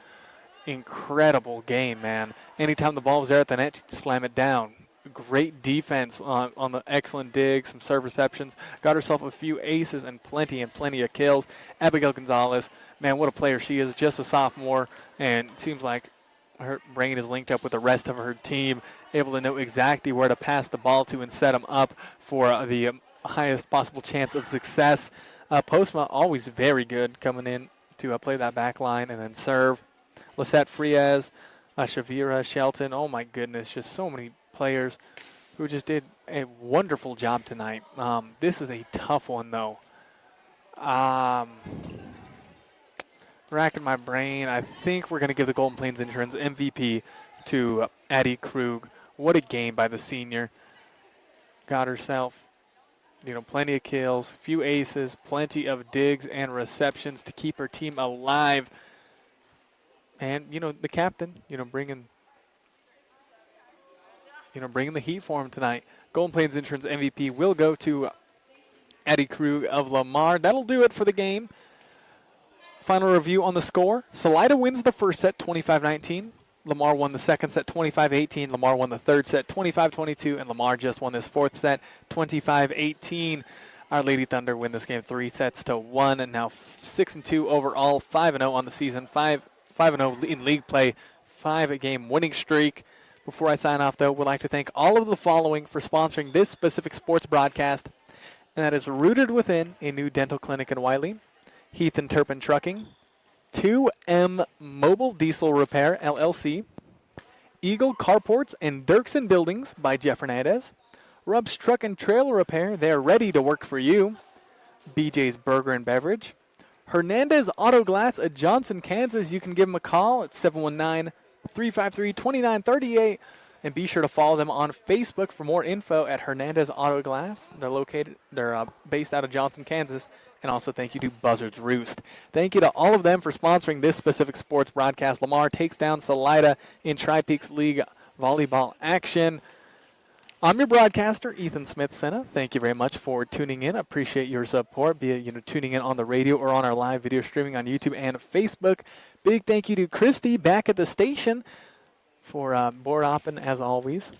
incredible game, man. Anytime the ball was there at the net, she'd slam it down. Great defense on the excellent digs, some serve receptions. Got herself a few aces and plenty of kills. Abigail Gonzalez, man, what a player she is. Just a sophomore, and it seems like her brain is linked up with the rest of her team, able to know exactly where to pass the ball to and set them up for the highest possible chance of success. Postma, always very good coming in to play that back line and then serve. Lisette Frias, Shavira, Shelton, oh my goodness, just so many players who just did a wonderful job tonight. This is a tough one, though. Racking my brain. I think we're going to give the Golden Plains Insurance MVP to Addie Krug. What a game by the senior. Got herself, plenty of kills, few aces, plenty of digs and receptions to keep her team alive. And, the captain, bringing the heat for him tonight. Golden Plains Insurance MVP will go to Addie Krug of Lamar. That'll do it for the game. Final review on the score. Salida wins the first set 25-19. Lamar won the second set 25-18. Lamar won the third set 25-22. And Lamar just won this fourth set 25-18. Our Lady Thunder win this game 3-1. And now 6-2 overall. 5-0 on the season. 5-0 in league play. 5-game winning streak. Before I sign off, though, we'd like to thank all of the following for sponsoring this specific sports broadcast, and that is Rooted Within, a new dental clinic in Wiley, Heath and Turpin Trucking, 2M Mobile Diesel Repair, LLC, Eagle Carports and Dirksen Buildings by Jeff Hernandez, Rubb's Truck and Trailer Repair, they're ready to work for you, BJ's Burger and Beverage, Hernandez Auto Glass at Johnson, Kansas. You can give them a call at 719-353-2938. And be sure to follow them on Facebook for more info at Hernandez Auto Glass. They're based out of Johnson, Kansas. And also thank you to Buzzards Roost. Thank you to all of them for sponsoring this specific sports broadcast. Lamar takes down Salida in Tri-Peaks League volleyball action. I'm your broadcaster, Ethan Smith-Senna. Thank you very much for tuning in. I appreciate your support, be it tuning in on the radio or on our live video streaming on YouTube and Facebook. Big thank you to Christy back at the station for board hopping as always.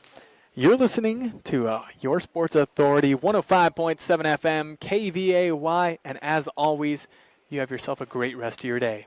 You're listening to Your Sports Authority, 105.7 FM, KVAY, and as always, you have yourself a great rest of your day.